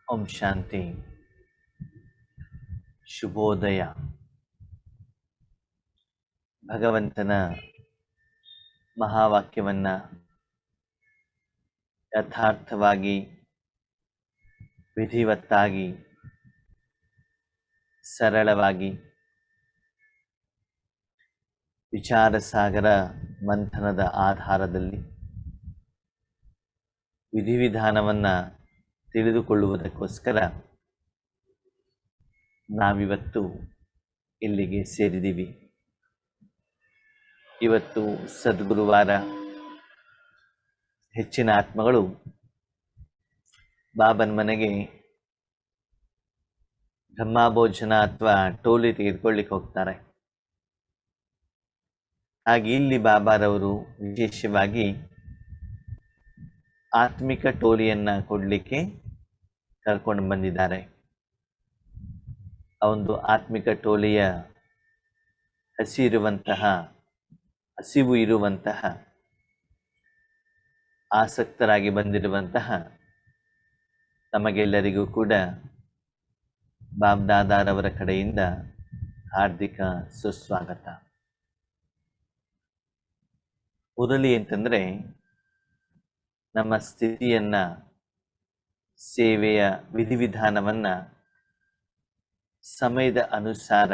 ಓಂ ಶಾಂತಿ. ಶುಭೋದಯ. ಭಗವಂತನ ಮಹಾವಾಕ್ಯವನ್ನ ಯಥಾರ್ಥವಾಗಿ ವಿಧಿವತ್ತಾಗಿ ಸರಳವಾಗಿ ವಿಚಾರ ಸಾಗರ ಮಂಥನದ ಆಧಾರದಲ್ಲಿ ವಿಧಿವಿಧಾನವನ್ನು ತಿಳಿದುಕೊಳ್ಳುವುದಕ್ಕೋಸ್ಕರ ನಾವಿವತ್ತು ಇಲ್ಲಿಗೆ ಸೇರಿದ್ದೀವಿ. ಇವತ್ತು ಸದ್ಗುರುವಾರ. ಹೆಚ್ಚಿನ ಆತ್ಮಗಳು ಬಾಬನ ಮನೆಗೆ ಬ್ರಹ್ಮಭೋಜನ ಅಥವಾ ಟೋಲಿ ತೆಗೆದುಕೊಳ್ಳಿಕ್ಕೆ ಹೋಗ್ತಾರೆ. ಹಾಗೆ ಇಲ್ಲಿ ಬಾಬಾರವರು ವಿಶೇಷವಾಗಿ ಆತ್ಮಿಕ ಟೋಲಿಯನ್ನ ಕೊಡಲಿಕ್ಕೆ ಕರ್ಕೊಂಡು ಬಂದಿದ್ದಾರೆ. ಆ ಒಂದು ಆತ್ಮಿಕ ಟೋಲಿಯ ಹಸಿವು ಇರುವಂತಹ ಆಸಕ್ತರಾಗಿ ಬಂದಿರುವಂತಹ ತಮಗೆಲ್ಲರಿಗೂ ಕೂಡ ಬಾಬ್ದಾದಾರವರ ಕಡೆಯಿಂದ ಹಾರ್ದಿಕ ಸುಸ್ವಾಗತ. ಮುರಳಿ ಅಂತಂದರೆ ನಮ್ಮ ಸ್ಥಿತಿಯನ್ನ, ಸೇವೆಯ ವಿಧಿವಿಧಾನವನ್ನ ಸಮಯದ ಅನುಸಾರ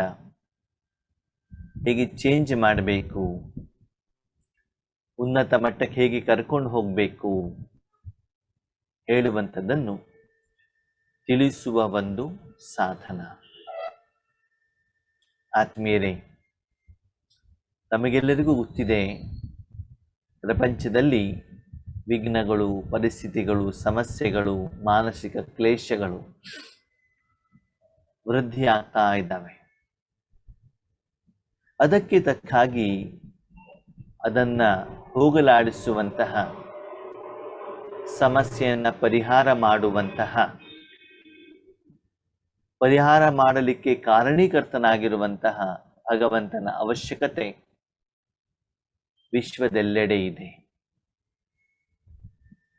ಹೇಗೆ ಚೇಂಜ್ ಮಾಡಬೇಕು, ಉನ್ನತ ಮಟ್ಟಕ್ಕೆ ಹೇಗೆ ಕರ್ಕೊಂಡು ಹೋಗಬೇಕು ಹೇಳುವಂಥದ್ದನ್ನು ತಿಳಿಸುವ ಒಂದು ಸಾಧನ. ಆತ್ಮೀಯರೇ, ತಮಗೆಲ್ಲರಿಗೂ ಗೊತ್ತಿದೆ, ಪ್ರಪಂಚದಲ್ಲಿ ವಿಘ್ನಗಳು, ಪರಿಸ್ಥಿತಿಗಳು, ಸಮಸ್ಯೆಗಳು, ಮಾನಸಿಕ ಕ್ಲೇಶಗಳು ವೃದ್ಧಿ ಆಗ್ತಾ ಇದ್ದಾವೆ. ಅದಕ್ಕೆ ತಕ್ಕಾಗಿ ಅದನ್ನ ಹೋಗಲಾಡಿಸುವಂತಹ, ಸಮಸ್ಯೆಯನ್ನ ಪರಿಹಾರ ಮಾಡಲಿಕ್ಕೆ ಕಾರಣೀಕರ್ತನಾಗಿರುವಂತಹ ಭಗವಂತನ ಅವಶ್ಯಕತೆ ವಿಶ್ವದೆಲ್ಲೆಡೆ ಇದೆ.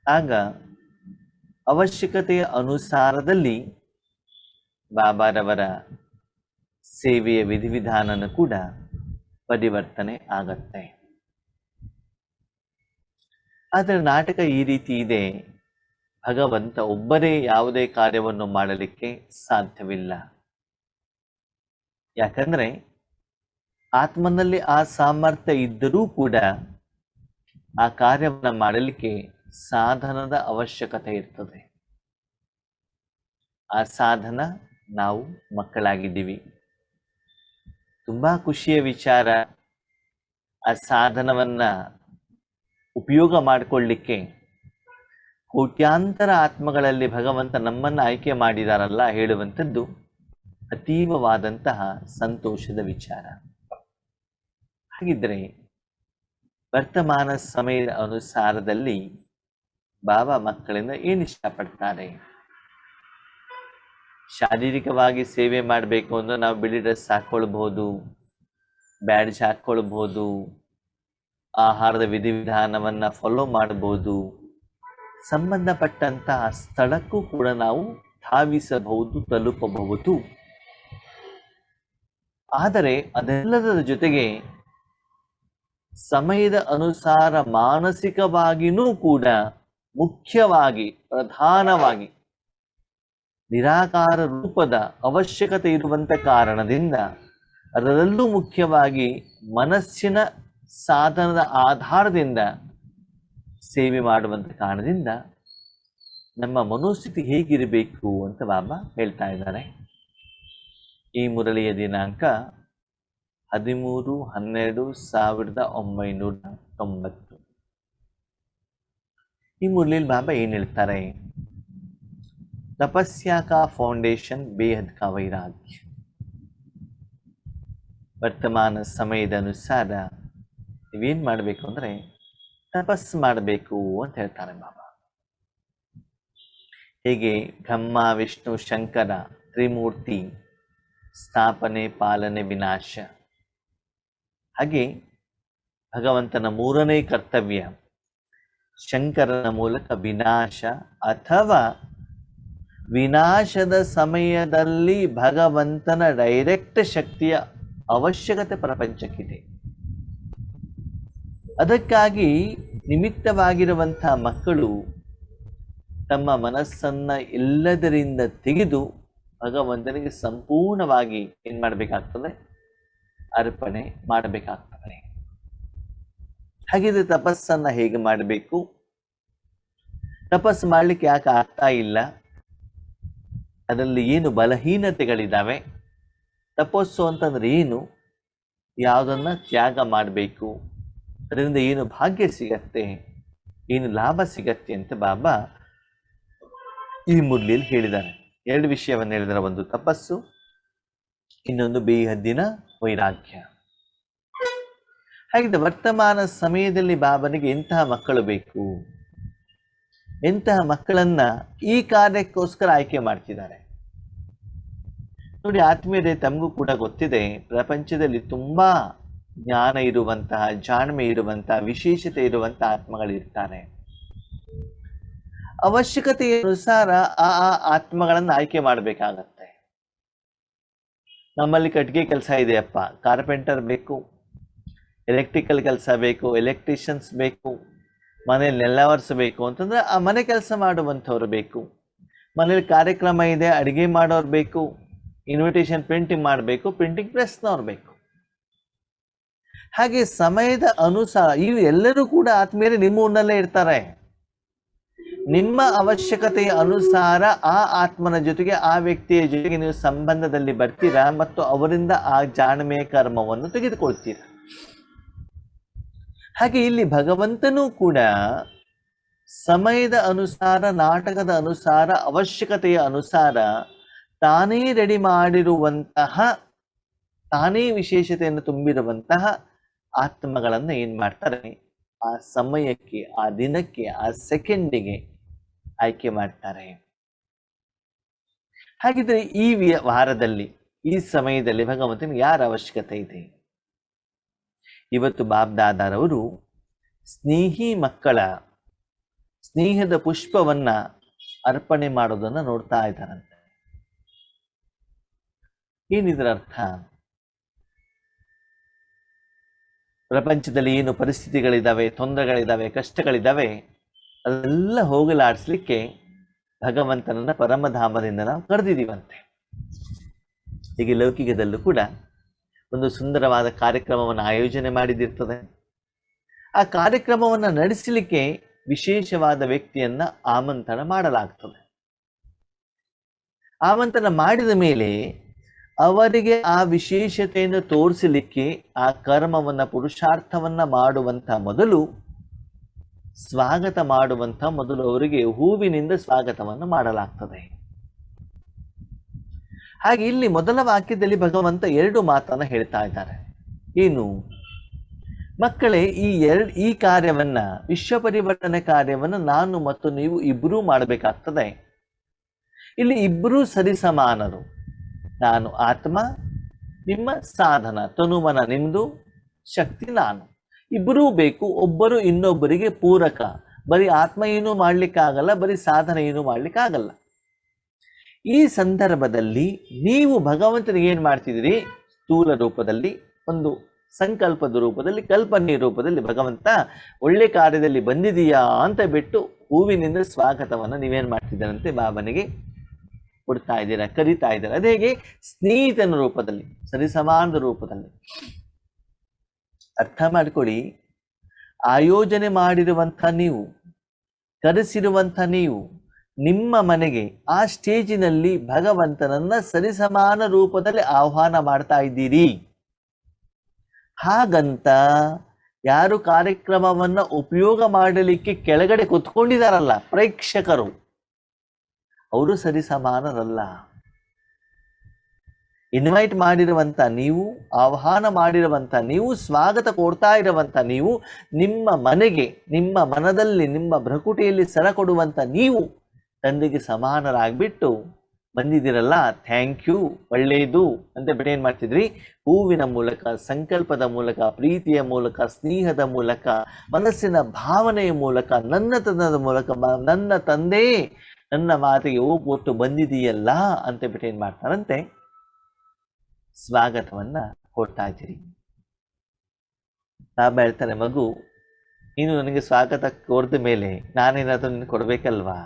ಆಗ ಅವಶ್ಯಕತೆಯ ಅನುಸಾರದಲ್ಲಿ ಬಾಬಾರವರ ಸೇವೆಯ ವಿಧಿವಿಧಾನನೂ ಕೂಡ ಪರಿವರ್ತನೆ ಆಗತ್ತೆ. ಆದರೆ ನಾಟಕ ಈ ರೀತಿ ಇದೆ, ಭಗವಂತ ಒಬ್ಬರೇ ಯಾವುದೇ ಕಾರ್ಯವನ್ನು ಮಾಡಲಿಕ್ಕೆ ಸಾಧ್ಯವಿಲ್ಲ. ಯಾಕಂದ್ರೆ ಆತ್ಮನಲ್ಲಿ ಆ ಸಾಮರ್ಥ್ಯ ಇದ್ದರೂ ಕೂಡ ಆ ಕಾರ್ಯವನ್ನು ಮಾಡಲಿಕ್ಕೆ ಸಾಧನದ ಅವಶ್ಯಕತೆ ಇರ್ತದೆ. ಆ ಸಾಧನ ನಾವು ಮಕ್ಕಳಾಗಿದ್ದೀವಿ. ತುಂಬಾ ಖುಷಿಯ ವಿಚಾರ, ಆ ಸಾಧನವನ್ನ ಉಪಯೋಗ ಮಾಡಿಕೊಳ್ಳಿಕ್ಕೆ ಕೋಟ್ಯಾಂತರ ಆತ್ಮಗಳಲ್ಲಿ ಭಗವಂತ ನಮ್ಮನ್ನು ಆಯ್ಕೆ ಮಾಡಿದಾರಲ್ಲ ಹೇಳುವಂಥದ್ದು ಅತೀವವಾದಂತಹ ಸಂತೋಷದ ವಿಚಾರ. ಹಾಗಿದ್ರೆ ವರ್ತಮಾನ ಸಮಯದ ಅನುಸಾರದಲ್ಲಿ ಬಾಬಾ ಮಕ್ಕಳಿಂದ ಏನು ಇಷ್ಟಪಡ್ತಾರೆ? ಶಾರೀರಿಕವಾಗಿ ಸೇವೆ ಮಾಡಬೇಕು ಅಂದ್ರೆ ನಾವು ಬಿಳಿ ಡ್ರೆಸ್ ಹಾಕ್ಕೊಳ್ಬಹುದು, ಬ್ಯಾಡ್ಜ್ ಹಾಕ್ಕೊಳ್ಬಹುದು, ಆಹಾರದ ವಿಧಿವಿಧಾನವನ್ನ ಫಾಲೋ ಮಾಡಬಹುದು, ಸಂಬಂಧಪಟ್ಟಂತಹ ಸ್ಥಳಕ್ಕೂ ಕೂಡ ನಾವು ಧಾವಿಸಬಹುದು, ತಲುಪಬಹುದು. ಆದರೆ ಅದೆಲ್ಲದರ ಜೊತೆಗೆ ಸಮಯದ ಅನುಸಾರ ಮಾನಸಿಕವಾಗಿಯೂ ಕೂಡ ಮುಖ್ಯವಾಗಿ, ಪ್ರಧಾನವಾಗಿ ನಿರಾಕಾರ ರೂಪದ ಅವಶ್ಯಕತೆ ಇರುವಂತ ಕಾರಣದಿಂದ, ಅದರಲ್ಲೂ ಮುಖ್ಯವಾಗಿ ಮನಸ್ಸಿನ ಸಾಧನದ ಆಧಾರದಿಂದ ಸೇವೆ ಮಾಡುವಂತ ಕಾರಣದಿಂದ ನಮ್ಮ ಮನೋಸ್ಥಿತಿ ಹೇಗಿರಬೇಕು ಅಂತ ಬಾಬಾ ಹೇಳ್ತಾ ಇದ್ದಾರೆ. ಈ ಮುರಳಿಯ ದಿನಾಂಕ 13/12/1990. ಈ ಮುರಳಿಯಲ್ಲಿ ಬಾಬಾ ಏನ್ ಹೇಳ್ತಾರೆ? ತಪಸ್ಯಾ ಕಾ ಫೌಂಡೇಶನ್ ಬೇಹದ್ ಕಾ ವೈರಾಗ್ಯ. ವರ್ತಮಾನ ಸಮಯದ ಅನುಸಾರ ನೀವೇನ್ ಮಾಡಬೇಕು ಅಂದ್ರೆ ತಪಸ್ಸು ಮಾಡಬೇಕು ಅಂತ ಹೇಳ್ತಾರೆ ಬಾಬಾ. ಹೇಗೆ ಬ್ರಹ್ಮ, ವಿಷ್ಣು, ಶಂಕರ ತ್ರಿಮೂರ್ತಿ ಸ್ಥಾಪನೆ, ಪಾಲನೆ, ವಿನಾಶ, ಹಾಗೆ ಭಗವಂತನ ಮೂರನೇ ಕರ್ತವ್ಯ ಶಂಕರನ ಮೂಲಕ ವಿನಾಶ ಅಥವಾ ವಿನಾಶದ ಸಮಯದಲ್ಲಿ ಭಗವಂತನ ಡೈರೆಕ್ಟ್ ಶಕ್ತಿಯ ಅವಶ್ಯಕತೆ ಪ್ರಪಂಚಕ್ಕಿದೆ. ಅದಕ್ಕಾಗಿ ನಿಮಿತ್ತವಾಗಿರುವಂತಹ ಮಕ್ಕಳು ತಮ್ಮ ಮನಸ್ಸನ್ನ ಎಲ್ಲದರಿಂದ ತೆಗೆದು ಭಗವಂತನಿಗೆ ಸಂಪೂರ್ಣವಾಗಿ ಏನ್ ಮಾಡಬೇಕಾಗ್ತದೆ, ಅರ್ಪಣೆ ಮಾಡಬೇಕಾಗ್ತದೆ. ಹಾಗಿದ್ರೆ ತಪಸ್ಸನ್ನ ಹೇಗೆ ಮಾಡಬೇಕು? ತಪಸ್ಸು ಮಾಡ್ಲಿಕ್ಕೆ ಯಾಕೆ ಆಗ್ತಾ ಇಲ್ಲ? ಅದರಲ್ಲಿ ಏನು ಬಲಹೀನತೆಗಳಿದ್ದಾವೆ? ತಪಸ್ಸು ಅಂತಂದ್ರೆ ಏನು? ಯಾವುದನ್ನ ತ್ಯಾಗ ಮಾಡಬೇಕು? ಅದರಿಂದ ಏನು ಭಾಗ್ಯ ಸಿಗತ್ತೆ, ಏನು ಲಾಭ ಸಿಗತ್ತೆ ಅಂತ ಬಾಬಾ ಈ ಮುರಳಿಯಲ್ಲಿ ಹೇಳಿದ್ದಾರೆ. ಎರಡು ವಿಷಯವನ್ನು ಹೇಳಿದ್ದಾರೆ. ಒಂದು ತಪಸ್ಸು, ಇನ್ನೊಂದು ಬೇಹದ್ದಿನ ವೈರಾಗ್ಯ. ಹಾಗಿದ್ದ ವರ್ತಮಾನ ಸಮಯದಲ್ಲಿ ಬಾಬನಿಗೆ ಎಂತಹ ಮಕ್ಕಳು ಬೇಕು? ಎಂತಹ ಮಕ್ಕಳನ್ನ ಈ ಕಾರ್ಯಕ್ಕೋಸ್ಕರ ಆಯ್ಕೆ ಮಾಡ್ತಿದ್ದಾರೆ ನೋಡಿ. ಆತ್ಮೀಯರೇ, ತಮಗೂ ಕೂಡ ಗೊತ್ತಿದೆ, ಪ್ರಪಂಚದಲ್ಲಿ ತುಂಬಾ ಜ್ಞಾನ ಇರುವಂತಹ, ಜಾಣ್ಮೆ ಇರುವಂತಹ, ವಿಶೇಷತೆ ಇರುವಂತಹ ಆತ್ಮಗಳಿರ್ತಾರೆ. ಅವಶ್ಯಕತೆಯ ಅನುಸಾರ ಆ ಆತ್ಮಗಳನ್ನು ಆಯ್ಕೆ ಮಾಡಬೇಕಾಗತ್ತೆ. ನಮ್ಮಲ್ಲಿ ಕಟ್ಟಿಗೆ ಕೆಲಸ ಇದೆಯಪ್ಪ, ಕಾರ್ಪೆಂಟರ್ ಬೇಕು, ಎಲೆಕ್ಟ್ರಿಕಲ್ ಕೆಲಸ ಬೇಕು, ಎಲೆಕ್ಟ್ರಿಷಿಯನ್ಸ್ ಬೇಕು, ಮನೇಲಿ ನೆಲ ಒರೆಸಬೇಕು ಅಂತಂದ್ರೆ ಆ ಮನೆ ಕೆಲಸ ಮಾಡುವಂಥವ್ರು ಬೇಕು. ಮನೇಲಿ ಕಾರ್ಯಕ್ರಮ ಇದೆ, ಅಡುಗೆ ಮಾಡೋರು ಬೇಕು, ಇನ್ವಿಟೇಷನ್ ಪ್ರಿಂಟಿಂಗ್ ಮಾಡಬೇಕು, ಪ್ರಿಂಟಿಂಗ್ ಪ್ರೆಸ್ನವ್ರು ಬೇಕು. ಹಾಗೆ ಸಮಯದ ಅನುಸಾರ ಇವು ಎಲ್ಲರೂ ಕೂಡ ಆತ್ಮೀಯರೇ ನಿಮ್ಮ ಊರಿನಲ್ಲೇ ಇರ್ತಾರೆ. ನಿಮ್ಮ ಅವಶ್ಯಕತೆಯ ಅನುಸಾರ ಆ ಆತ್ಮನ ಜೊತೆಗೆ, ಆ ವ್ಯಕ್ತಿಯ ಜೊತೆಗೆ ನೀವು ಸಂಬಂಧದಲ್ಲಿ ಬರ್ತೀರಾ ಮತ್ತು ಅವರಿಂದ ಆ ಜಾಣ್ಮೆಯ ಕರ್ಮವನ್ನು ತೆಗೆದುಕೊಳ್ತೀರಾ. ಹಾಗೆ ಇಲ್ಲಿ ಭಗವಂತನೂ ಕೂಡ ಸಮಯದ ಅನುಸಾರ, ನಾಟಕದ ಅನುಸಾರ, ಅವಶ್ಯಕತೆಯ ಅನುಸಾರ ತಾನೇ ರೆಡಿ ಮಾಡಿರುವಂತಹ, ತಾನೇ ವಿಶೇಷತೆಯನ್ನು ತುಂಬಿರುವಂತಹ ಆತ್ಮಗಳನ್ನು ಏನ್ ಮಾಡ್ತಾರೆ, ಆ ಸಮಯಕ್ಕೆ, ಆ ದಿನಕ್ಕೆ, ಆ ಸೆಕೆಂಡಿಗೆ ಆಯ್ಕೆ ಮಾಡ್ತಾರೆ. ಹಾಗಿದ್ರೆ ಈ ವಾರದಲ್ಲಿ, ಈ ಸಮಯದಲ್ಲಿ ಭಗವಂತನಿಗೆ ಯಾರ ಅವಶ್ಯಕತೆ ಇದೆ? ಇವತ್ತು ಬಾಬ್ದಾದಾರವರು ಸ್ನೇಹಿ ಮಕ್ಕಳ ಸ್ನೇಹದ ಪುಷ್ಪವನ್ನ ಅರ್ಪಣೆ ಮಾಡೋದನ್ನ ನೋಡ್ತಾ ಇದ್ದಾರಂತೆ. ಏನಿದ್ರ ಅರ್ಥ? ಪ್ರಪಂಚದಲ್ಲಿ ಏನು ಪರಿಸ್ಥಿತಿಗಳಿದ್ದಾವೆ, ತೊಂದರೆಗಳಿದ್ದಾವೆ, ಕಷ್ಟಗಳಿದ್ದಾವೆ, ಅದೆಲ್ಲ ಹೋಗಲಾಡಿಸ್ಲಿಕ್ಕೆ ಭಗವಂತನನ್ನ ಪರಮಧಾಮದಿಂದ ನಾವು ಕರೆದಿದ್ದೀವಂತೆ. ಹೀಗೆ ಲೌಕಿಕದಲ್ಲೂ ಕೂಡ ಒಂದು ಸುಂದರವಾದ ಕಾರ್ಯಕ್ರಮವನ್ನು ಆಯೋಜನೆ ಮಾಡಿದಿರ್ತದೆ. ಆ ಕಾರ್ಯಕ್ರಮವನ್ನು ನಡೆಸಲಿಕ್ಕೆ ವಿಶೇಷವಾದ ವ್ಯಕ್ತಿಯನ್ನ ಆಮಂತ್ರಣ ಮಾಡಲಾಗ್ತದೆ. ಆಮಂತ್ರಣ ಮಾಡಿದ ಮೇಲೆ ಅವರಿಗೆ ಆ ವಿಶೇಷತೆಯನ್ನು ತೋರಿಸಲಿಕ್ಕೆ, ಆ ಕರ್ಮವನ್ನ, ಪುರುಷಾರ್ಥವನ್ನ ಮಾಡುವಂತ ಮೊದಲು, ಸ್ವಾಗತ ಮಾಡುವಂತ ಮೊದಲು ಅವರಿಗೆ ಹೂವಿನಿಂದ ಸ್ವಾಗತವನ್ನು ಮಾಡಲಾಗ್ತದೆ. ಹಾಗೆ ಇಲ್ಲಿ ಮೊದಲ ವಾಕ್ಯದಲ್ಲಿ ಭಗವಂತ ಎರಡು ಮಾತನ್ನ ಹೇಳ್ತಾ ಇದ್ದಾರೆ. ಏನು? ಮಕ್ಕಳೇ, ಈ ಕಾರ್ಯವನ್ನ, ವಿಶ್ವ ಪರಿವರ್ತನೆ ಕಾರ್ಯವನ್ನ ನಾನು ಮತ್ತು ನೀವು ಇಬ್ಬರೂ ಮಾಡಬೇಕಾಗ್ತದೆ. ಇಲ್ಲಿ ಇಬ್ಬರೂ ಸರಿಸಮಾನರು. ನಾನು ಆತ್ಮ, ನಿಮ್ಮ ಸಾಧನ, ತನುಮನ ನಿಮ್ದು, ಶಕ್ತಿ ನಾನು. ಇಬ್ಬರೂ ಬೇಕು, ಒಬ್ಬರು ಇನ್ನೊಬ್ಬರಿಗೆ ಪೂರಕ. ಬರೀ ಆತ್ಮ ಏನೂ ಮಾಡ್ಲಿಕ್ಕಾಗಲ್ಲ, ಬರೀ ಸಾಧನ ಏನೂ ಮಾಡ್ಲಿಕ್ಕಾಗಲ್ಲ. ಈ ಸಂದರ್ಭದಲ್ಲಿ ನೀವು ಭಗವಂತನಿಗೆ ಏನ್ ಮಾಡ್ತಿದ್ದೀರಿ? ಸ್ಥೂಲ ರೂಪದಲ್ಲಿ, ಒಂದು ಸಂಕಲ್ಪದ ರೂಪದಲ್ಲಿ, ಕಲ್ಪನೆಯ ರೂಪದಲ್ಲಿ ಭಗವಂತ ಒಳ್ಳೆ ಕಾರ್ಯದಲ್ಲಿ ಬಂದಿದೀಯಾ ಅಂತ ಬಿಟ್ಟು ಹೂವಿನಿಂದ ಸ್ವಾಗತವನ್ನು ನೀವೇನ್ ಮಾಡ್ತಿದ್ದೀರಂತೆ ಬಾಬನಿಗೆ ಕೊಡ್ತಾ ಇದ್ದೀರಾ, ಕರಿತಾ ಇದ್ದೀರಾ. ಅದೇ ಹೇಗೆ? ಸ್ನೇಹಿತನ ರೂಪದಲ್ಲಿ, ಸರಿಸಮಾನದ ರೂಪದಲ್ಲಿ. ಅರ್ಥ ಮಾಡ್ಕೊಳ್ಳಿ, ಆಯೋಜನೆ ಮಾಡಿರುವಂಥ ನೀವು, ಕರೆಸಿರುವಂಥ ನೀವು, ನಿಮ್ಮ ಮನೆಗೆ ಆ ಸ್ಟೇಜಿನಲ್ಲಿ ಭಗವಂತನನ್ನ ಸರಿಸಮಾನ ರೂಪದಲ್ಲಿ ಆಹ್ವಾನ ಮಾಡ್ತಾ ಇದ್ದೀರಿ. ಹಾಗಂತ ಯಾರು ಕಾರ್ಯಕ್ರಮವನ್ನ ಉಪಯೋಗ ಮಾಡಲಿಕ್ಕೆ ಕೆಳಗಡೆ ಕುತ್ಕೊಂಡಿದಾರಲ್ಲ, ಪ್ರೇಕ್ಷಕರು, ಅವರು ಸರಿಸಮಾನರಲ್ಲ. ಇನ್ವೈಟ್ ಮಾಡಿರುವಂತ ನೀವು, ಆಹ್ವಾನ ಮಾಡಿರುವಂತ ನೀವು, ಸ್ವಾಗತ ಕೊಡ್ತಾ ಇರುವಂತ ನೀವು, ನಿಮ್ಮ ಮನೆಗೆ, ನಿಮ್ಮ ಮನದಲ್ಲಿ, ನಿಮ್ಮ ಭ್ರಕುಟಿಯಲ್ಲಿ ಸರ ಕೊಡುವಂತ ನೀವು ತಂದೆಗೆ ಸಮಾನರಾಗ್ಬಿಟ್ಟು ಬಂದಿದ್ದೀರಲ್ಲ, ಥ್ಯಾಂಕ್ ಯು, ಒಳ್ಳೆಯದು ಅಂತ ಬಿಟ್ಟು ಏನ್ ಮಾಡ್ತಿದ್ರಿ? ಹೂವಿನ ಮೂಲಕ, ಸಂಕಲ್ಪದ ಮೂಲಕ, ಪ್ರೀತಿಯ ಮೂಲಕ, ಸ್ನೇಹದ ಮೂಲಕ, ಮನಸ್ಸಿನ ಭಾವನೆಯ ಮೂಲಕ, ನನ್ನತನದ ಮೂಲಕ, ನನ್ನ ತಂದೆ ನನ್ನ ಮಾತಿಗೆ ಕೊಟ್ಟು ಬಂದಿದೆಯಲ್ಲ ಅಂತ ಬಿಟ್ಟು ಏನ್ ಮಾಡ್ತಾರಂತೆ, ಸ್ವಾಗತವನ್ನ ಕೊಡ್ತಾ ಇದ್ದೀರಿ. ಬಾಬಾ ಹೇಳ್ತಾರೆ, ಮಗು ನೀನು ನನಗೆ ಸ್ವಾಗತ ಕೋರಿದ ಮೇಲೆ ನಾನೇನಾದ್ರೂ ನಿನ್ಗೆ ಕೊಡ್ಬೇಕಲ್ವಾ?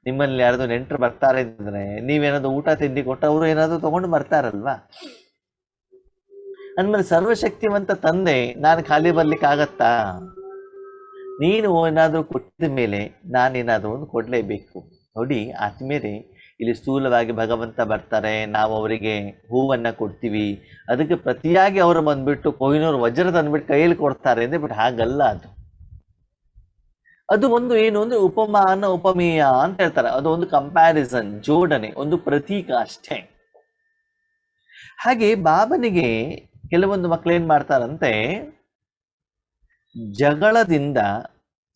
ನಿಮ್ಮಲ್ಲಿ ಯಾರಾದ್ರೂ ನೆಂಟರು ಬರ್ತಾರೆ ಅಂತಂದ್ರೆ ನೀವೇನಾದ್ರು ಊಟ ತಿಂಡಿ ಕೊಟ್ಟು ಅವರು ಏನಾದ್ರು ತಗೊಂಡು ಬರ್ತಾರಲ್ವಾ? ಅಂದ್ಮೇಲೆ ಸರ್ವಶಕ್ತಿವಂತ ತಂದೆ ನಾನು ಖಾಲಿ ಬರ್ಲಿಕ್ಕೆ ಆಗತ್ತಾ? ನೀನು ಏನಾದ್ರೂ ಕೊಟ್ಟಿದ ಮೇಲೆ ನಾನೇನಾದ್ರೂ ಒಂದು ಕೊಡ್ಲೇಬೇಕು. ನೋಡಿ ಆದ್ಮೇಲೆ ಇಲ್ಲಿ ಸ್ಥೂಲವಾಗಿ ಭಗವಂತ ಬರ್ತಾರೆ, ನಾವು ಅವರಿಗೆ ಹೂವನ್ನ ಕೊಡ್ತೀವಿ, ಅದಕ್ಕೆ ಪ್ರತಿಯಾಗಿ ಅವರು ಬಂದ್ಬಿಟ್ಟು ಕೊಹಿನೂರು ವಜ್ರ ತಂದ್ಬಿಟ್ಟು ಕೈಯಲ್ಲಿ ಕೊಡ್ತಾರೆ ಅಂದ್ರೆ ಬಿಟ್ಟು ಹಾಗಲ್ಲ. ಅದು ಒಂದು ಏನು ಅಂದ್ರೆ ಉಪಮಾನ ಉಪಮೇಯ ಅಂತ ಹೇಳ್ತಾರೆ. ಅದು ಒಂದು ಕಂಪ್ಯಾರಿಸನ್, ಜೋಡಣೆ, ಒಂದು ಪ್ರತೀಕ ಅಷ್ಟೇ. ಹಾಗೆ ಬಾಬನಿಗೆ ಕೆಲವೊಂದು ಮಕ್ಕಳು ಏನ್ ಮಾಡ್ತಾರಂತೆ, ಜಗಳದಿಂದ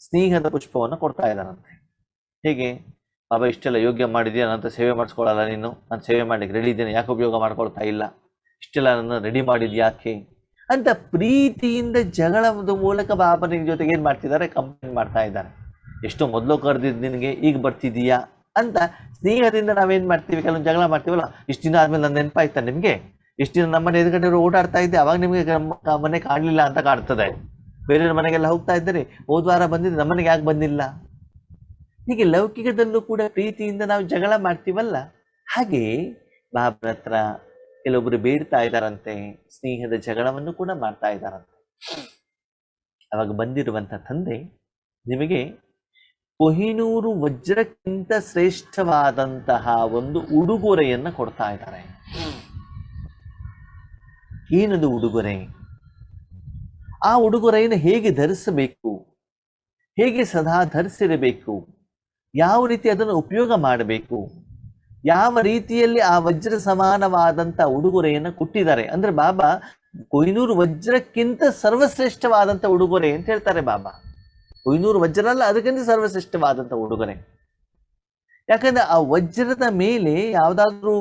ಸ್ನೇಹದ ಪುಷ್ಪವನ್ನು ಕೊಡ್ತಾ ಇದ್ದಾರಂತೆ. ಹೇಗೆ? ಬಾಬಾ ಇಷ್ಟೆಲ್ಲ ಯೋಗ್ಯ ಮಾಡಿದ್ಯಾ, ನನ್ನ ಸೇವೆ ಮಾಡಿಸ್ಕೊಳ್ಳಲ್ಲ ನೀನು, ನಾನು ಸೇವೆ ಮಾಡ್ಲಿಕ್ಕೆ ರೆಡಿ ಇದ್ದೇನೆ, ಯಾಕೆ ಉಪಯೋಗ ಮಾಡ್ಕೊಳ್ತಾ ಇಲ್ಲ, ಇಷ್ಟೆಲ್ಲ ನನ್ನ ರೆಡಿ ಮಾಡಿದ್ಯಾಕೆ ಅಂತ ಪ್ರೀತಿಯಿಂದ ಜಗಳದ ಮೂಲಕ ಬಾಬನ ಜೊತೆಗೆ ಏನ್ ಮಾಡ್ತಿದ್ದಾರೆ, ಕಂಪ್ಲೇಂಟ್ ಮಾಡ್ತಾ ಇದ್ದಾರೆ. ಎಷ್ಟೋ ಮೊದಲು ಕರೆದಿದ್ದು ನಿನಗೆ, ಈಗ ಬರ್ತಿದೀಯಾ ಅಂತ ಸ್ನೇಹದಿಂದ ನಾವೇನ್ ಮಾಡ್ತೀವಿ, ಕೆಲವೊಂದು ಜಗಳ ಮಾಡ್ತೀವಲ್ಲ, ಇಷ್ಟು ದಿನ ಆದ್ಮೇಲೆ ನನ್ನ ನೆನಪಾಯ್ತಾ ನಿಮ್ಗೆ, ಇಷ್ಟು ದಿನ ನಮ್ಮನೆ ಎದುರುಗಡೆ ಓಡಾಡ್ತಾ ಇದ್ದೆ, ಅವಾಗ ನಿಮ್ಗೆ ಮನೆ ಕಾಣಲಿಲ್ಲ ಅಂತ ಕಾಣ್ತದೆ, ಬೇರೆಯವ್ರ ಮನೆಗೆಲ್ಲ ಹೋಗ್ತಾ ಇದ್ದಾರೆ, ಹೋದ ವಾರ ಬಂದಿದ್ದು ನಮ್ಮನೆಗೆ ಯಾಕೆ ಬಂದಿಲ್ಲ? ಹೀಗೆ ಲೌಕಿಕದಲ್ಲೂ ಕೂಡ ಪ್ರೀತಿಯಿಂದ ನಾವು ಜಗಳ ಮಾಡ್ತೀವಲ್ಲ, ಹಾಗೆ ಬಾಬನ ಹತ್ರ ಕೆಲವೊಬ್ರು ಬೇಡ್ತಾ ಇದ್ದಾರಂತೆ, ಸ್ನೇಹದ ಜಗಳವನ್ನು ಕೂಡ ಮಾಡ್ತಾ ಇದ್ದಾರಂತೆ. ಅವಾಗ ಬಂದಿರುವಂತ ತಂದೆ ನಿಮಗೆ ಕೊಹಿನೂರು ವಜ್ರಕ್ಕಿಂತ ಶ್ರೇಷ್ಠವಾದಂತಹ ಒಂದು ಉಡುಗೊರೆಯನ್ನ ಕೊಡ್ತಾ ಇದ್ದಾರೆ. ಏನದು ಉಡುಗೊರೆ? ಆ ಉಡುಗೊರೆಯನ್ನು ಹೇಗೆ ಧರಿಸಬೇಕು, ಹೇಗೆ ಸದಾ ಧರಿಸಿರಬೇಕು, ಯಾವ ರೀತಿ ಅದನ್ನು ಉಪಯೋಗ ಮಾಡಬೇಕು, ಯಾವ ರೀತಿಯಲ್ಲಿ ಆ ವಜ್ರ ಸಮಾನವಾದಂತ ಉಡುಗೊರೆಯನ್ನು ಕೊಟ್ಟಿದ್ದಾರೆ ಅಂದ್ರೆ ಬಾಬಾ ಕೊಹಿನೂರು ವಜ್ರಕ್ಕಿಂತ ಸರ್ವಶ್ರೇಷ್ಠವಾದಂತ ಉಡುಗೊರೆ ಅಂತ ಹೇಳ್ತಾರೆ ಬಾಬಾ. ಕೊಹಿನೂರು ವಜ್ರ ಅಲ್ಲ, ಅದಕ್ಕಿಂತ ಸರ್ವಶ್ರೇಷ್ಠವಾದಂತ ಉಡುಗೊರೆ. ಯಾಕಂದ್ರೆ ಆ ವಜ್ರದ ಮೇಲೆ ಯಾವ್ದಾದ್ರೂ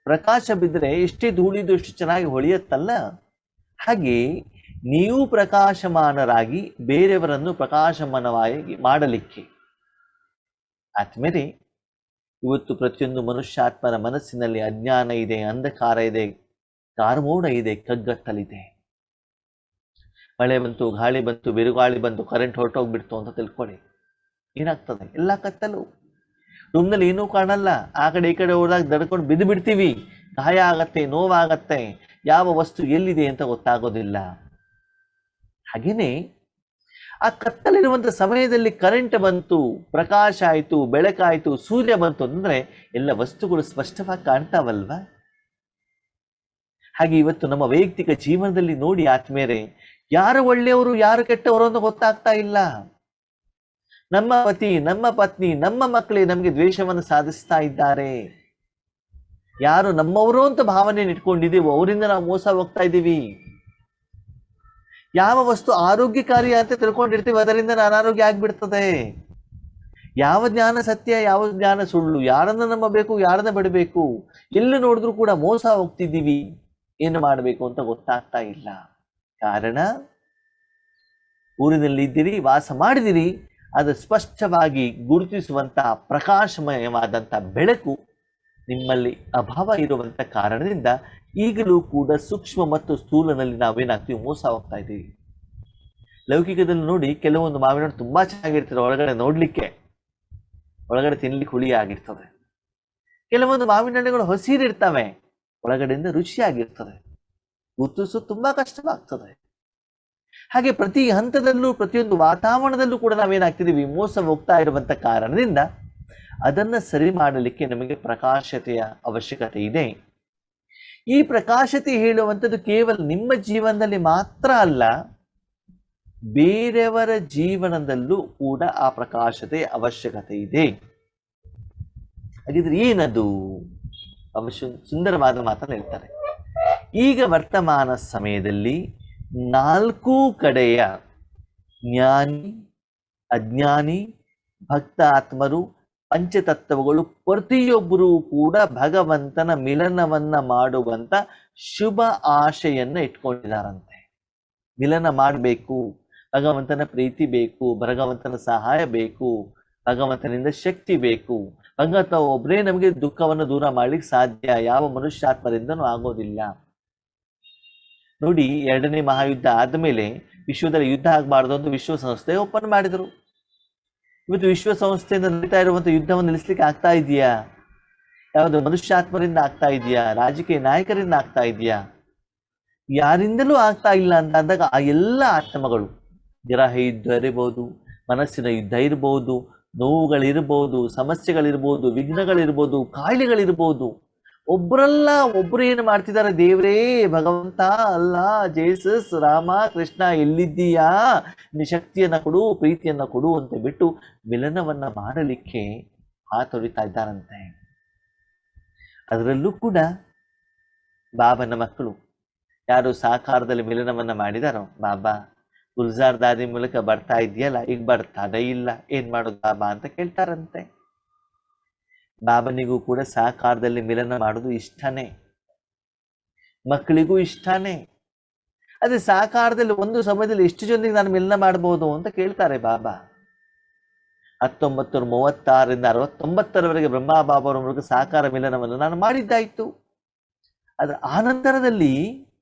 ಪ್ರಕಾಶ ಬಿದ್ದರೆ ಎಷ್ಟೇ ಧೂಳಿದು ಎಷ್ಟು ಚೆನ್ನಾಗಿ ಹೊಳೆಯುತ್ತಲ್ಲ, ಹಾಗೆ ನೀವು ಪ್ರಕಾಶಮಾನರಾಗಿ ಬೇರೆಯವರನ್ನು ಪ್ರಕಾಶಮಾನವಾಗಿ ಮಾಡಲಿಕ್ಕೆ. ಆದ್ಮೇಲೆ ಇವತ್ತು ಪ್ರತಿಯೊಂದು ಮನುಷ್ಯಾತ್ಮನ ಮನಸ್ಸಿನಲ್ಲಿ ಅಜ್ಞಾನ ಇದೆ, ಅಂಧಕಾರ ಇದೆ, ಕಾರ್ಮೋಡ ಇದೆ, ಕಗ್ಗತ್ತಲಿದೆ. ಮಳೆ ಬಂತು, ಗಾಳಿ ಬಂತು, ಬಿರುಗಾಳಿ ಬಂತು, ಕರೆಂಟ್ ಹೊರಟೋಗ್ಬಿಡ್ತು ಅಂತ ತಿಳ್ಕೊಳ್ಳಿ, ಏನಾಗ್ತದೆ? ಎಲ್ಲ ಕತ್ತಲು. ರೂಮ್ನಲ್ಲಿ ಏನೂ ಕಾಣಲ್ಲ, ಆ ಕಡೆ ಈ ಕಡೆ ಹೋದಾಗ ದಡ್ಕೊಂಡು ಬಿದ್ದು ಬಿಡ್ತೀವಿ, ಗಾಯ ಆಗತ್ತೆ, ನೋವಾಗತ್ತೆ, ಯಾವ ವಸ್ತು ಎಲ್ಲಿದೆ ಅಂತ ಗೊತ್ತಾಗೋದಿಲ್ಲ. ಹಾಗೇನೆ ಆ ಕತ್ತಲಿರುವಂತ ಸಮಯದಲ್ಲಿ ಕರೆಂಟ್ ಬಂತು, ಪ್ರಕಾಶ ಆಯ್ತು, ಬೆಳಕಾಯ್ತು, ಸೂರ್ಯ ಬಂತು ಅಂದ್ರೆ ಎಲ್ಲ ವಸ್ತುಗಳು ಸ್ಪಷ್ಟವಾಗಿ ಕಾಣ್ತಾವಲ್ವಾ? ಹಾಗೆ ಇವತ್ತು ನಮ್ಮ ವೈಯಕ್ತಿಕ ಜೀವನದಲ್ಲಿ ನೋಡಿ ಆತ್ಮೇರೆ, ಯಾರು ಒಳ್ಳೆಯವರು ಯಾರು ಕೆಟ್ಟವರು ಅಂತ ಗೊತ್ತಾಗ್ತಾ ಇಲ್ಲ. ನಮ್ಮ ಪತಿ, ನಮ್ಮ ಪತ್ನಿ, ನಮ್ಮ ಮಕ್ಕಳೇ ನಮಗೆ ದ್ವೇಷವನ್ನು ಸಾಧಿಸ್ತಾ ಇದ್ದಾರೆ. ಯಾರು ನಮ್ಮವರು ಅಂತ ಭಾವನೆ ಇಟ್ಕೊಂಡಿದ್ದೀವೋ ಅವರಿಂದ ನಾವು ಮೋಸ ಹೋಗ್ತಾ ಇದ್ದೀವಿ. ಯಾವ ವಸ್ತು ಆರೋಗ್ಯಕಾರಿ ಅಂತ ತಿಳ್ಕೊಂಡಿರ್ತೀವಿ ಅದರಿಂದ ಅನಾರೋಗ್ಯ ಆಗ್ಬಿಡ್ತದೆ. ಯಾವ ಜ್ಞಾನ ಸತ್ಯ, ಯಾವ ಜ್ಞಾನ ಸುಳ್ಳು, ಯಾರನ್ನ ನಂಬಬೇಕು, ಯಾರನ್ನ ಬಿಡಬೇಕು, ಎಲ್ಲಿ ನೋಡಿದ್ರು ಕೂಡ ಮೋಸ ಹೋಗ್ತಿದ್ದೀವಿ. ಏನು ಮಾಡಬೇಕು ಅಂತ ಗೊತ್ತಾಗ್ತಾ ಇಲ್ಲ. ಕಾರಣ, ಊರಿನಲ್ಲಿ ಇದ್ದೀರಿ, ವಾಸ ಮಾಡಿದಿರಿ, ಅದು ಸ್ಪಷ್ಟವಾಗಿ ಗುರುತಿಸುವಂತಹ ಪ್ರಕಾಶಮಯವಾದಂಥ ಬೆಳಕು ನಿಮ್ಮಲ್ಲಿ ಅಭಾವ ಇರುವಂತ ಕಾರಣದಿಂದ ಈಗಲೂ ಕೂಡ ಸೂಕ್ಷ್ಮ ಮತ್ತು ಸ್ಥೂಲನಲ್ಲಿ ನಾವೇನಾಗ್ತೀವಿ, ಮೋಸ ಹೋಗ್ತಾ ಇದ್ದೀವಿ. ಲೌಕಿಕದಲ್ಲಿ ನೋಡಿ, ಕೆಲವೊಂದು ಮಾವಿನ ಹಣ್ಣು ತುಂಬಾ ಚೆನ್ನಾಗಿರ್ತದೆ, ಒಳಗಡೆ ನೋಡ್ಲಿಕ್ಕೆ, ಒಳಗಡೆ ತಿನ್ಲಿಕ್ಕೆ ಹುಳಿ ಆಗಿರ್ತದೆ. ಕೆಲವೊಂದು ಮಾವಿನ ಹಣ್ಣುಗಳು ಹಸಿರಿರ್ತವೆ, ಒಳಗಡೆಯಿಂದ ರುಚಿಯಾಗಿರ್ತದೆ, ಗುರುತಿಸೋದು ತುಂಬಾ ಕಷ್ಟವಾಗ್ತದೆ. ಹಾಗೆ ಪ್ರತಿ ಹಂತದಲ್ಲೂ, ಪ್ರತಿಯೊಂದು ವಾತಾವರಣದಲ್ಲೂ ಕೂಡ ನಾವೇನಾಗ್ತಿದ್ದೀವಿ, ಮೋಸ ಹೋಗ್ತಾ ಇರುವಂತ ಕಾರಣದಿಂದ ಅದನ್ನ ಸರಿ ಮಾಡಲಿಕ್ಕೆ ನಮಗೆ ಪ್ರಕಾಶತೆಯ ಅವಶ್ಯಕತೆ ಇದೆ. ಈ ಪ್ರಕಾಶತೆ ಹೇಳುವಂಥದ್ದು ಕೇವಲ ನಿಮ್ಮ ಜೀವನದಲ್ಲಿ ಮಾತ್ರ ಅಲ್ಲ, ಬೇರೆಯವರ ಜೀವನದಲ್ಲೂ ಕೂಡ ಆ ಪ್ರಕಾಶತೆಯ ಅವಶ್ಯಕತೆ ಇದೆ. ಹಾಗಿದ್ರೆ ಏನದು? ಸುಂದರವಾದ ಮಾತನ್ನು ಹೇಳ್ತಾರೆ. ಈಗ ವರ್ತಮಾನ ಸಮಯದಲ್ಲಿ 4 ಕಡೆಯ ಜ್ಞಾನಿ, ಅಜ್ಞಾನಿ, ಭಕ್ತಾತ್ಮರು, ಪಂಚತತ್ವಗಳು ಪ್ರತಿಯೊಬ್ಬರೂ ಕೂಡ ಭಗವಂತನ ಮಿಲನವನ್ನ ಮಾಡುವಂತ ಶುಭ ಆಶೆಯನ್ನ ಇಟ್ಕೊಂಡಿದ್ದಾರಂತೆ. ಮಿಲನ ಮಾಡಬೇಕು, ಭಗವಂತನ ಪ್ರೀತಿ ಬೇಕು, ಭಗವಂತನ ಸಹಾಯ ಬೇಕು, ಭಗವಂತನಿಂದ ಶಕ್ತಿ ಬೇಕು. ಭಗವಂತ ಒಬ್ಬರೇ ನಮಗೆ ದುಃಖವನ್ನು ದೂರ ಮಾಡ್ಲಿಕ್ಕೆ ಸಾಧ್ಯ, ಯಾವ ಮನುಷ್ಯಾತ್ಮರಿಂದನೂ ಆಗೋದಿಲ್ಲ. ನೋಡಿ, 2ನೇ ಮಹಾಯುದ್ಧ ಆದಮೇಲೆ ವಿಶ್ವದಲ್ಲಿ ಯುದ್ಧ ಆಗಬಾರ್ದು ಅಂತ ವಿಶ್ವಸಂಸ್ಥೆ ಓಪನ್ ಮಾಡಿದರು. ಇವತ್ತು ವಿಶ್ವಸಂಸ್ಥೆಯಿಂದ ನಡೀತಾ ಇರುವಂಥ ಯುದ್ಧವನ್ನು ನಿಲ್ಲಿಸ್ಲಿಕ್ಕೆ ಆಗ್ತಾ ಇದೆಯಾ? ಯಾವುದು ಮನುಷ್ಯಾತ್ಮರಿಂದ ಆಗ್ತಾ ಇದೆಯಾ? ರಾಜಕೀಯ ನಾಯಕರಿಂದ ಆಗ್ತಾ ಇದೆಯಾ? ಯಾರಿಂದಲೂ ಆಗ್ತಾ ಇಲ್ಲ ಅಂತ ಅಂದಾಗ ಆ ಎಲ್ಲ ಆತ್ಮಗಳು, ಗ್ರಹ ಯುದ್ಧ ಇರಬಹುದು, ಮನಸ್ಸಿನ ಯುದ್ಧ ಇರ್ಬೋದು, ನೋವುಗಳಿರ್ಬೋದು, ಸಮಸ್ಯೆಗಳಿರ್ಬೋದು, ವಿಘ್ನಗಳಿರ್ಬೋದು, ಕಾಯಿಲೆಗಳಿರ್ಬೋದು, ಒಬ್ಬರಲ್ಲ ಒಬ್ರು ಏನು ಮಾಡ್ತಿದ್ದಾರೆ? ದೇವರೇ, ಭಗವಂತ, ಅಲ್ಲ, ಜೇಸಸ್, ರಾಮ, ಕೃಷ್ಣ ಎಲ್ಲಿದ್ದೀಯಾ? ಶಕ್ತಿಯನ್ನ ಕೊಡು, ಪ್ರೀತಿಯನ್ನ ಕೊಡು ಅಂತ ಬಿಟ್ಟು ಮಿಲನವನ್ನ ಮಾಡಲಿಕ್ಕೆ ಹಾತೊರಿತಾ ಇದ್ದಾರಂತೆ. ಅದರಲ್ಲೂ ಕೂಡ ಬಾಬನ ಮಕ್ಕಳು ಯಾರು ಸಾಕಾರದಲ್ಲಿ ಮಿಲನವನ್ನ ಮಾಡಿದಾರೋ, ಬಾಬಾ ಗುಲ್ಜಾರ್ ದಾದಿ ಮೂಲಕ ಬರ್ತಾ ಇದೆಯಲ್ಲ, ಈಗ ಬರ್ತಾನೆ ಇಲ್ಲ, ಏನ್ ಮಾಡೋದು ಬಾಬಾ ಅಂತ ಕೇಳ್ತಾರಂತೆ. ಬಾಬನಿಗೂ ಕೂಡ ಸಾಕಾರದಲ್ಲಿ ಮಿಲನ ಮಾಡೋದು ಇಷ್ಟನೇ, ಮಕ್ಕಳಿಗೂ ಇಷ್ಟನೇ. ಅದೇ ಸಾಕಾರದಲ್ಲಿ ಒಂದು ಸಮಯದಲ್ಲಿ ಎಷ್ಟು ಜನರಿಗೆ ನಾನು ಮಿಲನ ಮಾಡಬಹುದು ಅಂತ ಕೇಳ್ತಾರೆ ಬಾಬಾ. 1936ರಿಂದ 69ರವರೆಗೆ ಬ್ರಹ್ಮ ಬಾಬಾವರ ಮೂಲಕ ಸಾಕಾರ ಮಿಲನವನ್ನು ನಾನು ಮಾಡಿದ್ದಾಯಿತು. ಅದರ ಆನಂತರದಲ್ಲಿ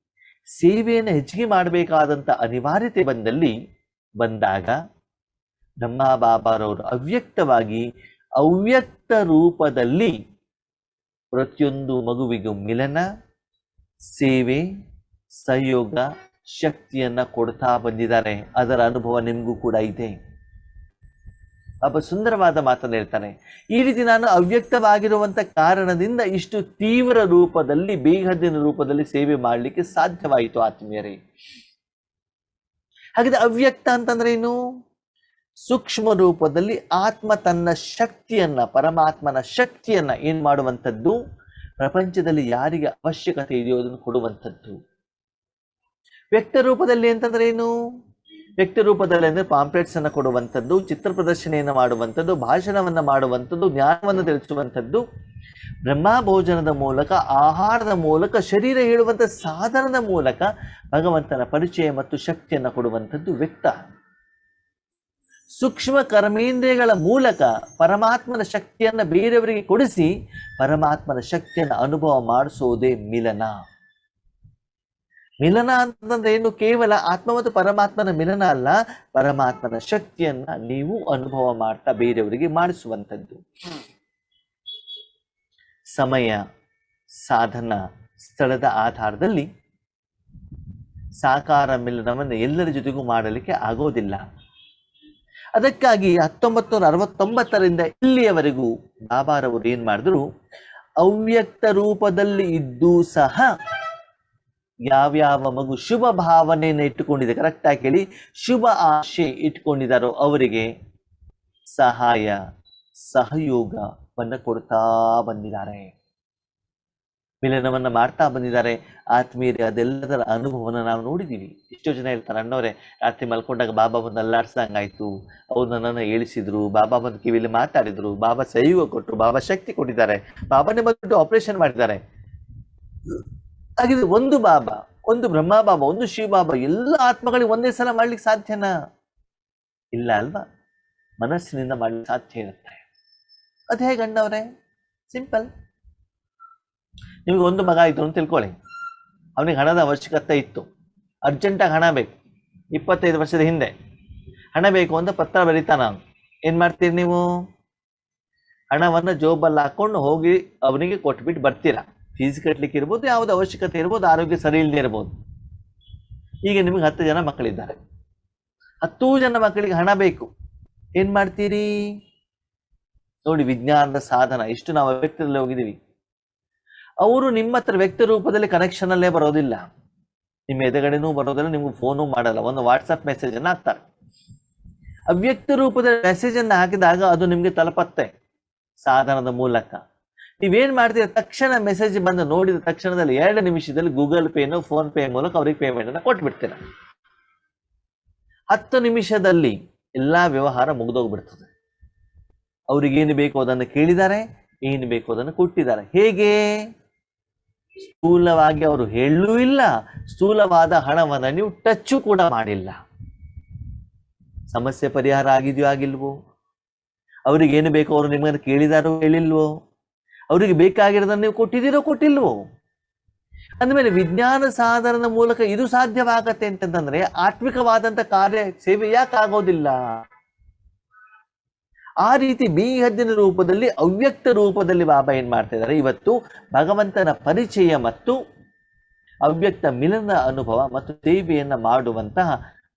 ಸೇವೆಯನ್ನು ಹೆಚ್ಚಿಗೆ ಮಾಡಬೇಕಾದಂಥ ಅನಿವಾರ್ಯತೆ ಬಂದಾಗ ಬ್ರಹ್ಮ ಬಾಬಾರವರು ಅವ್ಯಕ್ತವಾಗಿ ಅವ್ಯಕ್ತ ರೂಪದಲ್ಲಿ ಪ್ರತಿಯೊಂದು ಮಗುವಿಗೂ ಮಿಲನ, ಸೇವೆ, ಸಹಯೋಗ, ಶಕ್ತಿಯನ್ನ ಕೊಡ್ತಾ ಬಂದಿದ್ದಾರೆ. ಅದರ ಅನುಭವ ನಿಮಗೂ ಕೂಡ ಇದೆ. ಒಬ್ಬ ಸುಂದರವಾದ ಮಾತನ್ನು ಹೇಳ್ತಾನೆ, ಈ ರೀತಿ ನಾನು ಅವ್ಯಕ್ತವಾಗಿರುವಂಥ ಕಾರಣದಿಂದ ಇಷ್ಟು ತೀವ್ರ ರೂಪದಲ್ಲಿ, ಬೇಗದಿನ ರೂಪದಲ್ಲಿ ಸೇವೆ ಮಾಡಲಿಕ್ಕೆ ಸಾಧ್ಯವಾಯಿತು ಆತ್ಮೀಯರೇ. ಹಾಗಾದ್ರೆ ಅವ್ಯಕ್ತ ಅಂತಂದ್ರೆ ಏನು? ಸೂಕ್ಷ್ಮ ರೂಪದಲ್ಲಿ ಆತ್ಮ ತನ್ನ ಶಕ್ತಿಯನ್ನ, ಪರಮಾತ್ಮನ ಶಕ್ತಿಯನ್ನ ಏನ್ ಮಾಡುವಂಥದ್ದು? ಪ್ರಪಂಚದಲ್ಲಿ ಯಾರಿಗೆ ಅವಶ್ಯಕತೆ ಇದೆಯೋ ಅದನ್ನು ಕೊಡುವಂಥದ್ದು. ವ್ಯಕ್ತ ರೂಪದಲ್ಲಿ ಅಂತಂದ್ರೆ ಏನು? ವ್ಯಕ್ತಿ ರೂಪದಲ್ಲಿ ಅಂದರೆ ಪಾಂಪ್ಲೆಟ್ಸ್ ಅನ್ನು ಕೊಡುವಂಥದ್ದು, ಚಿತ್ರ ಪ್ರದರ್ಶನೆಯನ್ನು ಮಾಡುವಂಥದ್ದು, ಭಾಷಣವನ್ನು ಮಾಡುವಂಥದ್ದು, ಜ್ಞಾನವನ್ನು ತಿಳಿಸುವಂಥದ್ದು, ಬ್ರಹ್ಮ ಭೋಜನದ ಮೂಲಕ, ಆಹಾರದ ಮೂಲಕ, ಶರೀರ ಹೇಳುವಂಥ ಸಾಧನದ ಮೂಲಕ ಭಗವಂತನ ಪರಿಚಯ ಮತ್ತು ಶಕ್ತಿಯನ್ನು ಕೊಡುವಂಥದ್ದು ವ್ಯಕ್ತ. ಸೂಕ್ಷ್ಮ ಕರ್ಮೇಂದ್ರಿಯಗಳ ಮೂಲಕ ಪರಮಾತ್ಮನ ಶಕ್ತಿಯನ್ನು ಬೇರೆಯವರಿಗೆ ಕೊಡಿಸಿ ಪರಮಾತ್ಮನ ಶಕ್ತಿಯನ್ನು ಅನುಭವ ಮಾಡಿಸೋದೇ ಮಿಲನ. ಮಿಲನ ಅಂತಂದ್ರೆ ಏನು? ಕೇವಲ ಆತ್ಮ ಮತ್ತು ಪರಮಾತ್ಮನ ಮಿಲನ ಅಲ್ಲ, ಪರಮಾತ್ಮನ ಶಕ್ತಿಯನ್ನ ನೀವು ಅನುಭವ ಮಾಡ್ತಾ ಬೇರೆಯವರಿಗೆ ಮಾಡಿಸುವಂಥದ್ದು. ಸಮಯ, ಸಾಧನ, ಸ್ಥಳದ ಆಧಾರದಲ್ಲಿ ಸಾಕಾರ ಮಿಲನವನ್ನು ಎಲ್ಲರ ಜೊತೆಗೂ ಮಾಡಲಿಕ್ಕೆ ಆಗೋದಿಲ್ಲ. ಅದಕ್ಕಾಗಿ 1969ರಿಂದ ಇಲ್ಲಿಯವರೆಗೂ ಬಾಬಾರವರು ಏನ್ ಮಾಡಿದ್ರು? ಅವ್ಯಕ್ತ ರೂಪದಲ್ಲಿ ಇದ್ದೂ ಸಹ ಯಾವ್ಯಾವ ಮಗು ಶುಭ ಭಾವನೆಯನ್ನು ಇಟ್ಟುಕೊಂಡಿದೆ, ಕರೆಕ್ಟಾಗಿ ಕೇಳಿ, ಶುಭ ಆಶೆ ಇಟ್ಕೊಂಡಿದ್ದಾರೋ ಅವರಿಗೆ ಸಹಾಯ, ಸಹಯೋಗವನ್ನು ಕೊಡ್ತಾ ಬಂದಿದ್ದಾರೆ, ಮಿಲನವನ್ನ ಮಾಡ್ತಾ ಬಂದಿದ್ದಾರೆ. ಆತ್ಮೀಯರೇ, ಅದೆಲ್ಲದರ ಅನುಭವನ ನಾವು ನೋಡಿದ್ದೀವಿ. ಎಷ್ಟೋ ಜನ ಹೇಳ್ತಾರೆ, ಅಣ್ಣವರೇ ರಾತ್ರಿ ಮಲ್ಕೊಂಡಾಗ ಬಾಬಾ ಬಂದು ಅಲ್ಲಾಡ್ಸಂಗಾಯ್ತು, ಅವ್ರು ನನ್ನನ್ನು ಏಳಿಸಿದ್ರು, ಬಾಬಾ ಬಂದು ಕಿವಿಲಿ ಮಾತಾಡಿದ್ರು, ಬಾಬಾ ಸಹಯೋಗ ಕೊಟ್ಟರು, ಬಾಬಾ ಶಕ್ತಿ ಕೊಟ್ಟಿದ್ದಾರೆ, ಬಾಬಾನೇ ಬಂದ್ಬಿಟ್ಟು ಆಪರೇಷನ್ ಮಾಡಿದ್ದಾರೆ. ಹಾಗಿದ್ರೆ ಒಂದು ಬಾಬಾ, ಒಂದು ಬ್ರಹ್ಮ ಬಾಬಾ, ಒಂದು ಶಿವ ಬಾಬಾ ಎಲ್ಲ ಆತ್ಮಗಳಿಗೆ ಒಂದೇ ಸಲ ಮಾಡ್ಲಿಕ್ಕೆ ಸಾಧ್ಯನಾ? ಇಲ್ಲ ಅಲ್ವಾ? ಮನಸ್ಸಿನಿಂದ ಮಾಡ್ಲಿಕ್ಕೆ ಸಾಧ್ಯ ಇರುತ್ತೆ. ಅದು ಹೇಗೆ ಅಣ್ಣವ್ರೆ? ಸಿಂಪಲ್. ನಿಮಗೆ ಒಂದು ಮಗ ಆಯಿತು ಅಂತ ತಿಳ್ಕೊಳ್ಳಿ, ಅವನಿಗೆ ಹಣದ ಅವಶ್ಯಕತೆ ಇತ್ತು, ಅರ್ಜೆಂಟಾಗಿ ಹಣ ಬೇಕು. 25 ವರ್ಷದ ಹಿಂದೆ ಹಣ ಬೇಕು ಅಂತ ಪತ್ರ ಬರೀತಾನ. ಏನು ಮಾಡ್ತೀರಿ ನೀವು? ಹಣವನ್ನು ಜೋಬಲ್ಲಿ ಹಾಕೊಂಡು ಹೋಗಿ ಅವನಿಗೆ ಕೊಟ್ಬಿಟ್ಟು ಬರ್ತೀರಾ. ಫೀಸ್ ಕಟ್ಟಲಿಕ್ಕೆ ಇರ್ಬೋದು, ಯಾವುದು ಅವಶ್ಯಕತೆ ಇರ್ಬೋದು, ಆರೋಗ್ಯ ಸರಿ ಇಲ್ಲದೆ ಇರ್ಬೋದು. ಈಗ ನಿಮಗೆ 10 ಜನ ಮಕ್ಕಳಿದ್ದಾರೆ, 10 ಜನ ಮಕ್ಕಳಿಗೆ ಹಣ ಬೇಕು. ಏನು ಮಾಡ್ತೀರಿ? ನೋಡಿ, ವಿಜ್ಞಾನದ ಸಾಧನ ಎಷ್ಟು ನಾವು ವ್ಯಕ್ತದಲ್ಲಿ ಹೋಗಿದ್ದೀವಿ. ಅವರು ನಿಮ್ಮ ಹತ್ರ ವ್ಯಕ್ತಿ ರೂಪದಲ್ಲಿ ಕನೆಕ್ಷನ್ ಅಲ್ಲೇ ಬರೋದಿಲ್ಲ, ನಿಮ್ಮ ಎದುರುಗಡೆನೂ ಬರೋದಿಲ್ಲ, ನಿಮ್ಗೆ ಫೋನು ಮಾಡಲ್ಲ, ಒಂದು ವಾಟ್ಸಪ್ ಮೆಸೇಜ್ ಅನ್ನು ಹಾಕ್ತಾರೆ. ಅವ್ಯಕ್ತ ರೂಪದಲ್ಲಿ ಮೆಸೇಜ್ ಅನ್ನು ಹಾಕಿದಾಗ ಅದು ನಿಮ್ಗೆ ತಲುಪತ್ತೆ ಸಾಧನದ ಮೂಲಕ. ನೀವೇನ್ ಮಾಡ್ತೀರ? ತಕ್ಷಣ ಮೆಸೇಜ್ ಬಂದು ನೋಡಿದ ತಕ್ಷಣದಲ್ಲಿ 2 ನಿಮಿಷದಲ್ಲಿ ಗೂಗಲ್ ಪೇನೋ ಫೋನ್ ಪೇ ಮೂಲಕ ಅವ್ರಿಗೆ ಪೇಮೆಂಟ್ ಅನ್ನು ಕೊಟ್ಬಿಡ್ತೀರ. 10 ನಿಮಿಷದಲ್ಲಿ ಎಲ್ಲಾ ವ್ಯವಹಾರ ಮುಗಿದೋಗ್ಬಿಡ್ತದೆ. ಅವ್ರಿಗೇನು ಬೇಕು ಅದನ್ನು ಕೇಳಿದ್ದಾರೆ, ಏನು ಬೇಕು ಅದನ್ನು ಕೊಟ್ಟಿದ್ದಾರೆ. ಹೇಗೆ? ಸ್ಥೂಲವಾಗಿ ಅವರು ಹೇಳಲೂ ಇಲ್ಲ, ಸ್ಥೂಲವಾದ ಹಣವನ್ನು ನೀವು ಟಚ್ಚು ಕೂಡ ಮಾಡಿಲ್ಲ. ಸಮಸ್ಯೆ ಪರಿಹಾರ ಆಗಿದೆಯೋ ಆಗಿಲ್ವೋ? ಅವ್ರಿಗೆ ಏನು ಬೇಕೋ ಅವರು ನಿಮ್ಮನ್ನು ಕೇಳಿದಾರೋ ಹೇಳಿಲ್ವೋ? ಅವರಿಗೆ ಬೇಕಾಗಿರೋದನ್ನು ನೀವು ಕೊಟ್ಟಿದ್ದೀರೋ ಕೊಟ್ಟಿಲ್ವೋ? ಅಂದಮೇಲೆ ವಿಜ್ಞಾನ ಸಾಧನದ ಮೂಲಕ ಇದು ಸಾಧ್ಯವಾಗತ್ತೆ ಅಂತಂದ್ರೆ ಆತ್ಮಿಕವಾದಂತ ಕಾರ್ಯ ಸೇವೆ ಯಾಕೆ ಆಗೋದಿಲ್ಲ? ಆ ರೀತಿ ಬೀಹದ್ದಿನ ರೂಪದಲ್ಲಿ, ಅವ್ಯಕ್ತ ರೂಪದಲ್ಲಿ ಬಾಬಾ ಏನ್ ಮಾಡ್ತಾ ಇದ್ದಾರೆ, ಇವತ್ತು ಭಗವಂತನ ಪರಿಚಯ ಮತ್ತು ಅವ್ಯಕ್ತ ಮಿಲನ ಅನುಭವ ಮತ್ತು ಸೇವೆಯನ್ನ ಮಾಡುವಂತಹ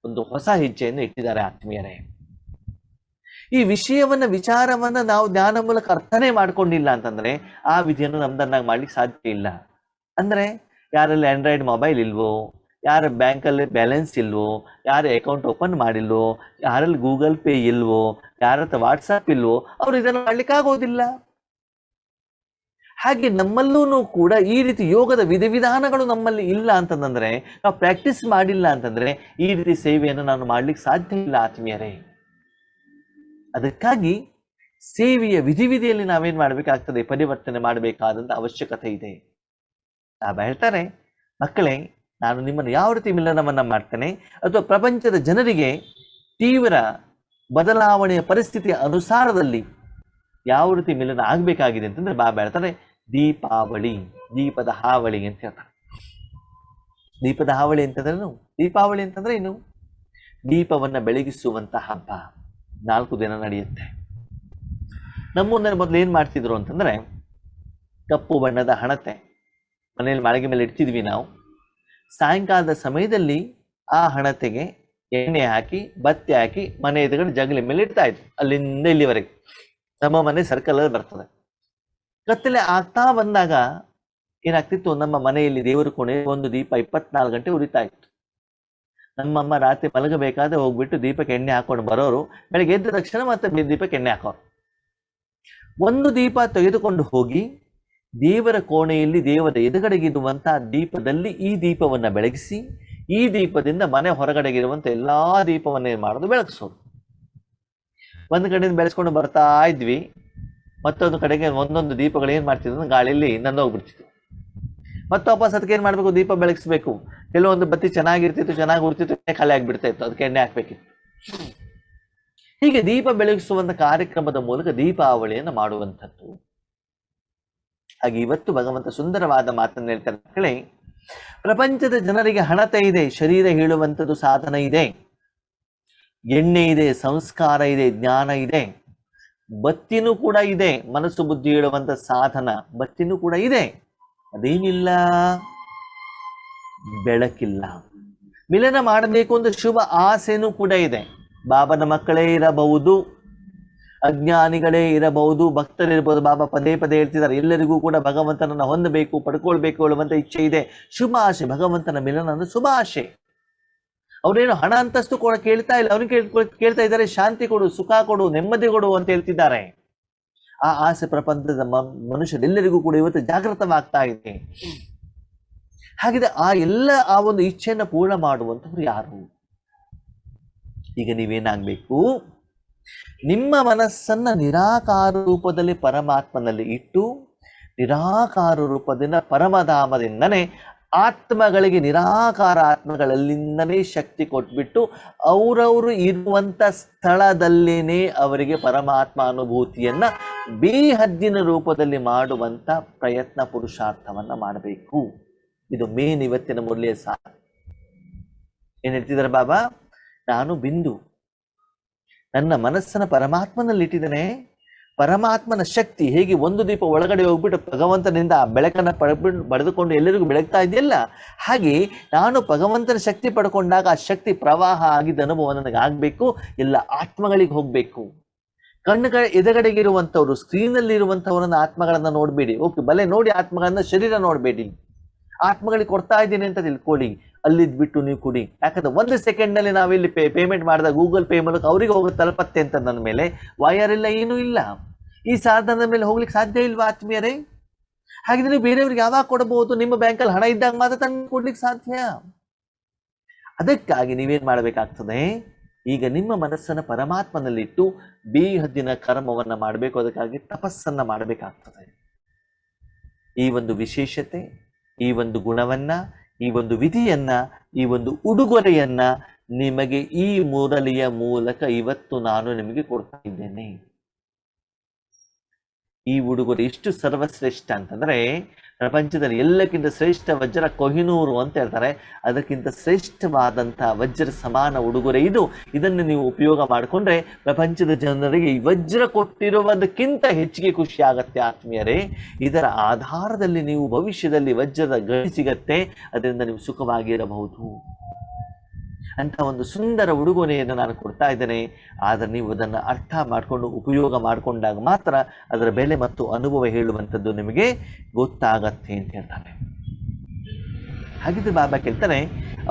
ಒಂದು ಹೊಸ ಹೆಜ್ಜೆಯನ್ನು ಇಟ್ಟಿದ್ದಾರೆ ಆತ್ಮೀಯರೇ. ಈ ವಿಚಾರವನ್ನ ನಾವು ಜ್ಞಾನ ಮೂಲಕ ಅರ್ಥನೇ ಮಾಡ್ಕೊಂಡಿಲ್ಲ ಅಂತಂದ್ರೆ ಆ ವಿಧಿಯನ್ನು ನಮ್ದನ್ನಾಗಿ ಮಾಡ್ಲಿಕ್ಕೆ ಸಾಧ್ಯ ಇಲ್ಲ. ಅಂದ್ರೆ ಯಾರಲ್ಲಿ ಆಂಡ್ರಾಯ್ಡ್ ಮೊಬೈಲ್ ಇಲ್ವೋ, ಯಾರ ಬ್ಯಾಂಕಲ್ಲಿ ಬ್ಯಾಲೆನ್ಸ್ ಇಲ್ವೋ, ಯಾರ ಅಕೌಂಟ್ ಓಪನ್ ಮಾಡಿಲ್ವೋ, ಯಾರಲ್ಲಿ ಗೂಗಲ್ ಪೇ ಇಲ್ವೋ, ಯಾರ ಹತ್ರ ವಾಟ್ಸಪ್ ಇಲ್ವೋ, ಅವ್ರು ಇದನ್ನು ಮಾಡ್ಲಿಕ್ಕೆ ಆಗೋದಿಲ್ಲ. ಹಾಗೆ ನಮ್ಮಲ್ಲೂ ಕೂಡ ಈ ರೀತಿ ಯೋಗದ ವಿಧಿವಿಧಾನಗಳು ನಮ್ಮಲ್ಲಿ ಇಲ್ಲ ಅಂತಂದ್ರೆ, ನಾವು ಪ್ರಾಕ್ಟೀಸ್ ಮಾಡಿಲ್ಲ ಅಂತಂದ್ರೆ ಈ ರೀತಿ ಸೇವೆಯನ್ನು ನಾನು ಮಾಡ್ಲಿಕ್ಕೆ ಸಾಧ್ಯ ಇಲ್ಲ ಆತ್ಮೀಯರೇ. ಅದಕ್ಕಾಗಿ ಸೇವೆಯ ವಿಧಿಯಲ್ಲಿ ನಾವೇನ್ ಮಾಡ್ಬೇಕಾಗ್ತದೆ, ಪರಿವರ್ತನೆ ಮಾಡಬೇಕಾದಂತ ಅವಶ್ಯಕತೆ ಇದೆ. ಬಾಬಾ ಹೇಳ್ತಾರೆ, ಮಕ್ಕಳೇ, ನಾನು ನಿಮ್ಮನ್ನು ಯಾವ ರೀತಿ ಮಿಲನವನ್ನ ಮಾಡ್ತೇನೆ, ಅಥವಾ ಪ್ರಪಂಚದ ಜನರಿಗೆ ತೀವ್ರ ಬದಲಾವಣೆಯ ಪರಿಸ್ಥಿತಿಯ ಅನುಸಾರದಲ್ಲಿ ಯಾವ ರೀತಿ ಮಿಲನ ಆಗ್ಬೇಕಾಗಿದೆ ಅಂತಂದ್ರೆ ಬಾಬಾ ಹೇಳ್ತಾರೆ, ದೀಪಾವಳಿ, ದೀಪದ ಹಾವಳಿ ಅಂತ ಹೇಳ್ತಾರೆ. ದೀಪದ ಹಾವಳಿ ಅಂತಂದ್ರೇನು? ದೀಪಾವಳಿ ಅಂತಂದ್ರೆ ಏನು? ದೀಪವನ್ನ ಬೆಳಗಿಸುವಂತ ಹಬ್ಬ 4 ದಿನ ನಡೆಯುತ್ತೆ. ನಮ್ಮನ್ನ ಮೊದಲು ಏನ್ ಮಾಡ್ತಿದ್ರು ಅಂತಂದ್ರೆ, ಕಪ್ಪು ಬಣ್ಣದ ಹಣತೆ ಮನೆಯಲ್ಲಿ ಮಾಳಿಗೆ ಮೇಲೆ ಇಡ್ತಿದ್ವಿ ನಾವು. ಸಾಯಂಕಾಲದ ಸಮಯದಲ್ಲಿ ಆ ಹಣತೆಗೆ ಎಣ್ಣೆ ಹಾಕಿ ಬತ್ತಿ ಹಾಕಿ ಮನೆ ಎದುರುಗಡೆ ಜಗಲಿ ಮೇಲೆ ಇಡ್ತಾ ಇದ್ವಿ. ಅಲ್ಲಿಂದ ಇಲ್ಲಿವರೆಗೆ ನಮ್ಮ ಮನೆ ಸರ್ಕಲ್ ಅಲ್ಲಿ ಬರ್ತದೆ. ಕತ್ತಲೆ ಆಗ್ತಾ ಬಂದಾಗ ಏನಾಗ್ತಿತ್ತು, ನಮ್ಮ ಮನೆಯಲ್ಲಿ ದೇವರ ಕೋಣೆ ಒಂದು ದೀಪ 24 ಗಂಟೆ ಉರಿತಾ ಇತ್ತು. ನಮ್ಮಮ್ಮ ರಾತ್ರಿ ಮಲಗಬೇಕಾದ್ರೆ ಹೋಗ್ಬಿಟ್ಟು ದೀಪಕ್ಕೆ ಎಣ್ಣೆ ಹಾಕೊಂಡು ಬರೋರು, ಬೆಳಗ್ಗೆ ಎದ್ದ ತಕ್ಷಣ ಮತ್ತೆ ದೀಪಕ್ಕೆ ಎಣ್ಣೆ ಹಾಕೋರು. ಒಂದು ದೀಪ ತೆಗೆದುಕೊಂಡು ಹೋಗಿ ದೇವರ ಕೋಣೆಯಲ್ಲಿ ದೇವರ ಎದುಗಡೆಗಿರುವಂತಹ ದೀಪದಲ್ಲಿ ಈ ದೀಪವನ್ನ ಬೆಳಗಿಸಿ, ಈ ದೀಪದಿಂದ ಮನೆ ಹೊರಗಡೆಗಿರುವಂತ ಎಲ್ಲಾ ದೀಪವನ್ನೇನ್ ಮಾಡೋದು, ಬೆಳಗಿಸೋದು. ಒಂದು ಕಡೆಯಿಂದ ಬೆಳೆಸ್ಕೊಂಡು ಬರ್ತಾ ಇದ್ವಿ, ಮತ್ತೊಂದು ಕಡೆಗೆ ಒಂದೊಂದು ದೀಪಗಳು ಏನ್ ಮಾಡ್ತಿದ್ರು, ಗಾಳಿಯಲ್ಲಿ ನಂದೋಗ್ಬಿಡ್ತಿದ್ವು. ಮತ್ತೆ ವಾಪಸ್ ಅದಕ್ಕೆ ಏನ್ ಮಾಡ್ಬೇಕು, ದೀಪ ಬೆಳಗಿಸ್ಬೇಕು. ಕೆಲವೊಂದು ಬತ್ತಿ ಚೆನ್ನಾಗಿರ್ತಿತ್ತು, ಚೆನ್ನಾಗಿ ಉರ್ತಿತ್ತು, ಖಾಲಿ ಆಗ್ಬಿಡ್ತಾ ಇತ್ತು, ಅದಕ್ಕೆ ಎಣ್ಣೆ ಹಾಕ್ಬೇಕಿತ್ತು. ಹೀಗೆ ದೀಪ ಬೆಳಗಿಸುವಂತ ಕಾರ್ಯಕ್ರಮದ ಮೂಲಕ ದೀಪಾವಳಿಯನ್ನು ಮಾಡುವಂಥದ್ದು. ಹಾಗೆ ಇವತ್ತು ಭಗವಂತ ಸುಂದರವಾದ ಮಾತನ್ನು ಹೇಳ್ತಾರೆ, ಮಕ್ಕಳೇ, ಪ್ರಪಂಚದ ಜನರಿಗೆ ಹಣತೆ ಇದೆ, ಶರೀರ ಹೇಳುವಂಥದ್ದು ಸಾಧನ ಇದೆ, ಎಣ್ಣೆ ಇದೆ, ಸಂಸ್ಕಾರ ಇದೆ, ಜ್ಞಾನ ಇದೆ, ಬತ್ತಿನೂ ಕೂಡ ಇದೆ, ಮನಸ್ಸು ಬುದ್ಧಿ ಹೇಳುವಂತ ಸಾಧನ ಬತ್ತಿನೂ ಕೂಡ ಇದೆ. ಅದೇನಿಲ್ಲ, ಬೆಳಕಿಲ್ಲ. ಮಿಲನ ಮಾಡಬೇಕು ಅಂತ ಶುಭ ಆಸೆನೂ ಕೂಡ ಇದೆ. ಬಾಬನ ಮಕ್ಕಳೇ ಇರಬಹುದು, ಅಜ್ಞಾನಿಗಳೇ ಇರಬಹುದು, ಭಕ್ತರಿರ್ಬೋದು. ಬಾಬಾ ಪದೇ ಪದೇ ಹೇಳ್ತಿದ್ದಾರೆ, ಎಲ್ಲರಿಗೂ ಕೂಡ ಭಗವಂತನನ್ನ ಹೊಂದಬೇಕು, ಪಡ್ಕೊಳ್ಬೇಕು ಹೇಳುವಂತ ಇಚ್ಛೆ ಇದೆ, ಶುಭ ಆಶೆ. ಭಗವಂತನ ಮಿಲನ ಅಂದ್ರೆ ಶುಭ ಆಶೆ. ಅವ್ರೇನು ಹಣ ಅಂತಸ್ತು ಕೂಡ ಕೇಳ್ತಾ ಇಲ್ಲ, ಅವ್ರಿಗೆ ಕೇಳ್ತಾ ಇದ್ದಾರೆ, ಶಾಂತಿ ಕೊಡು, ಸುಖ ಕೊಡು, ನೆಮ್ಮದಿ ಕೊಡು ಅಂತ ಹೇಳ್ತಿದ್ದಾರೆ. ಆ ಆಸೆ ಪ್ರಪಂಚದ ಮನುಷ್ಯರೆಲ್ಲರಿಗೂ ಕೂಡ ಇವತ್ತು ಜಾಗೃತವಾಗ್ತಾ ಇದೆ. ಹಾಗಿದೆ ಆ ಒಂದು ಇಚ್ಛೆಯನ್ನು ಪೂರ್ಣ ಮಾಡುವಂಥವ್ರು ಯಾರು? ಈಗ ನೀವೇನಾಗಬೇಕು, ನಿಮ್ಮ ಮನಸ್ಸನ್ನ ನಿರಾಕಾರ ರೂಪದಲ್ಲಿ ಪರಮಾತ್ಮನಲ್ಲಿ ಇಟ್ಟು, ನಿರಾಕಾರ ರೂಪದಿಂದ ಪರಮಧಾಮದಿಂದನೇ ಆತ್ಮಗಳಿಗೆ, ನಿರಾಕಾರ ಆತ್ಮಗಳಲ್ಲಿಂದನೇ ಶಕ್ತಿ ಕೊಟ್ಬಿಟ್ಟು ಅವರವರು ಇರುವಂತ ಸ್ಥಳದಲ್ಲೇನೆ ಅವರಿಗೆ ಪರಮಾತ್ಮ ಅನುಭೂತಿಯನ್ನ ಬೇಹದ್ದಿನ ರೂಪದಲ್ಲಿ ಮಾಡುವಂತ ಪ್ರಯತ್ನ, ಪುರುಷಾರ್ಥವನ್ನ ಮಾಡಬೇಕು. ಇದು ಮೇನ್ ಇವತ್ತಿನ ಮೂಲ್ಯ ಸಾರ. ಏನ್ ಹೇಳ್ತಿದ್ದಾರೆ ಬಾಬಾ, ನಾನು ಬಿಂದು, ನನ್ನ ಮನಸ್ಸನ್ನ ಪರಮಾತ್ಮನಲ್ಲಿ ಇಟ್ಟಿದ್ದೇನೆ. ಪರಮಾತ್ಮನ ಶಕ್ತಿ ಹೇಗೆ ಒಂದು ದೀಪ ಒಳಗಡೆ ಹೋಗ್ಬಿಟ್ಟು ಭಗವಂತನಿಂದ ಆ ಬೆಳಕನ್ನ ಪಡೆದುಕೊಂಡು ಎಲ್ಲರಿಗೂ ಬೆಳಗ್ತಾ ಇದೆಯಲ್ಲ, ಹಾಗೆ ನಾನು ಭಗವಂತನ ಶಕ್ತಿ ಪಡ್ಕೊಂಡಾಗ ಆ ಶಕ್ತಿ ಪ್ರವಾಹ ಆಗಿದ್ದ ಅನುಭವ ನನಗೆ ಆಗ್ಬೇಕು, ಎಲ್ಲ ಆತ್ಮಗಳಿಗೆ ಹೋಗ್ಬೇಕು. ಕಣ್ಣುಗಳ ಎದುರುಗಡೆಗಿರುವಂಥವ್ರು, ಸ್ಕ್ರೀನಲ್ಲಿ ಇರುವಂಥವ್ರನ್ನ ಆತ್ಮಗಳನ್ನ ನೋಡ್ಬೇಡಿ. ಓಕೆ, ಬಲೆ ನೋಡಿ ಆತ್ಮಗಳನ್ನ, ಶರೀರ ನೋಡ್ಬೇಡಿ. ಆತ್ಮಗಳಿಗೆ ಕೊಡ್ತಾ ಇದ್ದೀನಿ ಅಂತ ತಿಳ್ಕೊಳ್ಳಿ, ಅಲ್ಲಿದ್ ಬಿಟ್ಟು ನೀವು ಕೊಡಿ. ಯಾಕಂದ್ರೆ 1 ಸೆಕೆಂಡ್ ನಲ್ಲಿ ನಾವಿಲ್ಲಿ ಪೇಮೆಂಟ್ ಮಾಡಿದ ಗೂಗಲ್ ಪೇ ಮೂಲಕ ಅವರಿಗೆ ಹೋಗಿ ತಲುಪತ್ತೆ ಅಂತ ನನ್ನ ಮೇಲೆ ವೈರ್ ಇಲ್ಲ, ಏನೂ ಇಲ್ಲ. ಈ ಸಾಧನದ ಮೇಲೆ ಹೋಗ್ಲಿಕ್ಕೆ ಸಾಧ್ಯ ಇಲ್ವಾ ಆತ್ಮೀಯರೇ? ಹಾಗಿದ್ರೆ ನೀವು ಬೇರೆಯವ್ರಿಗೆ ಯಾವಾಗ ಕೊಡಬಹುದು? ನಿಮ್ಮ ಬ್ಯಾಂಕಲ್ಲಿ ಹಣ ಇದ್ದಾಗ ಮಾತ್ರ ತಂದು ಕೊಡ್ಲಿಕ್ಕೆ ಸಾಧ್ಯ. ಅದಕ್ಕಾಗಿ ನೀವೇನ್ ಮಾಡಬೇಕಾಗ್ತದೆ, ಈಗ ನಿಮ್ಮ ಮನಸ್ಸನ್ನ ಪರಮಾತ್ಮನಲ್ಲಿಟ್ಟು ಬೇಹದ್ದಿನ ಕರ್ಮವನ್ನ ಮಾಡಬೇಕು. ಅದಕ್ಕಾಗಿ ತಪಸ್ಸನ್ನ ಮಾಡಬೇಕಾಗ್ತದೆ. ಈ ಒಂದು ವಿಶೇಷತೆ, ಈ ಒಂದು ಗುಣವನ್ನ, ಈ ಒಂದು ವಿಧಿಯನ್ನ, ಈ ಒಂದು ಉಡುಗೊರೆಯನ್ನ ನಿಮಗೆ ಈ ಮುರಳಿಯ ಮೂಲಕ ಇವತ್ತು ನಾನು ನಿಮಗೆ ಕೊಡ್ತಾ ಇದ್ದೇನೆ. ಈ ಉಡುಗೊರೆ ಇಷ್ಟು ಸರ್ವಶ್ರೇಷ್ಠ ಅಂತಂದ್ರೆ, ಪ್ರಪಂಚದಲ್ಲಿ ಎಲ್ಲಕ್ಕಿಂತ ಶ್ರೇಷ್ಠ ವಜ್ರ ಕೊಹಿನೂರು ಅಂತ ಹೇಳ್ತಾರೆ. ಅದಕ್ಕಿಂತ ಶ್ರೇಷ್ಠವಾದಂತಹ ವಜ್ರ ಸಮಾನ ಉಡುಗೊರೆ ಇದು. ಇದನ್ನು ನೀವು ಉಪಯೋಗ ಮಾಡಿಕೊಂಡ್ರೆ ಪ್ರಪಂಚದ ಜನರಿಗೆ ಈ ವಜ್ರ ಕೊಟ್ಟಿರುವುದಕ್ಕಿಂತ ಹೆಚ್ಚಿಗೆ ಖುಷಿ ಆಗತ್ತೆ ಆತ್ಮೀಯರೇ. ಇದರ ಆಧಾರದಲ್ಲಿ ನೀವು ಭವಿಷ್ಯದಲ್ಲಿ ವಜ್ರದ ಗಣಿ ಸಿಗತ್ತೆ, ಅದರಿಂದ ನೀವು ಸುಖವಾಗಿರಬಹುದು ಅಂತ ಒಂದು ಸುಂದರ ಉಡುಗೊರೆಯನ್ನು ನಾನು ಕೊಡ್ತಾ ಇದ್ದೇನೆ. ಆದರೆ ನೀವು ಅದನ್ನು ಅರ್ಥ ಮಾಡಿಕೊಂಡು ಉಪಯೋಗ ಮಾಡಿಕೊಂಡಾಗ ಮಾತ್ರ ಅದರ ಬೆಲೆ ಮತ್ತು ಅನುಭವ ಹೇಳುವಂಥದ್ದು ನಿಮಗೆ ಗೊತ್ತಾಗತ್ತೆ ಅಂತ ಹೇಳ್ತಾರೆ. ಹಾಗಿದ್ರೆ ಬಾಬಾ ಕೇಳ್ತಾರೆ,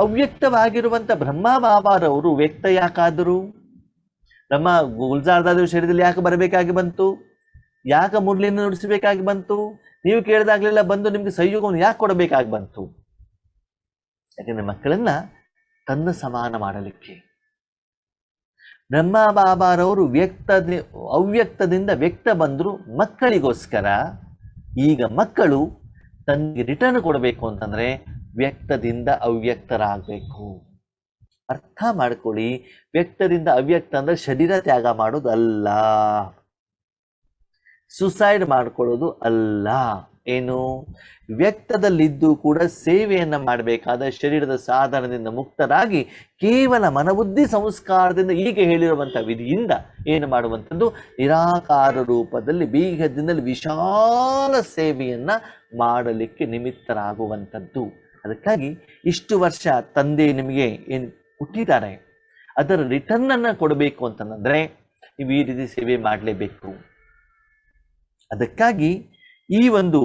ಅವ್ಯಕ್ತವಾಗಿರುವಂಥ ಬ್ರಹ್ಮ ಬಾಬಾರವರು ವ್ಯಕ್ತ ಯಾಕಾದರು? ಬ್ರಹ್ಮ ಗುಲ್ಜಾರ್ದಾದೇವ್ ಶರೀರದಲ್ಲಿ ಯಾಕೆ ಬರಬೇಕಾಗಿ ಬಂತು? ಯಾಕೆ ಮುರಳಿಯನ್ನು ನುಡಿಸಬೇಕಾಗಿ ಬಂತು? ನೀವು ಕೇಳಿದಾಗಲೆಲ್ಲ ಬಂದು ನಿಮ್ಗೆ ಸಂಯೋಗವನ್ನು ಯಾಕೆ ಕೊಡಬೇಕಾಗಿ ಬಂತು? ಯಾಕಂದ್ರೆ ಮಕ್ಕಳನ್ನ ತನ್ನ ಸಮಾನ ಮಾಡಲಿಕ್ಕೆ. ಬ್ರಹ್ಮ ಬಾಬಾರವರು ಅವ್ಯಕ್ತದಿಂದ ವ್ಯಕ್ತ ಬಂದರು ಮಕ್ಕಳಿಗೋಸ್ಕರ. ಈಗ ಮಕ್ಕಳು ತನಗೆ ರಿಟರ್ನ್ ಕೊಡಬೇಕು ಅಂತಂದ್ರೆ ವ್ಯಕ್ತದಿಂದ ಅವ್ಯಕ್ತರಾಗಬೇಕು. ಅರ್ಥ ಮಾಡ್ಕೊಳ್ಳಿ, ವ್ಯಕ್ತದಿಂದ ಅವ್ಯಕ್ತ ಅಂದ್ರೆ ಶರೀರ ತ್ಯಾಗ ಮಾಡೋದು ಅಲ್ಲ, ಸುಸೈಡ್ ಮಾಡ್ಕೊಳ್ಳೋದು ಅಲ್ಲ. ಏನು? ವ್ಯಕ್ತದಲ್ಲಿದ್ದು ಕೂಡ ಸೇವೆಯನ್ನ ಮಾಡಬೇಕಾದ ಶರೀರದ ಸಾಧನದಿಂದ ಮುಕ್ತರಾಗಿ ಕೇವಲ ಮನಬುದ್ಧಿ ಸಂಸ್ಕಾರದಿಂದ ಈಗ ಹೇಳಿರುವಂತಹ ವಿಧಿಯಿಂದ ಏನು ಮಾಡುವಂಥದ್ದು? ನಿರಾಕಾರ ರೂಪದಲ್ಲಿ ಬೀಗದಿಂದಲೇ ವಿಶಾಲ ಸೇವೆಯನ್ನ ಮಾಡಲಿಕ್ಕೆ ನಿಮಿತ್ತರಾಗುವಂಥದ್ದು. ಅದಕ್ಕಾಗಿ ಇಷ್ಟು ವರ್ಷ ತಂದೆ ನಿಮಗೆ ಏನು ಹುಟ್ಟಿದ್ದಾರೆ ಅದರ ರಿಟರ್ನ್ ಅನ್ನ ಕೊಡಬೇಕು ಅಂತಂದ್ರೆ ನೀವು ಈ ರೀತಿ ಸೇವೆ ಮಾಡಲೇಬೇಕು. ಅದಕ್ಕಾಗಿ ಈ ಒಂದು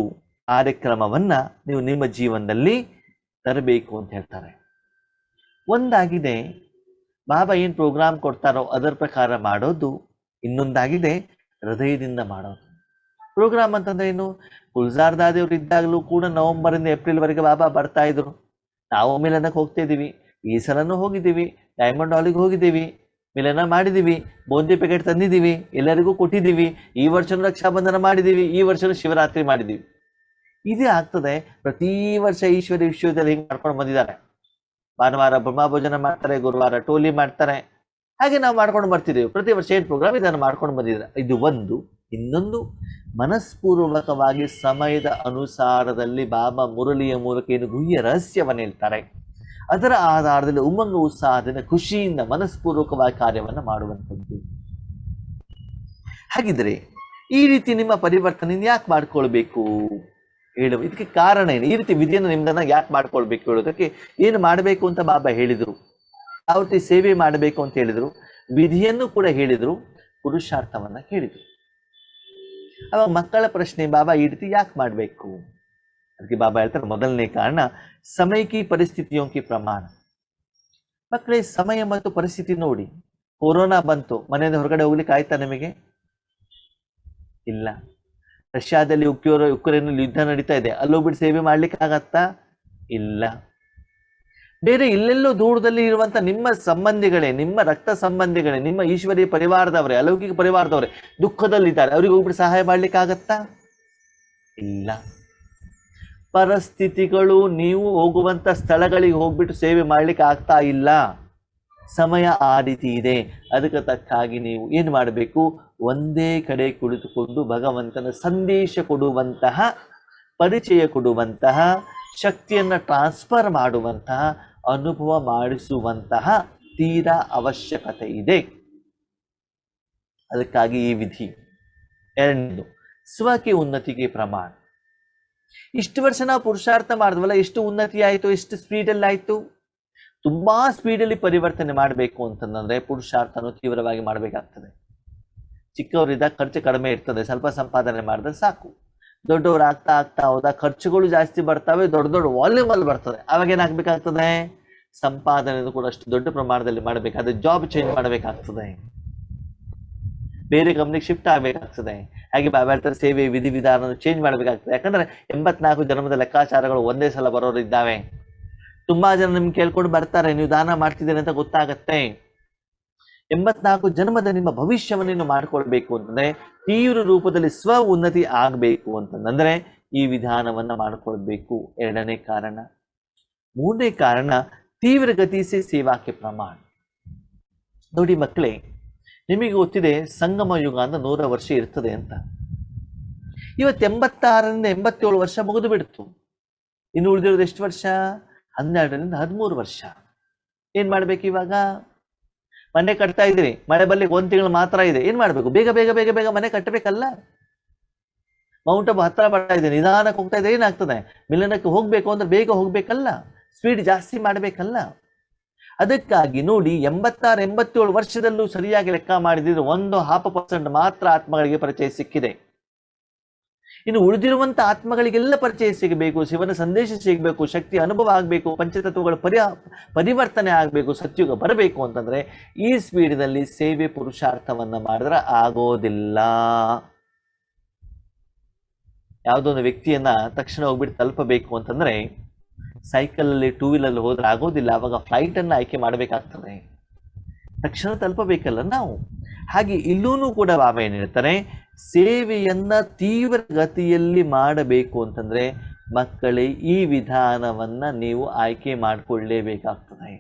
ಕಾರ್ಯಕ್ರಮವನ್ನ ನೀವು ನಿಮ್ಮ ಜೀವನದಲ್ಲಿ ತರಬೇಕು ಅಂತ ಹೇಳ್ತಾರೆ. ಒಂದಾಗಿದೆ ಬಾಬಾ ಏನು ಪ್ರೋಗ್ರಾಮ್ ಕೊಡ್ತಾರೋ ಅದರ ಪ್ರಕಾರ ಮಾಡೋದು, ಇನ್ನೊಂದಾಗಿದೆ ಹೃದಯದಿಂದ ಮಾಡೋದು. ಪ್ರೋಗ್ರಾಮ್ ಅಂತಂದ್ರೆ ಏನು? ಗುಲ್ಜಾರ್ ದಾದಿಯವರು ಇದ್ದಾಗಲೂ ಕೂಡ ನವೆಂಬರಿಂದ ಏಪ್ರಿಲ್ವರೆಗೆ ಬಾಬಾ ಬರ್ತಾ ಇದ್ರು. ನಾವು ಮಿಲನಕ್ಕೆ ಹೋಗ್ತಾ ಇದ್ದೀವಿ, ಈ ಸಲನೂ ಹೋಗಿದ್ದೀವಿ, ಡೈಮಂಡ್ ಹಾಲಿಗೆ ಹೋಗಿದ್ದೀವಿ, ಮಿಲನ ಮಾಡಿದ್ದೀವಿ, ಬೂಂದಿ ಪ್ಯಾಕೆಟ್ ತಂದಿದ್ದೀವಿ, ಎಲ್ಲರಿಗೂ ಕೊಟ್ಟಿದ್ದೀವಿ. ಈ ವರ್ಷನೂ ರಕ್ಷಾಬಂಧನ ಮಾಡಿದ್ದೀವಿ, ಈ ವರ್ಷನೂ ಶಿವರಾತ್ರಿ ಮಾಡಿದ್ದೀವಿ. ಇದೇ ಆಗ್ತದೆ. ಪ್ರತಿ ವರ್ಷ ಈಶ್ವರಿ ವಿಶ್ವವಿದ್ಯಾಲಯ ಹಿಂಗೆ ಮಾಡ್ಕೊಂಡು ಬಂದಿದ್ದಾರೆ. ಭಾನುವಾರ ಬ್ರಹ್ಮಭೋಜನ ಮಾಡ್ತಾರೆ, ಗುರುವಾರ ಟೋಲಿ ಮಾಡ್ತಾರೆ, ಹಾಗೆ ನಾವು ಮಾಡ್ಕೊಂಡು ಬರ್ತಿದ್ದೀವಿ. ಪ್ರತಿ ವರ್ಷ ಏನು ಪ್ರೋಗ್ರಾಮ್ ಇದನ್ನು ಮಾಡ್ಕೊಂಡು ಬಂದಿದ್ದಾರೆ. ಇದು ಒಂದು. ಇನ್ನೊಂದು, ಮನಸ್ಪೂರ್ವಕವಾಗಿ ಸಮಯದ ಅನುಸಾರದಲ್ಲಿ ಬಾಬಾ ಮುರಳಿಯ ಮೂಲಕ ಏನು ಗುಹ್ಯ ರಹಸ್ಯವನ್ನು ಹೇಳ್ತಾರೆ ಅದರ ಆಧಾರದಲ್ಲಿ ಉಮಂಗ ಉತ್ಸಾಹದಿಂದ ಖುಷಿಯಿಂದ ಮನಸ್ಪೂರ್ವಕವಾಗಿ ಕಾರ್ಯವನ್ನು ಮಾಡುವಂಥದ್ದು. ಹಾಗಿದ್ರೆ ಈ ರೀತಿ ನಿಮ್ಮ ಪರಿವರ್ತನೆ ಯಾಕೆ ಮಾಡ್ಕೊಳ್ಬೇಕು ಹೇಳುವ ಇದಕ್ಕೆ ಕಾರಣ ಏನು? ಈ ರೀತಿ ವಿಧಿಯನ್ನು ನಿಮ್ದನ್ನ ಯಾಕೆ ಮಾಡ್ಕೊಳ್ಬೇಕು ಹೇಳೋದಕ್ಕೆ ಏನು ಮಾಡಬೇಕು ಅಂತ ಬಾಬಾ ಹೇಳಿದರು. ಯಾವ ರೀತಿ ಸೇವೆ ಮಾಡಬೇಕು ಅಂತ ಹೇಳಿದರು, ವಿಧಿಯನ್ನು ಕೂಡ ಹೇಳಿದರು, ಪುರುಷಾರ್ಥವನ್ನ ಹೇಳಿದರು. ಅವಾಗ ಮಕ್ಕಳ ಪ್ರಶ್ನೆ, ಬಾಬಾ ಈ ರೀತಿ ಯಾಕೆ ಮಾಡಬೇಕು? ಅದಕ್ಕೆ ಬಾಬಾ ಹೇಳ್ತಾರೆ, ಮೊದಲನೇ ಕಾರಣ ಸಮಯ ಕಿ ಪರಿಸ್ಥಿತಿಯೋ ಕಿ ಪ್ರಮಾಣ. ಮಕ್ಕಳೇ, ಸಮಯ ಮತ್ತು ಪರಿಸ್ಥಿತಿ ನೋಡಿ. ಕೊರೋನಾ ಬಂತು, ಮನೆಯಿಂದ ಹೊರಗಡೆ ಹೋಗ್ಲಿಕ್ಕೆ ಆಯ್ತಾ ನಿಮಗೆ? ಇಲ್ಲ. ರಷ್ಯಾದಲ್ಲಿ ಉಕ್ರೇನಲ್ಲಿ ಯುದ್ಧ ನಡೀತಾ ಇದೆ, ಅಲ್ಲೋಗ್ಬಿಟ್ಟು ಸೇವೆ ಮಾಡ್ಲಿಕ್ಕೆ ಆಗತ್ತಾ? ಇಲ್ಲ. ಬೇರೆ ಇಲ್ಲೆಲ್ಲೋ ದೂರದಲ್ಲಿ ಇರುವಂತ ನಿಮ್ಮ ಸಂಬಂಧಿಗಳೇ, ನಿಮ್ಮ ರಕ್ತ ಸಂಬಂಧಿಗಳೇ, ನಿಮ್ಮ ಈಶ್ವರೀಯ ಪರಿವಾರದವರೇ, ಅಲೌಕಿಕ ಪರಿವಾರದವರೇ ದುಃಖದಲ್ಲಿದ್ದಾರೆ, ಅವ್ರಿಗೆ ಹೋಗ್ಬಿಟ್ಟು ಸಹಾಯ ಮಾಡ್ಲಿಕ್ಕೆ ಆಗತ್ತಾ? ಇಲ್ಲ. ಪರಿಸ್ಥಿತಿಗಳು ನೀವು ಹೋಗುವಂತ ಸ್ಥಳಗಳಿಗೆ ಹೋಗ್ಬಿಟ್ಟು ಸೇವೆ ಮಾಡ್ಲಿಕ್ಕೆ ಆಗ್ತಾ ಇಲ್ಲ. ಸಮಯ ಆ ರೀತಿ ಇದೆ. ಅದಕ್ಕೆ ತಕ್ಕಾಗಿ ನೀವು ಏನು ಮಾಡಬೇಕು? ಒಂದೇ ಕಡೆ ಕುಳಿತುಕೊಂಡು ಭಗವಂತನ ಸಂದೇಶ ಕೊಡುವಂತಹ, ಪರಿಚಯ ಕೊಡುವಂತಹ, ಶಕ್ತಿಯನ್ನ ಟ್ರಾನ್ಸ್ಫರ್ ಮಾಡುವಂತಹ, ಅನುಭವ ಮಾಡಿಸುವಂತಹ ತೀರಾ ಅವಶ್ಯಕತೆ ಇದೆ. ಅದಕ್ಕಾಗಿ ಈ ವಿಧಿ. ಎರಡನೇದು, ಸ್ವಕ್ಕೆ ಉನ್ನತಿಗೆ ಪ್ರಮಾಣ. ಇಷ್ಟು ವರ್ಷ ನಾವು ಪುರುಷಾರ್ಥ ಮಾಡಿದ್ವಲ್ಲ, ಎಷ್ಟು ಉನ್ನತಿ ಆಯಿತು, ಎಷ್ಟು ಸ್ಪೀಡಲ್ಲಿ ಆಯಿತು? ತುಂಬಾ ಸ್ಪೀಡಲ್ಲಿ ಪರಿವರ್ತನೆ ಮಾಡಬೇಕು ಅಂತಂದ್ರೆ ಪುರುಷಾರ್ಥನೂ ತೀವ್ರವಾಗಿ ಮಾಡಬೇಕಾಗ್ತದೆ. ಚಿಕ್ಕವರಿದ್ದಾಗ ಖರ್ಚು ಕಡಿಮೆ ಇರ್ತದೆ, ಸ್ವಲ್ಪ ಸಂಪಾದನೆ ಮಾಡಿದ್ರೆ ಸಾಕು. ದೊಡ್ಡವರು ಆಗ್ತಾ ಆಗ್ತಾ ಹೋದ ಖರ್ಚುಗಳು ಜಾಸ್ತಿ ಬರ್ತವೆ, ದೊಡ್ಡ ದೊಡ್ಡ ವಾಲ್ಯೂಮಲ್ಲಿ ಬರ್ತದೆ. ಅವಾಗ ಏನಾಗಬೇಕಾಗ್ತದೆ? ಸಂಪಾದನೆ ಕೂಡ ಅಷ್ಟು ದೊಡ್ಡ ಪ್ರಮಾಣದಲ್ಲಿ ಮಾಡಬೇಕಾದ್ರೆ ಜಾಬ್ ಚೇಂಜ್ ಮಾಡಬೇಕಾಗ್ತದೆ, ಬೇರೆ ಕಂಪ್ನಿಗೆ ಶಿಫ್ಟ್ ಆಗಬೇಕಾಗ್ತದೆ. ಹಾಗೆ ಬಾಬಾ ಹೇಳ್ತಾರೆ, ಸೇವೆ ವಿಧಿವಿಧಾನ ಚೇಂಜ್ ಮಾಡಬೇಕಾಗ್ತದೆ. ಯಾಕಂದ್ರೆ 84 ಜನ್ಮದ ಲೆಕ್ಕಾಚಾರಗಳು ಒಂದೇ ಸಲ ಬರೋರು ಇದ್ದಾವೆ. ತುಂಬಾ ಜನ ನಿಮ್ಗೆ ಕೇಳ್ಕೊಂಡು ಬರ್ತಾರೆ, ನೀವು ದಾನ ಮಾಡ್ತಿದ್ದೀರಿ ಅಂತ ಗೊತ್ತಾಗತ್ತೆ. 84 ಜನ್ಮದ ನಿಮ್ಮ ಭವಿಷ್ಯವನ್ನು ಮಾಡ್ಕೊಳ್ಬೇಕು ಅಂತಂದ್ರೆ, ತೀವ್ರ ರೂಪದಲ್ಲಿ ಸ್ವ ಉನ್ನತಿ ಆಗಬೇಕು ಅಂತಂದ್ರೆ ಈ ವಿಧಾನವನ್ನ ಮಾಡ್ಕೊಳ್ಬೇಕು. ಎರಡನೇ ಕಾರಣ. ಮೂರನೇ ಕಾರಣ, ತೀವ್ರ ಗತಿ ಸೇ ಸೇವಾಕ್ಕೆ ಪ್ರಮಾಣ. ನೋಡಿ ಮಕ್ಕಳೇ, ನಿಮಗೆ ಗೊತ್ತಿದೆ ಸಂಗಮ ಯುಗ ಅಂತ 100 ವರ್ಷ ಇರ್ತದೆ ಅಂತ. ಇವತ್ತು 86ರಿಂದ 87 ವರ್ಷ ಮುಗಿದು ಬಿಡ್ತು. ಇನ್ನು ಉಳಿದಿರೋದು ಎಷ್ಟು ವರ್ಷ? 12ರಿಂದ 13 ವರ್ಷ. ಏನ್ ಮಾಡ್ಬೇಕು ಇವಾಗ? ಮನೆ ಕಟ್ತಾ ಇದ್ರಿ, ಮಳೆ ಬರ್ಲಿಕ್ಕೆ 1 ತಿಂಗಳು ಮಾತ್ರ ಇದೆ, ಏನ್ ಮಾಡ್ಬೇಕು? ಬೇಗ ಬೇಗ ಬೇಗ ಬೇಗ ಮನೆ ಕಟ್ಟಬೇಕಲ್ಲ. ಮೌಂಟ್ ಅಬು ಹತ್ರ ಬರ್ತಾ ಇದೆ, ನಿಧಾನಕ್ಕೆ ಹೋಗ್ತಾ ಇದೆ, ಏನಾಗ್ತದೆ? ಮಿಲನಕ್ಕೆ ಹೋಗ್ಬೇಕು ಅಂದ್ರೆ ಬೇಗ ಹೋಗ್ಬೇಕಲ್ಲ, ಸ್ಪೀಡ್ ಜಾಸ್ತಿ ಮಾಡ್ಬೇಕಲ್ಲ. ಅದಕ್ಕಾಗಿ ನೋಡಿ, 86, 87 ವರ್ಷದಲ್ಲೂ ಸರಿಯಾಗಿ ಲೆಕ್ಕ ಮಾಡಿದ್ರೆ 1.5% ಮಾತ್ರ ಆತ್ಮಗಳಿಗೆ ಪರಿಚಯ ಸಿಕ್ಕಿದೆ. ಇನ್ನು ಉಳಿದಿರುವಂತ ಆತ್ಮಗಳಿಗೆಲ್ಲ ಪರಿಚಯ ಸಿಗಬೇಕು, ಶಿವನ ಸಂದೇಶ ಸಿಗಬೇಕು, ಶಕ್ತಿ ಅನುಭವ ಆಗಬೇಕು, ಪಂಚತತ್ವಗಳ ಪರಿವರ್ತನೆ ಆಗಬೇಕು, ಸತ್ಯುಗ ಬರಬೇಕು ಅಂತಂದ್ರೆ ಈ ಸ್ಪೀಡ್ನಲ್ಲಿ ಸೇವೆ ಪುರುಷಾರ್ಥವನ್ನ ಮಾಡಿದ್ರೆ ಆಗೋದಿಲ್ಲ. ಯಾವುದೋ ಒಂದು ವ್ಯಕ್ತಿಯನ್ನ ತಕ್ಷಣ ಹೋಗ್ಬಿಟ್ಟು ತಲುಪಬೇಕು ಅಂತಂದ್ರೆ ಸೈಕಲ್ ಅಲ್ಲಿ, 2 ವೀಲರ್ ಹೋದ್ರೆ ಆಗೋದಿಲ್ಲ. ಅವಾಗ ಫ್ಲೈಟ್ ಅನ್ನ ಆಯ್ಕೆ ಮಾಡಬೇಕಾಗ್ತದೆ, ತಕ್ಷಣ ತಲುಪಬೇಕಲ್ಲ ನಾವು. ಹಾಗೆ ಇಲ್ಲೂ ಕೂಡ ಬಾಬಾ ಏನ್ ಹೇಳ್ತಾರೆ, ಸೇವೆಯನ್ನ ತೀವ್ರ ಗತಿಯಲ್ಲಿ ಮಾಡಬೇಕು ಅಂತಂದ್ರೆ ಮಕ್ಕಳೇ ಈ ವಿಧಾನವನ್ನ ನೀವು ಆಯ್ಕೆ ಮಾಡಿಕೊಳ್ಳೇಬೇಕಾಗ್ತದೆ.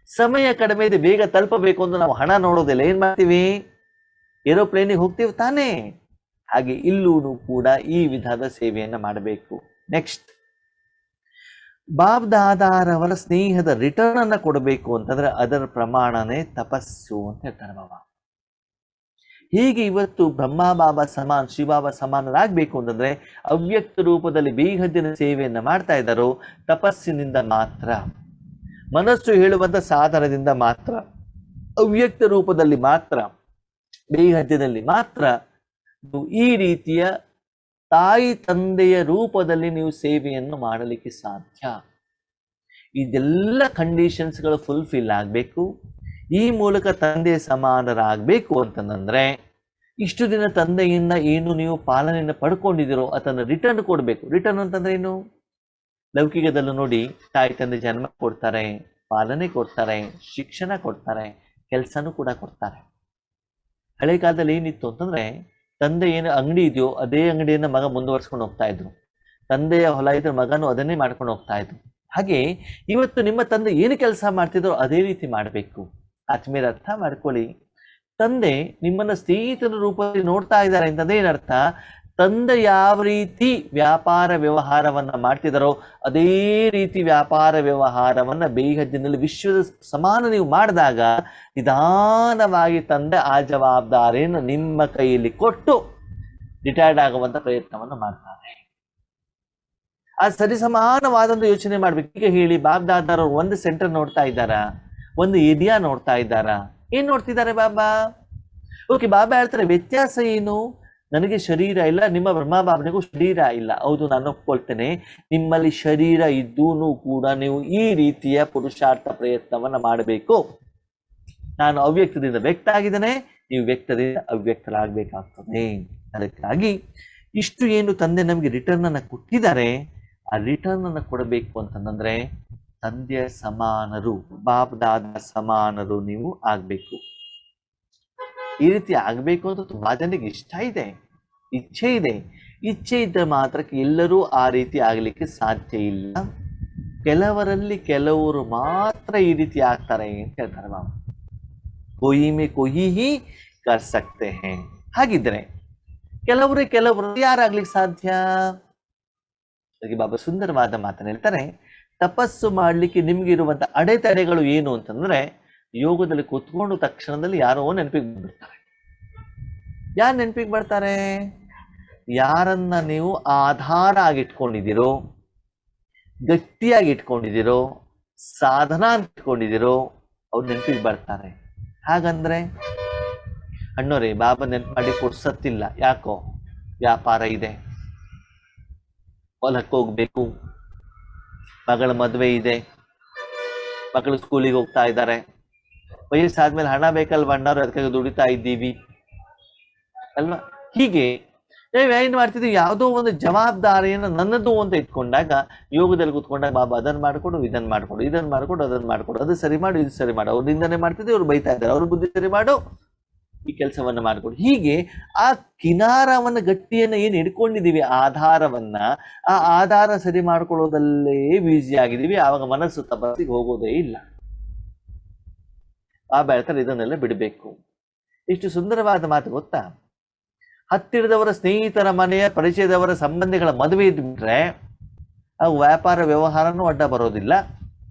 ಸಮಯ ಕಡಿಮೆ ಇದೆ, ಬೇಗ ತಲುಪಬೇಕು ಅಂತ ನಾವು ಹಣ ನೋಡೋದಿಲ್ಲ, ಏನ್ ಮಾಡ್ತೀವಿ? ಏರೋಪ್ಲೇನಿಗೆ ಹೋಗ್ತೀವಿ ತಾನೇ. ಹಾಗೆ ಇಲ್ಲೂ ಕೂಡ ಈ ವಿಧದ ಸೇವೆಯನ್ನ ಮಾಡಬೇಕು. ನೆಕ್ಸ್ಟ್, ಬಾಬ್ ದಾದಾರವರ ಸ್ನೇಹದ ರಿಟರ್ನ್ ಅನ್ನ ಕೊಡಬೇಕು ಅಂತಂದ್ರೆ ಅದರ ಪ್ರಮಾಣನೇ ತಪಸ್ಸು ಅಂತ ಹೇಳ್ತಾರೆ ಬಾಬಾ. ಹೀಗೆ ಇವತ್ತು ಬ್ರಹ್ಮ ಬಾಬಾ ಸಮಾನ್, ಶಿವಬಾಬಾ ಸಮಾನರಾಗಬೇಕು ಅಂತಂದ್ರೆ ಅವ್ಯಕ್ತ ರೂಪದಲ್ಲಿ ಬೇಗದಿನ ಸೇವೆಯನ್ನ ಮಾಡ್ತಾ ಇದ್ದಾರೋ ತಪಸ್ಸಿನಿಂದ ಮಾತ್ರ, ಮನಸ್ಸು ಹೇಳುವಂತ ಸಾಧನದಿಂದ ಮಾತ್ರ, ಅವ್ಯಕ್ತ ರೂಪದಲ್ಲಿ ಮಾತ್ರ, ಬೇಗದಿನಲ್ಲಿ ಮಾತ್ರ ಈ ರೀತಿಯ ತಾಯಿ ತಂದೆಯ ರೂಪದಲ್ಲಿ ನೀವು ಸೇವೆಯನ್ನು ಮಾಡಲಿಕ್ಕೆ ಸಾಧ್ಯ. ಇದೆಲ್ಲ ಕಂಡೀಷನ್ಸ್ಗಳು ಫುಲ್ಫಿಲ್ ಆಗಬೇಕು. ಈ ಮೂಲಕ ತಂದೆ ಸಮಾನರಾಗಬೇಕು ಅಂತಂದ್ರೆ ಇಷ್ಟು ದಿನ ತಂದೆಯಿಂದ ಏನು ನೀವು ಪಾಲನೆಯನ್ನು ಪಡ್ಕೊಂಡಿದ್ದೀರೋ ಅದನ್ನು ರಿಟರ್ನ್ ಕೊಡಬೇಕು. ರಿಟರ್ನ್ ಅಂತಂದ್ರೆ ಏನು? ಲೌಕಿಕದಲ್ಲೂ ನೋಡಿ, ತಾಯಿ ತಂದೆ ಜನ್ಮ ಕೊಡ್ತಾರೆ, ಪಾಲನೆ ಕೊಡ್ತಾರೆ, ಶಿಕ್ಷಣ ಕೊಡ್ತಾರೆ, ಕೆಲಸನೂ ಕೂಡ ಕೊಡ್ತಾರೆ. ಹಳೆ ಕಾಲದಲ್ಲಿ ಏನಿತ್ತು ಅಂತಂದ್ರೆ ತಂದೆ ಏನು ಅಂಗಡಿ ಇದೆಯೋ ಅದೇ ಅಂಗಡಿಯನ್ನ ಮಗ ಮುಂದುವರ್ಸ್ಕೊಂಡು ಹೋಗ್ತಾ ಇದ್ರು, ತಂದೆಯ ಹೊಲ ಇದ್ರೆ ಮಗನು ಅದನ್ನೇ ಮಾಡ್ಕೊಂಡು ಹೋಗ್ತಾ ಇದ್ರು. ಹಾಗೆ ಇವತ್ತು ನಿಮ್ಮ ತಂದೆ ಏನು ಕೆಲಸ ಮಾಡ್ತಿದ್ರು ಅದೇ ರೀತಿ ಮಾಡಬೇಕು. ಆತ್ಮೀಯರ ಅರ್ಥ ಮಾಡ್ಕೊಳ್ಳಿ, ತಂದೆ ನಿಮ್ಮನ್ನ ಸ್ನೇಹಿತರ ರೂಪದಲ್ಲಿ ನೋಡ್ತಾ ಇದ್ದಾರೆ ಅಂತಂದ್ರೆ ಏನರ್ಥ? ತಂದೆ ಯಾವ ರೀತಿ ವ್ಯಾಪಾರ ವ್ಯವಹಾರವನ್ನ ಮಾಡ್ತಿದಾರೋ ಅದೇ ರೀತಿ ವ್ಯಾಪಾರ ವ್ಯವಹಾರವನ್ನ ಬೇಗದಿನಲ್ಲಿ ವಿಶ್ವದ ಸಮಾನ ನೀವು ಮಾಡಿದಾಗ ನಿಧಾನವಾಗಿ ತಂದೆ ಆ ಜವಾಬ್ದಾರಿಯನ್ನು ನಿಮ್ಮ ಕೈಯಲ್ಲಿ ಕೊಟ್ಟು ರಿಟೈರ್ಡ್ ಆಗುವಂತ ಪ್ರಯತ್ನವನ್ನು ಮಾಡ್ತಾರೆ. ಆ ಸರಿಸಮಾನವಾದಂತ ಯೋಚನೆ ಮಾಡ್ಬೇಕು. ಈಗ ಹೇಳಿ, ಬಾಬ್ ದಾದಾರವ್ರು ಒಂದು ಸೆಂಟರ್ ನೋಡ್ತಾ ಇದ್ದಾರಾ, ಒಂದು ಏರಿಯಾ ನೋಡ್ತಾ ಇದ್ದಾರಾ? ಏನ್ ನೋಡ್ತಿದ್ದಾರೆ ಬಾಬಾ? ಓಕೆ, ಬಾಬಾ ಹೇಳ್ತಾರೆ ವ್ಯತ್ಯಾಸ ಏನು? ನನಗೆ ಶರೀರ ಇಲ್ಲ, ನಿಮ್ಮ ಬ್ರಹ್ಮ ಬಾಬನಿಗೂ ಶರೀರ ಇಲ್ಲ. ಹೌದು, ನಾನು ಒಪ್ಕೊಳ್ತೇನೆ. ನಿಮ್ಮಲ್ಲಿ ಶರೀರ ಇದ್ದೂ ಕೂಡ ನೀವು ಈ ರೀತಿಯ ಪುರುಷಾರ್ಥ ಪ್ರಯತ್ನವನ್ನ ಮಾಡಬೇಕು. ನಾನು ಅವ್ಯಕ್ತದಿಂದ ವ್ಯಕ್ತ ಆಗಿದ್ದೇನೆ, ನೀವು ವ್ಯಕ್ತದಿಂದ ಅವ್ಯಕ್ತರಾಗಬೇಕಾಗ್ತದೆ. ಅದಕ್ಕಾಗಿ ಇಷ್ಟು ಏನು ತಂದೆ ನಮಗೆ ರಿಟರ್ನ್ ಅನ್ನ ಕೊಟ್ಟಿದ್ದಾರೆ, ಆ ರಿಟರ್ನ್ ಅನ್ನ ಕೊಡಬೇಕು ಅಂತಂದ್ರೆ ತಂದೆಯ ಸಮಾನರು, ಬಾಬ್ ದಾದ ಸಮಾನರು ನೀವು ಆಗ್ಬೇಕು. ಈ ರೀತಿ ಆಗ್ಬೇಕು ಅಂತ ತುಂಬಾ ಜನರಿಗೆ ಇಷ್ಟ ಇದೆ, ಇಚ್ಛೆ ಇದೆ. ಇಚ್ಛೆ ಇದ್ದ ಮಾತ್ರಕ್ಕೆ ಎಲ್ಲರೂ ಆ ರೀತಿ ಆಗ್ಲಿಕ್ಕೆ ಸಾಧ್ಯ ಇಲ್ಲ. ಕೆಲವರಲ್ಲಿ ಕೆಲವರು ಮಾತ್ರ ಈ ರೀತಿ ಆಗ್ತಾರೆ ಅಂತ ಹೇಳ್ತಾರೆ ಬಾಬಾ. ಕೊಯಿ ಮೇ ಕೊಯಿ ಹಿ ಕರ್ ಸಕ್ತೆ ಹೇ. ಹಾಗಿದ್ರೆ ಕೆಲವರು ಯಾರಾಗ್ಲಿಕ್ಕೆ ಸಾಧ್ಯ? ಹಾಗೆ ಬಾಬಾ ಸುಂದರವಾದ ಮಾತನ್ನ ಹೇಳ್ತಾರೆ, ತಪಸ್ಸು ಮಾಡ್ಲಿಕ್ಕೆ ನಿಮ್ಗಿರುವಂತ ಅಡೆತಡೆಗಳು ಏನು ಅಂತಂದ್ರೆ ಯೋಗದಲ್ಲಿ ಕೂತ್ಕೊಂಡು ತಕ್ಷಣದಲ್ಲಿ ಯಾರೋ ನೆನಪಿಗೆ ಬಂದ್ಬಿಡ್ತಾರೆ. ಯಾರು ನೆನಪಿಗೆ ಬರ್ತಾರೆ? ಯಾರನ್ನ ನೀವು ಆಧಾರ ಆಗಿಟ್ಕೊಂಡಿದ್ದೀರೋ, ಗಟ್ಟಿಯಾಗಿ ಇಟ್ಕೊಂಡಿದ್ದೀರೋ, ಸಾಧನ ಅಂತ ಇಟ್ಕೊಂಡಿದ್ದೀರೋ ಅವ್ರು ನೆನಪಿಗೆ ಬರ್ತಾರೆ. ಹಾಗಂದ್ರೆ ಅಣ್ಣೋರೇ, ಬಾಬಾ ನೆನಪು ಮಾಡಿ ಕೊಡ್ಸತ್ತಿಲ್ಲ, ಯಾಕೋ ವ್ಯಾಪಾರ ಇದೆ, ಹೊಲಕ್ಕೆ ಹೋಗ್ಬೇಕು, ಮಗಳ ಮದುವೆ ಇದೆ, ಮಕ್ಕಳು ಸ್ಕೂಲಿಗೆ ಹೋಗ್ತಾ ಇದ್ದಾರೆ, ವಯಸ್ಸಾದ್ಮೇಲೆ ಹಣ ಬೇಕಲ್ವ ಅಣ್ಣವ್ರು, ಅದಕ್ಕಾಗಿ ದುಡಿತಾ ಇದ್ದೀವಿ ಅಲ್ವಾ? ಹೀಗೆ ಏನ್ ಮಾಡ್ತಿದ್ವಿ, ಯಾವುದೋ ಒಂದು ಜವಾಬ್ದಾರಿಯನ್ನು ನನ್ನದು ಅಂತ ಇಟ್ಕೊಂಡಾಗ ಯೋಗದಲ್ಲಿ ಕೂತ್ಕೊಂಡಾಗ ಬಾಬಾ ಅದನ್ನ ಮಾಡ್ಕೊಡು, ಇದನ್ನ ಮಾಡ್ಕೊಡು, ಇದನ್ನ ಮಾಡ್ಕೊಡು, ಅದನ್ನ ಮಾಡ್ಕೊಡು, ಅದು ಸರಿ ಮಾಡು, ಇದು ಸರಿ ಮಾಡು, ಅವ್ರು ನಿಂದನೆ ಮಾಡ್ತಿದ್ದೆ, ಅವ್ರು ಬೈತಾ ಇದ್ದಾರೆ, ಅವ್ರ ಬುದ್ಧಿ ಸರಿ ಮಾಡು, ಈ ಕೆಲಸವನ್ನ ಮಾಡ್ಕೊಡು. ಹೀಗೆ ಆ ಕಿನಾರವನ್ನ ಗಟ್ಟಿಯನ್ನ ಏನ್ ಹಿಡ್ಕೊಂಡಿದೀವಿ, ಆಧಾರವನ್ನ, ಆ ಆಧಾರ ಸರಿ ಮಾಡ್ಕೊಳ್ಳೋದಲ್ಲೇ ಬ್ಯುಸಿ ಆಗಿದೀವಿ. ಆವಾಗ ಮನಸ್ಸು ತಪಸ್ಸಿಗೆ ಹೋಗೋದೇ ಇಲ್ಲ. ಬಾಬಾ ಹೇಳ್ತಾರೆ ಇದನ್ನೆಲ್ಲ ಬಿಡಬೇಕು. ಇಷ್ಟು ಸುಂದರವಾದ ಮಾತು ಗೊತ್ತಾ? ಹತ್ತಿರದವರ ಸ್ನೇಹಿತರ ಮನೆಯ ಪರಿಚಯದವರ ಸಂಬಂಧಿಗಳ ಮದುವೆ ಇದ್ಬಿಟ್ರೆ ಆ ವ್ಯಾಪಾರ ವ್ಯವಹಾರನೂ ಅಡ್ಡ ಬರೋದಿಲ್ಲ,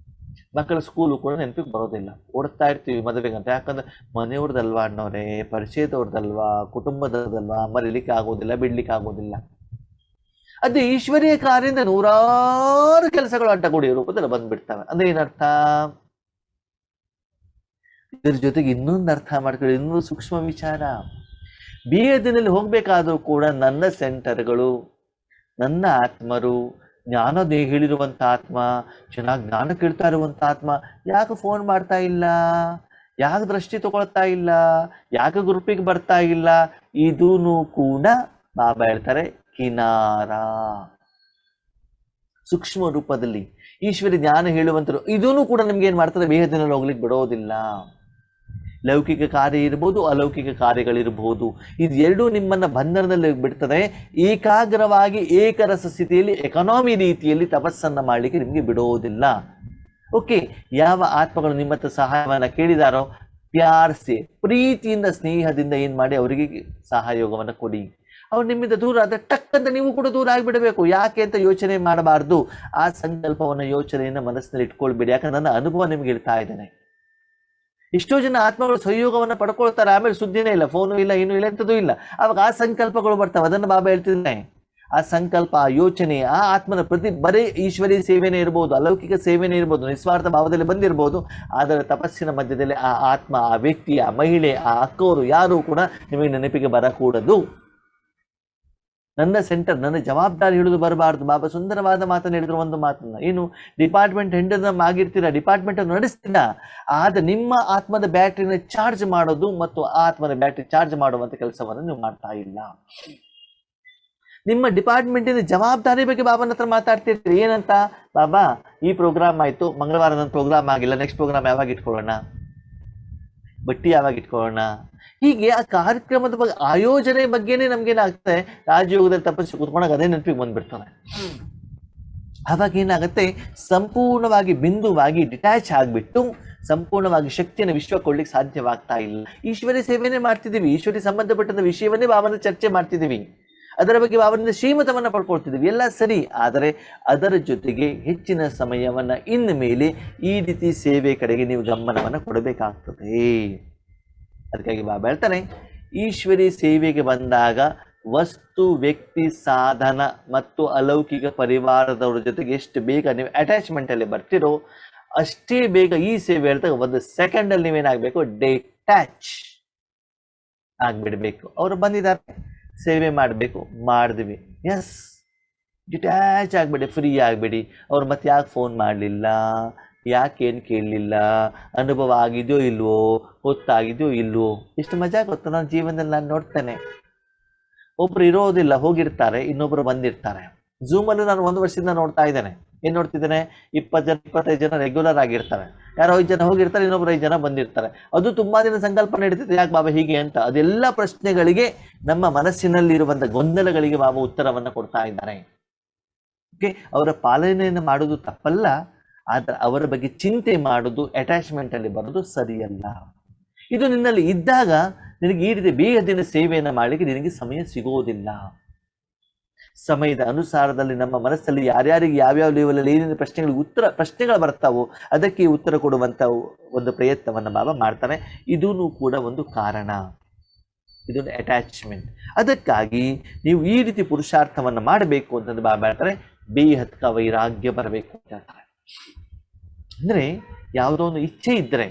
ಮಕ್ಕಳ ಸ್ಕೂಲು ಕೂಡ ನೆನಪಿಗೆ ಬರೋದಿಲ್ಲ. ಓಡ್ತಾ ಇರ್ತೀವಿ ಮದುವೆಗಂತ, ಯಾಕಂದ್ರೆ ಮನೆಯವ್ರದಲ್ವಾ ಅಣ್ಣವ್ರೆ, ಪರಿಚಯದವ್ರದಲ್ವಾ, ಕುಟುಂಬದವ್ರದಲ್ವಾ, ಮರಿಲಿಕ್ಕೆ ಆಗೋದಿಲ್ಲ, ಬಿಡ್ಲಿಕ್ಕೆ ಆಗೋದಿಲ್ಲ. ಅದು ಈಶ್ವರೀಯ ಕಾರ್ಯದಿಂದ ನೂರಾರು ಕೆಲಸಗಳು ಅಡ್ಡಗೂಡಿಯ ರೂಪದಲ್ಲಿ ಬಂದ್ಬಿಡ್ತವೆ. ಅಂದ್ರೆ ಏನರ್ಥ? ಇದ್ರ ಜೊತೆಗೆ ಇನ್ನೊಂದು ಅರ್ಥ ಮಾಡ್ಕೊಳ್ಳಿ, ಇನ್ನೊಂದು ಸೂಕ್ಷ್ಮ ವಿಚಾರ. ಬಿಎದಿನಲ್ಲಿ ಹೋಗ್ಬೇಕಾದ್ರೂ ಕೂಡ ನನ್ನ ಸೆಂಟರ್ಗಳು, ನನ್ನ ಆತ್ಮರು, ಜ್ಞಾನ ಹೇಳಿರುವಂತ ಆತ್ಮ, ಚೆನ್ನಾಗಿ ಜ್ಞಾನ ಕೇಳ್ತಾ ಇರುವಂತ ಆತ್ಮ ಯಾಕೆ ಫೋನ್ ಮಾಡ್ತಾ ಇಲ್ಲ, ಯಾಕೆ ದೃಷ್ಟಿ ತಗೊಳ್ತಾ ಇಲ್ಲ, ಯಾಕೆ ಗ್ರೂಪಿಗೆ ಬರ್ತಾ ಇಲ್ಲ, ಇದೂ ಕೂಡ ಬಾಬಾ ಹೇಳ್ತಾರೆ ಕಿನಾರ. ಸೂಕ್ಷ್ಮ ರೂಪದಲ್ಲಿ ಈಶ್ವರಿ ಜ್ಞಾನ ಹೇಳುವಂತರು ಇದೂ ಕೂಡ ನಿಮ್ಗೆ ಏನ್ ಮಾಡ್ತಾರೆ, ಬೇಹದಿನಲ್ಲಿ ಹೋಗ್ಲಿಕ್ಕೆ ಬಿಡೋದಿಲ್ಲ. ಲೌಕಿಕ ಕಾರ್ಯ ಇರ್ಬೋದು, ಅಲೌಕಿಕ ಕಾರ್ಯಗಳಿರ್ಬೋದು, ಇದು ಎರಡೂ ನಿಮ್ಮನ್ನ ಬಂಧನದಲ್ಲಿ ಬಿಡ್ತದೆ. ಏಕಾಗ್ರವಾಗಿ ಏಕರಸ ಸ್ಥಿತಿಯಲ್ಲಿ ಎಕಾನಮಿ ರೀತಿಯಲ್ಲಿ ತಪಸ್ಸನ್ನ ಮಾಡಲಿಕ್ಕೆ ನಿಮ್ಗೆ ಬಿಡೋದಿಲ್ಲ. ಓಕೆ, ಯಾವ ಆತ್ಮಗಳು ನಿಮ್ಮ ಹತ್ರ ಸಹಾಯವನ್ನ ಕೇಳಿದಾರೋ ಪ್ಯಾರ್ಸೆ, ಪ್ರೀತಿಯಿಂದ, ಸ್ನೇಹದಿಂದ ಏನ್ ಮಾಡಿ ಅವರಿಗೆ ಸಹಯೋಗವನ್ನ ಕೊಡಿ. ಅವ್ರು ನಿಮ್ಮಿಂದ ದೂರ ಆದ್ರೆ ಟಕ್ ಅಂತ ನೀವು ಕೂಡ ದೂರ ಆಗಿಬಿಡಬೇಕು. ಯಾಕೆ ಅಂತ ಯೋಚನೆ ಮಾಡಬಾರ್ದು. ಆ ಸಂಕಲ್ಪವನ್ನ, ಯೋಚನೆಯನ್ನ ಮನಸ್ಸಿನಲ್ಲಿ ಇಟ್ಕೊಳ್ಬೇಡಿ. ಯಾಕಂದ್ರೆ ನನ್ನ ಅನುಭವ ನಿಮ್ಗೆ ಹೇಳ್ತಾ ಇದ್ದೇನೆ. ಎಷ್ಟೋ ಜನ ಆತ್ಮಗಳು ಸಹಯೋಗವನ್ನ ಪಡ್ಕೊಳ್ತಾರೆ, ಆಮೇಲೆ ಸುದ್ದಿನೇ ಇಲ್ಲ, ಫೋನು ಇಲ್ಲ, ಏನೂ ಇಲ್ಲ, ಎಂಥದೂ ಇಲ್ಲ. ಅವಾಗ ಆ ಸಂಕಲ್ಪಗಳು ಬರ್ತವೆ. ಅದನ್ನು ಬಾಬಾ ಹೇಳ್ತಿದ್ದಾನೆ. ಆ ಸಂಕಲ್ಪ, ಆ ಯೋಚನೆ, ಆ ಆತ್ಮನ ಬರೀ ಈಶ್ವರಿ ಸೇವೆನೇ ಇರ್ಬೋದು, ಅಲೌಕಿಕ ಸೇವೆನೇ ಇರ್ಬೋದು, ನಿಸ್ವಾರ್ಥ ಭಾವದಲ್ಲಿ ಬಂದಿರ್ಬೋದು. ಆದರೆ ತಪಸ್ಸಿನ ಮಧ್ಯದಲ್ಲಿ ಆ ಆತ್ಮ, ಆ ವ್ಯಕ್ತಿ, ಆ ಮಹಿಳೆ, ಆ ಅಕ್ಕವರು ಯಾರೂ ಕೂಡ ನಿಮಗೆ ನೆನಪಿಗೆ ಬರಕೂಡದು. ನನ್ನ ಸೆಂಟರ್, ನನ್ನ ಜವಾಬ್ದಾರಿ ಹಿಡಿದು ಬರಬಾರ್ದು. ಬಾಬಾ ಸುಂದರವಾದ ಮಾತನ್ನು ಹೇಳಿದ್ರು. ಒಂದು ಮಾತನ್ನ ಏನು, ಡಿಪಾರ್ಟ್ಮೆಂಟ್ ಹೆಡ್ ಆಗಿರ್ತೀರಾ, ಡಿಪಾರ್ಟ್ಮೆಂಟ್ ಅನ್ನು ನಡೆಸ್ತೀರಾ, ಆದ್ರೆ ನಿಮ್ಮ ಆತ್ಮದ ಬ್ಯಾಟ್ರಿನ ಚಾರ್ಜ್ ಮಾಡೋದು ಮತ್ತು ಆತ್ಮದ ಬ್ಯಾಟ್ರಿ ಚಾರ್ಜ್ ಮಾಡುವಂತ ಕೆಲಸವನ್ನು ನೀವು ಮಾಡ್ತಾ ಇಲ್ಲ. ನಿಮ್ಮ ಡಿಪಾರ್ಟ್ಮೆಂಟಿನ ಜವಾಬ್ದಾರಿ ಬಗ್ಗೆ ಬಾಬಾನ ಹತ್ರ ಮಾತಾಡ್ತಿರ್ತೀರಿ. ಏನಂತ, ಬಾಬಾ ಈ ಪ್ರೋಗ್ರಾಮ್ ಆಯ್ತು, ಮಂಗಳವಾರ ನನ್ನ ಪ್ರೋಗ್ರಾಮ್ ಆಗಿಲ್ಲ, ನೆಕ್ಸ್ಟ್ ಪ್ರೋಗ್ರಾಮ್ ಯಾವಾಗ ಇಟ್ಕೊಳ್ಳೋಣ, ಬಟ್ಟಿ ಯಾವಾಗ ಇಟ್ಕೊಳ್ಳೋಣ, ಹೀಗೆ ಆ ಕಾರ್ಯಕ್ರಮದ ಬಗ್ಗೆ, ಆಯೋಜನೆ ಬಗ್ಗೆನೇ ನಮ್ಗೇನಾಗ್ತದೆ, ರಾಜಯೋಗದಲ್ಲಿ ತಪಸ್ಸು ಕೂತ್ಕೊಂಡಾಗ ಅದೇ ನೆನಪಿಗೆ ಬಂದ್ಬಿಡ್ತಾನೆ. ಅವಾಗ ಏನಾಗುತ್ತೆ, ಸಂಪೂರ್ಣವಾಗಿ ಬಿಂದುವಾಗಿ ಡಿಟ್ಯಾಚ್ ಆಗಿಬಿಟ್ಟು ಸಂಪೂರ್ಣವಾಗಿ ಶಕ್ತಿಯನ್ನು ವಿಶ್ವ ಕೊಡ್ಲಿಕ್ಕೆ ಸಾಧ್ಯವಾಗ್ತಾ ಇಲ್ಲ. ಈಶ್ವರಿ ಸೇವೆನೇ ಮಾಡ್ತಿದ್ದೀವಿ, ಈಶ್ವರಿ ಸಂಬಂಧಪಟ್ಟಂತ ವಿಷಯವನ್ನೇ ಬಾಬಾನ ಚರ್ಚೆ ಮಾಡ್ತಿದ್ದೀವಿ, ಅದರ ಬಗ್ಗೆ ಬಾಬಾನಿಂದ ಶ್ರೀಮತವನ್ನ ಪಡ್ಕೊಳ್ತಿದ್ದೀವಿ, ಎಲ್ಲ ಸರಿ. ಆದರೆ ಅದರ ಜೊತೆಗೆ ಹೆಚ್ಚಿನ ಸಮಯವನ್ನ ಇನ್ನು ಮೇಲೆ ಈ ರೀತಿ ಸೇವೆ ಕಡೆಗೆ ನೀವು ಗಮನವನ್ನು ಕೊಡಬೇಕಾಗ್ತದೆ. ಅದಕ್ಕಾಗಿ ಬಾಬಾ ಹೇಳ್ತಾನೆ, ಈಶ್ವರಿ ಸೇವೆಗೆ ಬಂದಾಗ ವಸ್ತು, ವ್ಯಕ್ತಿ, ಸಾಧನ ಮತ್ತು ಅಲೌಕಿಕ ಪರಿವಾರದವ್ರ ಜೊತೆಗೆ ಎಷ್ಟು ಬೇಗ ನೀವು ಅಟ್ಯಾಚ್ಮೆಂಟ್ ಅಲ್ಲಿ ಬರ್ತಿರೋ ಅಷ್ಟೇ ಬೇಗ ಈ ಸೇವೆ ಹೇಳ್ದಾಗ 1 ಸೆಕೆಂಡಲ್ಲಿ ನೀವೇನಾಗಬೇಕು, ಡಿಟ್ಯಾಚ್ ಆಗ್ಬಿಡ್ಬೇಕು. ಅವರು ಬಂದಿದ್ದಾರೆ, ಸೇವೆ ಮಾಡಬೇಕು, ಮಾಡಿದ್ವಿ, ಎಸ್, ಡಿಟ್ಯಾಚ್ ಆಗ್ಬಿಡಿ, ಫ್ರೀ ಆಗ್ಬಿಡಿ. ಅವ್ರು ಮತ್ತೆ ಯಾಕೆ ಫೋನ್ ಮಾಡಲಿಲ್ಲ, ಯಾಕೇನು ಕೇಳಲಿಲ್ಲ, ಅನುಭವ ಆಗಿದೆಯೋ ಇಲ್ವೋ, ಗೊತ್ತಾಗಿದೆಯೋ ಇಲ್ವೋ, ಎಷ್ಟು ಮಜಾ ಗೊತ್ತು. ನನ್ನ ಜೀವನದಲ್ಲಿ ನಾನು ನೋಡ್ತೇನೆ, ಒಬ್ರು ಇರೋದಿಲ್ಲ, ಹೋಗಿರ್ತಾರೆ, ಇನ್ನೊಬ್ರು ಬಂದಿರ್ತಾರೆ. ಝೂಮಲ್ಲೂ ನಾನು 1 ವರ್ಷದಿಂದ ನೋಡ್ತಾ ಇದ್ದೇನೆ. ಏನ್ ನೋಡ್ತಿದ್ದೇನೆ, 20 ಜನ 25 ಜನ ರೆಗ್ಯುಲರ್ ಆಗಿರ್ತಾರೆ, ಯಾರೋ 5 ಜನ ಹೋಗಿರ್ತಾರೆ, ಇನ್ನೊಬ್ರು 5 ಜನ ಬಂದಿರ್ತಾರೆ. ಅದು ತುಂಬಾ ದಿನ ಸಂಕಲ್ಪ ನಡೀತಿದೆ, ಯಾಕೆ ಬಾಬಾ ಹೀಗೆ ಅಂತ. ಅದೆಲ್ಲ ಪ್ರಶ್ನೆಗಳಿಗೆ, ನಮ್ಮ ಮನಸ್ಸಿನಲ್ಲಿ ಇರುವಂತ ಗೊಂದಲಗಳಿಗೆ ಬಾಬಾ ಉತ್ತರವನ್ನ ಕೊಡ್ತಾ ಇದ್ದಾರೆ. ಓಕೆ, ಅವರ ಪಾಲನೆಯನ್ನು ಮಾಡೋದು ತಪ್ಪಲ್ಲ, ಆದ್ರೆ ಅವರ ಬಗ್ಗೆ ಚಿಂತೆ ಮಾಡೋದು, ಅಟ್ಯಾಚ್ಮೆಂಟ್ ಅಲ್ಲಿ ಬರೋದು ಸರಿಯಲ್ಲ. ಇದು ನಿನ್ನಲ್ಲಿ ಇದ್ದಾಗ ನಿನಗೆ ಈ ರೀತಿ ಬೇಗದಿನ ಸೇವೆಯನ್ನು ಮಾಡಲಿಕ್ಕೆ ನಿನಗೆ ಸಮಯ ಸಿಗೋದಿಲ್ಲ. ಸಮಯದ ಅನುಸಾರದಲ್ಲಿ ನಮ್ಮ ಮನಸ್ಸಲ್ಲಿ ಯಾರ್ಯಾರಿಗೆ ಯಾವ್ಯಾವ ಲೆವೆಲಲ್ಲಿ ಏನೇನು ಪ್ರಶ್ನೆಗಳು ಬರ್ತಾವೋ ಅದಕ್ಕೆ ಉತ್ತರ ಕೊಡುವಂತ ಒಂದು ಪ್ರಯತ್ನವನ್ನು ಬಾಬಾ ಮಾಡ್ತಾನೆ. ಇದೂ ಕೂಡ ಒಂದು ಕಾರಣ, ಇದೊಂದು ಅಟ್ಯಾಚ್ಮೆಂಟ್. ಅದಕ್ಕಾಗಿ ನೀವು ಈ ರೀತಿ ಪುರುಷಾರ್ಥವನ್ನು ಮಾಡಬೇಕು ಅಂತಂದು ಬಾಬಾ ಹೇಳ್ತಾರೆ, ಬೇಹದ್ಕ ವೈರಾಗ್ಯ ಬರಬೇಕು ಅಂತ ಹೇಳ್ತಾರೆ. ಅಂದ್ರೆ ಯಾವುದೋ ಒಂದು ಇಚ್ಛೆ ಇದ್ದರೆ,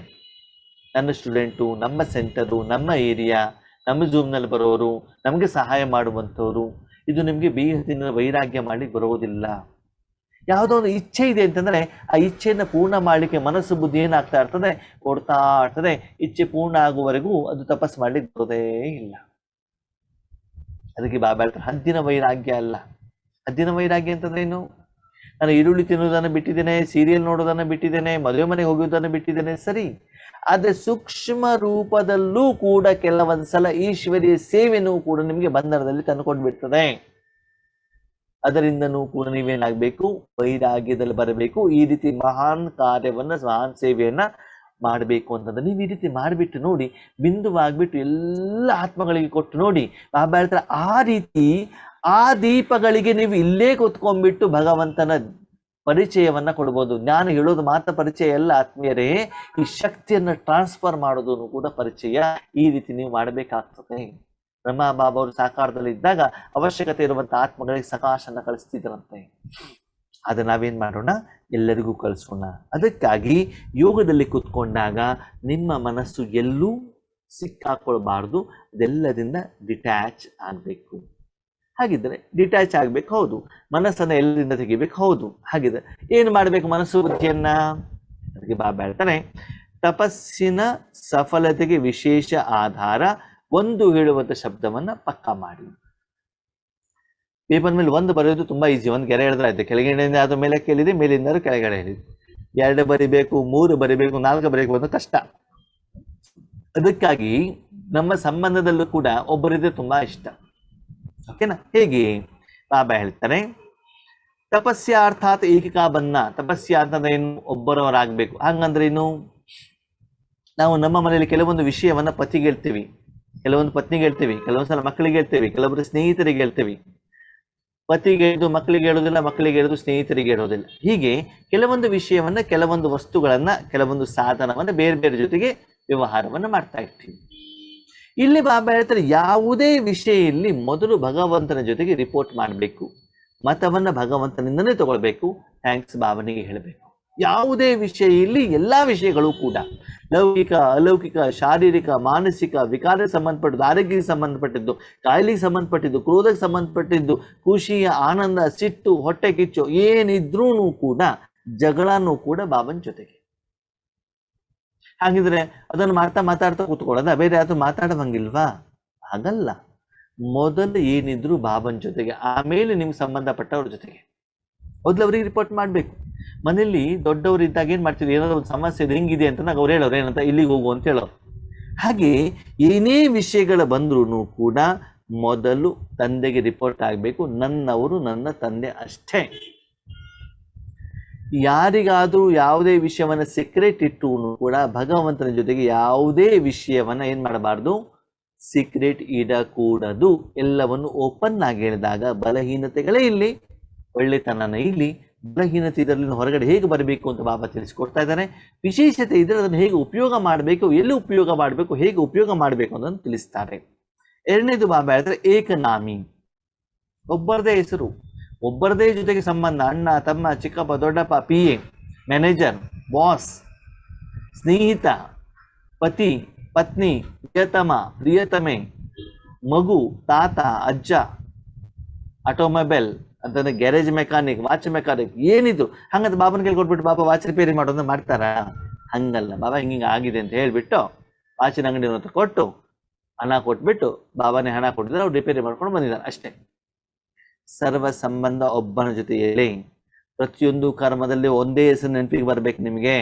ನನ್ನ ಸ್ಟೂಡೆಂಟು, ನಮ್ಮ ಸೆಂಟರು, ನಮ್ಮ ಏರಿಯಾ, ನಮ್ಮ ಝೂಮ್ನಲ್ಲಿ ಬರೋರು, ನಮಗೆ ಸಹಾಯ ಮಾಡುವಂಥವ್ರು, ಇದು ನಿಮಗೆ ಬೇಹದಿನ ವೈರಾಗ್ಯ ಮಾಡಲಿಕ್ಕೆ ಬರೋದಿಲ್ಲ. ಯಾವುದೋ ಒಂದು ಇಚ್ಛೆ ಇದೆ ಅಂತಂದ್ರೆ ಆ ಇಚ್ಛೆಯನ್ನು ಪೂರ್ಣ ಮಾಡಲಿಕ್ಕೆ ಮನಸ್ಸು ಬುದ್ಧಿ ಏನಾಗ್ತಾ ಇರ್ತದೆ, ಕೊಡ್ತಾ ಇರ್ತದೆ. ಇಚ್ಛೆ ಪೂರ್ಣ ಆಗುವವರೆಗೂ ಅದು ತಪಸ್ ಮಾಡ್ಲಿಕ್ಕೆ ಬರೋದೇ ಇಲ್ಲ. ಅದಕ್ಕೆ ಬಾಬಾ ಹೇಳ್ತಾರೆ, ಹದ್ದಿನ ವೈರಾಗ್ಯ ಅಲ್ಲ. ಹದ್ದಿನ ವೈರಾಗ್ಯ ಅಂತಂದ್ರೆ ಏನು, ನಾನು ಈರುಳ್ಳಿ ತಿನ್ನೋದನ್ನು ಬಿಟ್ಟಿದ್ದೇನೆ, ಸೀರಿಯಲ್ ನೋಡೋದನ್ನು ಬಿಟ್ಟಿದ್ದೇನೆ, ಮದುವೆ ಮನೆಗೆ ಹೋಗೋದನ್ನು ಬಿಟ್ಟಿದ್ದೇನೆ, ಸರಿ. ಆದ್ರೆ ಸೂಕ್ಷ್ಮ ರೂಪದಲ್ಲೂ ಕೂಡ ಕೆಲವೊಂದ್ಸಲ ಈಶ್ವರಿಯ ಸೇವೆನೂ ಕೂಡ ನಿಮಗೆ ಬಂಧನದಲ್ಲಿ ತಂದುಕೊಂಡು ಬಿಡ್ತದೆ. ಅದರಿಂದನೂ ಕೂಡ ನೀವೇನಾಗಬೇಕು, ವೈರಾಗ್ಯದಲ್ಲಿ ಬರಬೇಕು. ಈ ರೀತಿ ಮಹಾನ್ ಕಾರ್ಯವನ್ನ, ಮಹಾನ್ ಸೇವೆಯನ್ನ ಮಾಡಬೇಕು ಅಂತಂದ್ರೆ ನೀವು ಈ ರೀತಿ ಮಾಡಿಬಿಟ್ಟು ನೋಡಿ, ಬಿಂದುವಾಗ್ಬಿಟ್ಟು ಎಲ್ಲ ಆತ್ಮಗಳಿಗೆ ಕೊಟ್ಟು ನೋಡಿ. ಬಾಬಾ ಹೇಳ್ತಾರೆ ಆ ರೀತಿ ಆ ದೀಪಗಳಿಗೆ ನೀವು ಇಲ್ಲೇ ಕೂತ್ಕೊಂಡ್ಬಿಟ್ಟು ಭಗವಂತನ ಪರಿಚಯವನ್ನ ಕೊಡ್ಬೋದು. ಜ್ಞಾನ ಹೇಳೋದು ಮಾತ್ರ ಪರಿಚಯ ಎಲ್ಲ ಆತ್ಮೀಯರೇ, ಈ ಶಕ್ತಿಯನ್ನ ಟ್ರಾನ್ಸ್ಫರ್ ಮಾಡೋದು ಕೂಡ ಪರಿಚಯ. ಈ ರೀತಿ ನೀವು ಮಾಡಬೇಕಾಗ್ತದೆ. ಬ್ರಹ್ಮ ಬಾಬಾ ಅವರು ಸಾಕಾರದಲ್ಲಿ ಇದ್ದಾಗ ಅವಶ್ಯಕತೆ ಇರುವಂತಹ ಆತ್ಮಗಳಿಗೆ ಸಕಾಶನ ಕಳಿಸ್ತಿದ್ರಂತೆ. ಅದನ್ನ ನಾವೇನ್ ಮಾಡೋಣ, ಎಲ್ಲರಿಗೂ ಕಳಿಸೋಣ. ಅದಕ್ಕಾಗಿ ಯೋಗದಲ್ಲಿ ಕೂತ್ಕೊಂಡಾಗ ನಿಮ್ಮ ಮನಸ್ಸು ಎಲ್ಲೂ ಸಿಕ್ಕಾಕೊಳ್ಬಾರ್ದು, ಅದೆಲ್ಲದಿಂದ ಡಿಟ್ಯಾಚ್ ಆಗಬೇಕು. ಹಾಗಿದ್ರೆ ಡಿಟ್ಯಾಚ್ ಆಗ್ಬೇಕು, ಹೌದು. ಮನಸ್ಸನ್ನ ಎಲ್ಲರಿಂದ ತೆಗಿಬೇಕು, ಹೌದು. ಹಾಗಿದ್ರೆ ಏನು ಮಾಡಬೇಕು ಮನಸ್ಸು ಬುದ್ಧಿಯನ್ನ? ಅದಕ್ಕೆ ಬಾಬಾ ಹೇಳ್ತಾನೆ, ತಪಸ್ಸಿನ ಸಫಲತೆಗೆ ವಿಶೇಷ ಆಧಾರ ಒಂದು ಹೇಳುವಂತ ಶಬ್ದವನ್ನ ಪಕ್ಕಾ ಮಾಡಿ. ಪೇಪರ್ ಮೇಲೆ ಒಂದು ಬರೆಯೋದು ತುಂಬಾ ಈಸಿ. ಒಂದು ಗೆರೆ ಹೇಳಿದ್ರೆ ಆಯ್ತು, ಕೆಳಗಡೆಯಿಂದ ಆದ ಮೇಲೆ ಕೇಳಿದೆ, ಮೇಲಿಂದ ಕೆಳಗಡೆ ಹೇಳಿದೆ. 2 ಬರಿಬೇಕು, 3 ಬರಿಬೇಕು, 4 ಬರೀಬೇಕು ಒಂದು ಕಷ್ಟ. ಅದಕ್ಕಾಗಿ ನಮ್ಮ ಸಂಬಂಧದಲ್ಲೂ ಕೂಡ ಒಬ್ಬರಿದ್ರೆ ತುಂಬಾ ಇಷ್ಟ. ಓಕೆನಾ? ಹೇಗೆ? ಬಾಬಾ ಹೇಳ್ತಾರೆ, ತಪಸ್ಯ ಅರ್ಥಾತ್ ಏಕಿಕಾ ಬನ್ನ. ತಪಸ್ಯ ಅಂತಂದ್ರೆ ಏನು? ಒಬ್ಬರವರಾಗ್ಬೇಕು. ಹಂಗಂದ್ರೆ ಏನು? ನಾವು ನಮ್ಮ ಮನೆಯಲ್ಲಿ ಕೆಲವೊಂದು ವಿಷಯವನ್ನ ಪತಿಗೆ ಹೇಳ್ತೀವಿ, ಕೆಲವೊಂದು ಪತ್ನಿಗೆ ಹೇಳ್ತೀವಿ, ಕೆಲವೊಂದ್ಸಲ ಮಕ್ಕಳಿಗೆ ಹೇಳ್ತೀವಿ, ಕೆಲವೊಬ್ಬರು ಸ್ನೇಹಿತರಿಗೆ ಹೇಳ್ತೀವಿ. ಪತಿಗೆ ಹೇಳುದು ಮಕ್ಕಳಿಗೆ ಹೇಳೋದಿಲ್ಲ, ಮಕ್ಕಳಿಗೆ ಹೇಳುದು ಸ್ನೇಹಿತರಿಗೆ ಹೇಳೋದಿಲ್ಲ. ಹೀಗೆ ಕೆಲವೊಂದು ವಿಷಯವನ್ನ, ಕೆಲವೊಂದು ವಸ್ತುಗಳನ್ನ, ಕೆಲವೊಂದು ಸಾಧನವನ್ನ ಬೇರೆ ಬೇರೆ ಜೊತೆಗೆ ವ್ಯವಹಾರವನ್ನ ಮಾಡ್ತಾ ಇರ್ತೀವಿ. ಇಲ್ಲಿ ಬಾಬಾ ಹೇಳ್ತಾರೆ, ಯಾವುದೇ ವಿಷಯದಲ್ಲಿ ಮೊದಲು ಭಗವಂತನ ಜೊತೆಗೆ ರಿಪೋರ್ಟ್ ಮಾಡಬೇಕು, ಮತವನ್ನ ಭಗವಂತನಿಂದನೇ ತಗೊಳ್ಬೇಕು, ಥ್ಯಾಂಕ್ಸ್ ಬಾಬನಿಗೆ ಹೇಳಬೇಕು. ಯಾವುದೇ ವಿಷಯ ಇಲ್ಲಿ, ಎಲ್ಲಾ ವಿಷಯಗಳು ಕೂಡ ಲೌಕಿಕ, ಅಲೌಕಿಕ, ಶಾರೀರಿಕ, ಮಾನಸಿಕ, ವಿಕಾರಕ್ಕೆ ಸಂಬಂಧಪಟ್ಟಿದ್ದು, ಆರೋಗ್ಯಕ್ಕೆ ಸಂಬಂಧಪಟ್ಟಿದ್ದು, ಕಾಯಿಲೆಗೆ ಸಂಬಂಧಪಟ್ಟಿದ್ದು, ಕ್ರೋಧಕ್ಕೆ ಸಂಬಂಧಪಟ್ಟಿದ್ದು, ಖುಷಿ, ಆನಂದ, ಸಿಟ್ಟು, ಹೊಟ್ಟೆ ಕಿಚ್ಚು ಏನಿದ್ರೂ ಕೂಡ ಜಗಳನೂ ಕೂಡ ಬಾಬನ ಜೊತೆಗೆ. ಹಾಗಿದ್ರೆ ಅದನ್ನು ಮಾತಾಡ್ತಾ ಕೂತ್ಕೊಳ್ಳೋದ? ಬೇರೆ ಯಾರು ಮಾತಾಡುವಂಗಿಲ್ವಾ? ಹಾಗಲ್ಲ. ಮೊದಲು ಏನಿದ್ರು ಬಾಬನ ಜೊತೆಗೆ, ಆಮೇಲೆ ನಿಮ್ಗೆ ಸಂಬಂಧಪಟ್ಟವ್ರ ಜೊತೆಗೆ. ಮೊದಲು ಅವ್ರಿಗೆ ರಿಪೋರ್ಟ್ ಮಾಡಬೇಕು. ಮನೆಯಲ್ಲಿ ದೊಡ್ಡವರು ಇದ್ದಾಗ ಏನ್ ಮಾಡ್ತಿದ್ರು, ಏನಾದ್ರು ಒಂದು ಸಮಸ್ಯೆ ಇದೆ, ಹಿಂಗಿದೆ ಅಂತ ಅವ್ರು ಹೇಳೋರು ಏನಂತ, ಇಲ್ಲಿಗೆ ಹೋಗು ಅಂತ ಹೇಳೋರು. ಹಾಗೆ ಏನೇ ವಿಷಯಗಳು ಬಂದ್ರೂ ಕೂಡ ಮೊದಲು ತಂದೆಗೆ ರಿಪೋರ್ಟ್ ಆಗಬೇಕು. ನನ್ನವರು ನನ್ನ ತಂದೆ ಅಷ್ಟೇ. ಯಾರಿಗಾದ್ರೂ ಯಾವುದೇ ವಿಷಯವನ್ನ ಸೀಕ್ರೆಟ್ ಇಟ್ಟು ಕೂಡ ಭಗವಂತನ ಜೊತೆಗೆ ಯಾವುದೇ ವಿಷಯವನ್ನ ಏನ್ ಮಾಡಬಾರ್ದು, ಸೀಕ್ರೆಟ್ ಇಡಕೂಡದು. ಎಲ್ಲವನ್ನು ಓಪನ್ ಆಗಿ ಹೇಳಿದಾಗ ಬಲಹೀನತೆಗಳೇ ಇಲ್ಲಿ, ಒಳ್ಳೆತನನೇ ಇಲ್ಲಿ. ಬಲಹೀನತೆ ಇದರಲ್ಲಿ ಹೊರಗಡೆ ಹೇಗೆ ಬರಬೇಕು ಅಂತ ಬಾಬಾ ತಿಳಿಸ್ಕೊಡ್ತಾ ಇದ್ದಾರೆ. ವಿಶೇಷತೆ ಇದ್ರೆ ಅದನ್ನು ಹೇಗೆ ಉಪಯೋಗ ಮಾಡಬೇಕು, ಎಲ್ಲಿ ಉಪಯೋಗ ಮಾಡಬೇಕು, ಹೇಗೆ ಉಪಯೋಗ ಮಾಡಬೇಕು ಅನ್ನೋದನ್ನು ತಿಳಿಸ್ತಾರೆ. ಎರಡನೇದು ಬಾಬಾ ಹೇಳಿದ್ರೆ ಏಕನಾಮಿ, ಒಬ್ಬರದೇ ಹೆಸರು, ಒಬ್ಬರದೇ ಜೊತೆಗೆ ಸಂಬಂಧ. ಅಣ್ಣ, ತಮ್ಮ, ಚಿಕ್ಕಪ್ಪ, ದೊಡ್ಡಪ್ಪ, PA, ಮ್ಯಾನೇಜರ್, ಬಾಸ್, ಸ್ನೇಹಿತ, ಪತಿ, ಪತ್ನಿ, ಪ್ರಿಯತಮ, ಪ್ರಿಯತಮೆ, ಮಗು, ತಾತ, ಅಜ್ಜ, ಆಟೋಮೊಬೈಲ್ ಅಂತಂದ್ರೆ ಗ್ಯಾರೇಜ್ ಮೆಕ್ಯಾನಿಕ್, ವಾಚ್ ಮೆಕ್ಯಾನಿಕ್, ಏನಿದ್ರು. ಹಂಗಂತ ಬಾಬನ ಕೈಲಿ ಕೊಟ್ಬಿಟ್ಟು ಬಾಬಾ ವಾಚ್ ರಿಪೇರಿ ಮಾಡೋದನ್ನ ಮಾಡ್ತಾರ? ಹಂಗಲ್ಲ. ಬಾಬಾ ಹಿಂಗ ಆಗಿದೆ ಅಂತ ಹೇಳ್ಬಿಟ್ಟು ವಾಚಿನ ಅಂಗಡಿ ಅಂತ ಕೊಟ್ಟು ಹಣ ಕೊಟ್ಬಿಟ್ಟು ಬಾಬಾನೇ ಹಣ ಕೊಟ್ಟಿದ್ರೆ ಅವ್ರು ರಿಪೇರಿ ಮಾಡ್ಕೊಂಡು ಬಂದಿದ್ದಾರೆ ಅಷ್ಟೇ. ಸರ್ವ ಸಂಬಂಧ ಒಬ್ಬನ ಜೊತೆಯಲ್ಲಿ. ಪ್ರತಿಯೊಂದು ಕರ್ಮದಲ್ಲಿ ಒಂದೇ ಹೆಸರು ನೆನಪಿಗೆ ಬರ್ಬೇಕು ನಿಮಗೆ.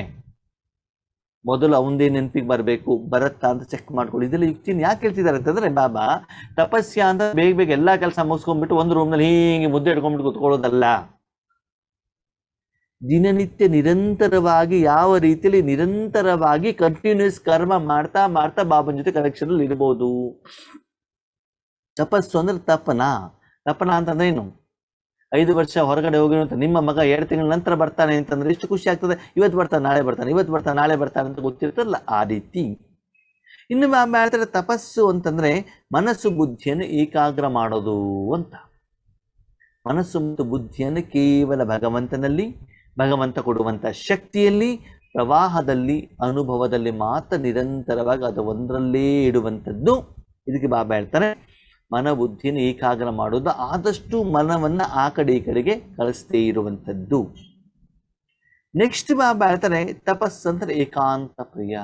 ಮೊದಲು ಅವಂದೇ ನೆನಪಿಗೆ ಬರಬೇಕು. ಬರತ್ತಾ ಅಂತ ಚೆಕ್ ಮಾಡ್ಕೊಳ್ಳಿ. ಇದೆಲ್ಲ ಯುಕ್ತಿನ ಯಾಕೆ ಹೇಳ್ತಿದ್ದಾರೆ ಅಂತಂದ್ರೆ, ಬಾಬಾ ತಪಸ್ಯ ಅಂತ ಬೇಗ ಬೇಗ ಎಲ್ಲಾ ಕೆಲಸ ಮುಗಿಸ್ಕೊಂಡ್ಬಿಟ್ಟು ಒಂದು ರೂಮ್ನಲ್ಲಿ ಹೀಗೆ ಮುದ್ದೆ ಇಟ್ಕೊಂಡ್ಬಿಟ್ಟು ಕೂತ್ಕೊಳ್ಳೋದಲ್ಲ. ದಿನನಿತ್ಯ ನಿರಂತರವಾಗಿ, ಯಾವ ರೀತಿಯಲ್ಲಿ ನಿರಂತರವಾಗಿ ಕಂಟಿನ್ಯೂಸ್ ಕರ್ಮ ಮಾಡ್ತಾ ಮಾಡ್ತಾ ಬಾಬನ ಜೊತೆ ಕನೆಕ್ಷನ್ ಅಲ್ಲಿ ಇರ್ಬೋದು. ತಪಸ್ಸು ಅಂದ್ರೆ ತಪನ ಅಂತಂದ್ರೆ ಏನು? 5 ವರ್ಷ ಹೊರಗಡೆ ಹೋಗಿರುವಂತ ನಿಮ್ಮ ಮಗ 2 ತಿಂಗಳ ನಂತರ ಬರ್ತಾನೆ ಅಂತಂದ್ರೆ ಎಷ್ಟು ಖುಷಿ ಆಗ್ತದೆ. ಇವತ್ತು ಬರ್ತಾನೆ, ನಾಳೆ ಬರ್ತಾನೆ, ಇವತ್ತು ಬರ್ತಾನೆ, ನಾಳೆ ಬರ್ತಾನೆ ಅಂತ ಗೊತ್ತಿರ್ತಲ್ಲ, ಆ ರೀತಿ. ಇನ್ನು ಹೇಳ್ತಾರೆ ತಪಸ್ಸು ಅಂತಂದ್ರೆ ಮನಸ್ಸು ಬುದ್ಧಿಯನ್ನು ಏಕಾಗ್ರ ಮಾಡೋದು ಅಂತ. ಮನಸ್ಸು ಮತ್ತು ಬುದ್ಧಿಯನ್ನು ಕೇವಲ ಭಗವಂತನಲ್ಲಿ, ಭಗವಂತ ಕೊಡುವಂತ ಶಕ್ತಿಯಲ್ಲಿ, ಪ್ರವಾಹದಲ್ಲಿ, ಅನುಭವದಲ್ಲಿ ಮಾತ್ರ ನಿರಂತರವಾಗಿ ಅದು ಒಂದರಲ್ಲೇ ಇಡುವಂಥದ್ದು. ಇದಕ್ಕೆ ಬಾಬಾ ಹೇಳ್ತಾರೆ ಮನ ಬುದ್ಧಿಯನ್ನು ಏಕಾಗ್ರ ಮಾಡೋದು, ಆದಷ್ಟು ಮನವನ್ನ ಆ ಕಡೆ ಈ ಕಡೆಗೆ ಕಳಿಸ್ತೇ ಇರುವಂಥದ್ದು. ನೆಕ್ಸ್ಟ್ ಬಾಬಾ ಹೇಳ್ತಾರೆ ತಪಸ್ಸಂದ್ರೆ ಏಕಾಂತ ಪ್ರಿಯ.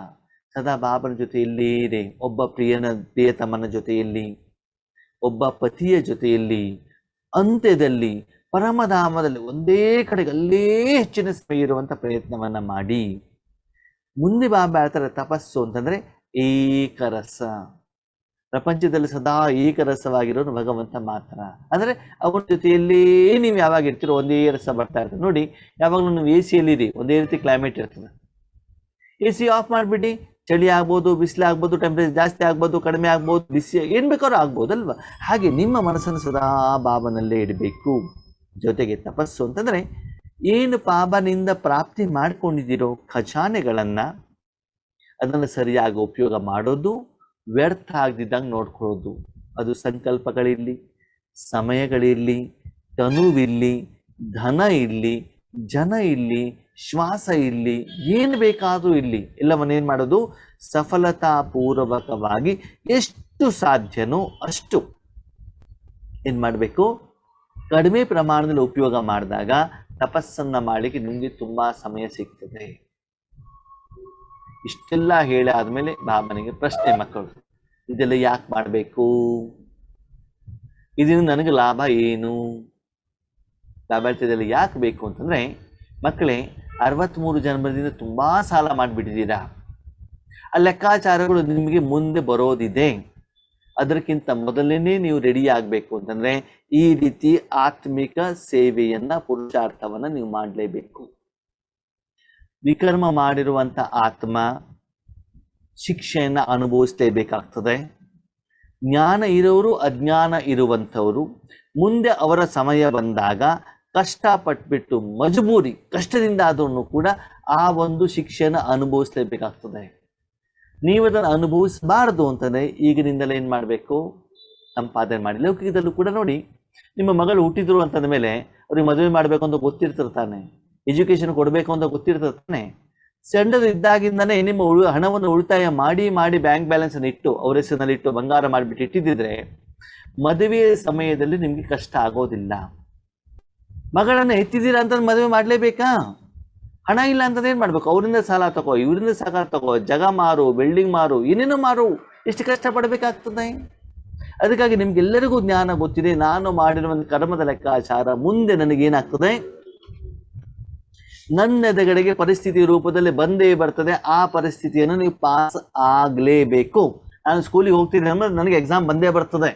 ಸದಾ ಬಾಬನ ಜೊತೆಯಲ್ಲೇ ಇದೆ. ಒಬ್ಬ ಪ್ರಿಯತಮನ ಜೊತೆಯಲ್ಲಿ, ಒಬ್ಬ ಪತಿಯ ಜೊತೆಯಲ್ಲಿ, ಅಂತ್ಯದಲ್ಲಿ ಪರಮಧಾಮದಲ್ಲಿ ಒಂದೇ ಕಡೆಗೆ ಅಲ್ಲೇ ಹೆಚ್ಚಿನ ಸಮಯ ಇರುವಂತ ಪ್ರಯತ್ನವನ್ನ ಮಾಡಿ. ಮುಂದೆ ಬಾಬಾ ಹೇಳ್ತಾರೆ ತಪಸ್ಸು ಅಂತಂದ್ರೆ ಏಕರಸ. ಪ್ರಪಂಚದಲ್ಲಿ ಸದಾ ಏಕರಸವಾಗಿರೋನು ಭಗವಂತ ಮಾತ್ರ. ಅಂದ್ರೆ ಅವನ ಜೊತೆಯಲ್ಲಿ ನೀವು ಯಾವಾಗ ಇರ್ತೀರೋ ಒಂದೇ ರಸ ಬರ್ತಾ ಇರ್ತದೆ. ನೋಡಿ, ಯಾವಾಗಲೂ ನೀವು AC ಯಲ್ಲಿ ಇರಿ, ಒಂದೇ ರೀತಿ ಕ್ಲೈಮೇಟ್ ಇರ್ತದೆ. AC ಆಫ್ ಮಾಡಿಬಿಡಿ. ಚಳಿ ಆಗ್ಬೋದು, ಬಿಸಿಲು ಆಗ್ಬೋದು, ಟೆಂಪರೇಚರ್ ಜಾಸ್ತಿ ಆಗ್ಬೋದು, ಕಡಿಮೆ ಆಗ್ಬೋದು, ಬಿಸಿ ಏನು ಬೇಕಾದ್ರೂ ಆಗ್ಬೋದಲ್ವ. ಹಾಗೆ ನಿಮ್ಮ ಮನಸ್ಸನ್ನು ಸದಾ ಬಾಬನಲ್ಲೇ ಇಡಬೇಕು. ಜೊತೆಗೆ ತಪಸ್ಸು ಅಂತಂದರೆ ಏನು ಬಾಬನಿಂದ ಪ್ರಾಪ್ತಿ ಮಾಡ್ಕೊಂಡಿದ್ದೀರೋ ಖಜಾನೆಗಳನ್ನು ಅದನ್ನು ಸರಿಯಾಗಿ ಉಪಯೋಗ ಮಾಡೋದು, ವ್ಯರ್ಥ ಆಗದಿದ್ದಂಗೆ ನೋಡ್ಕೊಳ್ಳೋದು. ಅದು ಸಂಕಲ್ಪಗಳಿರಲಿ, ಸಮಯಗಳಿರಲಿ, ತನುವಿರಲಿ, ಧನ ಇರಲಿ, ಜನ ಇರಲಿ, ಶ್ವಾಸ ಇರಲಿ, ಏನು ಬೇಕಾದರೂ ಇರಲಿ, ಎಲ್ಲವನ್ನೇನು ಮಾಡೋದು ಸಫಲತಾಪೂರ್ವಕವಾಗಿ ಎಷ್ಟು ಸಾಧ್ಯನೋ ಅಷ್ಟು ಏನು ಮಾಡಬೇಕು, ಕಡಿಮೆ ಪ್ರಮಾಣದಲ್ಲಿ ಉಪಯೋಗ ಮಾಡಿದಾಗ ತಪಸ್ಸನ್ನು ಮಾಡಲಿಕ್ಕೆ ನಿಮಗೆ ತುಂಬ ಸಮಯ ಸಿಗ್ತದೆ. ಇಷ್ಟೆಲ್ಲ ಹೇಳಾದ್ಮೇಲೆ ಬಾಬನಿಗೆ ಪ್ರಶ್ನೆ ಮಕ್ಕಳು, ಇದೆಲ್ಲ ಯಾಕೆ ಮಾಡಬೇಕು, ಇದರಿಂದ ನನಗೆ ಲಾಭ ಏನು? ಲಾಭ ಹೇಳ್ತಿದ್ದೆಲ್ಲ ಯಾಕೆ ಬೇಕು ಅಂತಂದರೆ, ಮಕ್ಕಳೇ 63 ಜನ್ಮದಿಂದ ತುಂಬ ಸಾಲ ಮಾಡಿಬಿಟ್ಟಿದ್ದೀರಾ. ಆ ಲೆಕ್ಕಾಚಾರಗಳು ನಿಮಗೆ ಮುಂದೆ ಬರೋದಿದೆ. ಅದಕ್ಕಿಂತ ಮೊದಲನೇ ನೀವು ರೆಡಿ ಆಗಬೇಕು ಅಂತಂದರೆ ಈ ರೀತಿ ಆತ್ಮಿಕ ಸೇವೆಯನ್ನು, ಪುರುಷಾರ್ಥವನ್ನು ನೀವು ಮಾಡಲೇಬೇಕು. ವಿಕರ್ಮ ಮಾಡಿರುವಂಥ ಆತ್ಮ ಶಿಕ್ಷೆಯನ್ನು ಅನುಭವಿಸಲೇಬೇಕಾಗ್ತದೆ. ಜ್ಞಾನ ಇರೋರು, ಅಜ್ಞಾನ ಇರುವಂಥವರು ಮುಂದೆ ಅವರ ಸಮಯ ಬಂದಾಗ ಕಷ್ಟಪಟ್ಬಿಟ್ಟು ಮಜಬೂರಿ, ಕಷ್ಟದಿಂದ ಆದ್ರೂ ಕೂಡ ಆ ಒಂದು ಶಿಕ್ಷೆಯನ್ನು ಅನುಭವಿಸಲೇಬೇಕಾಗ್ತದೆ. ನೀವು ಅದನ್ನು ಅನುಭವಿಸಬಾರ್ದು ಅಂತಂದರೆ ಈಗಿನಿಂದಲೇ ಏನು ಮಾಡಬೇಕು, ಸಂಪಾದನೆ ಮಾಡಿ. ಲೌಕಿಕದಲ್ಲೂ ಕೂಡ ನೋಡಿ, ನಿಮ್ಮ ಮಗಳು ಹುಟ್ಟಿದ್ರು ಅಂತಂದ ಮೇಲೆ ಅವ್ರಿಗೆ ಮದುವೆ ಮಾಡಬೇಕು ಅಂತ ಗೊತ್ತಿರ್ತಿರ್ತಾನೆ, ಎಜುಕೇಷನ್ ಕೊಡಬೇಕು ಅಂತ ಗೊತ್ತಿರ್ತಿರ್ತಾನೆ. ಸಣ್ಣದು ಇದ್ದಾಗಿಂದನೇ ನಿಮ್ಮ ಹಣವನ್ನು ಉಳಿತಾಯ ಮಾಡಿ ಮಾಡಿ ಬ್ಯಾಂಕ್ ಬ್ಯಾಲೆನ್ಸನ್ನು ಇಟ್ಟು ಅವ್ರ ಹೆಸರಿನಲ್ಲಿ ಇಟ್ಟು ಬಂಗಾರ ಮಾಡಿಬಿಟ್ಟು ಇಟ್ಟಿದ್ದಿದ್ರೆ ಮದುವೆಯ ಸಮಯದಲ್ಲಿ ನಿಮಗೆ ಕಷ್ಟ ಆಗೋದಿಲ್ಲ. ಮಗಳನ್ನು ಎತ್ತಿದ್ದೀರಾ ಅಂತ ಮದುವೆ ಮಾಡಲೇಬೇಕಾ? ಹಣ ಇಲ್ಲ ಅಂತಂದ್ರೆ ಏನು ಮಾಡಬೇಕು? ಅವರಿಂದ ಸಾಲ ತಗೋ, ಇವರಿಂದ ಸಾಲ ತಗೋ, ಜಾಗ ಮಾರು, ಬಿಲ್ಡಿಂಗ್ ಮಾರು, ಏನೇನೋ ಮಾರು, ಎಷ್ಟು ಕಷ್ಟಪಡಬೇಕಾಗ್ತದೆ. ಅದಕ್ಕಾಗಿ ನಿಮ್ಗೆಲ್ಲರಿಗೂ ಜ್ಞಾನ ಗೊತ್ತಿದೆ, ನಾನು ಮಾಡಿರುವ ಕರ್ಮದ ಲೆಕ್ಕಾಚಾರ ಮುಂದೆ ನನಗೇನಾಗ್ತದೆ, ನನ್ನ ಎದುರುಗಡೆಗೆ ಪರಿಸ್ಥಿತಿ ರೂಪದಲ್ಲಿ ಬಂದೇ ಬರ್ತದೆ. ಆ ಪರಿಸ್ಥಿತಿಯನ್ನು ನೀವು ಪಾಸ್ ಆಗಲೇಬೇಕು. ನಾನು ಸ್ಕೂಲಿಗೆ ಹೋಗ್ತೀನಿ ಅಂದ್ರೆ ನನಗೆ ಎಕ್ಸಾಮ್ ಬಂದೇ ಬರ್ತದೆ.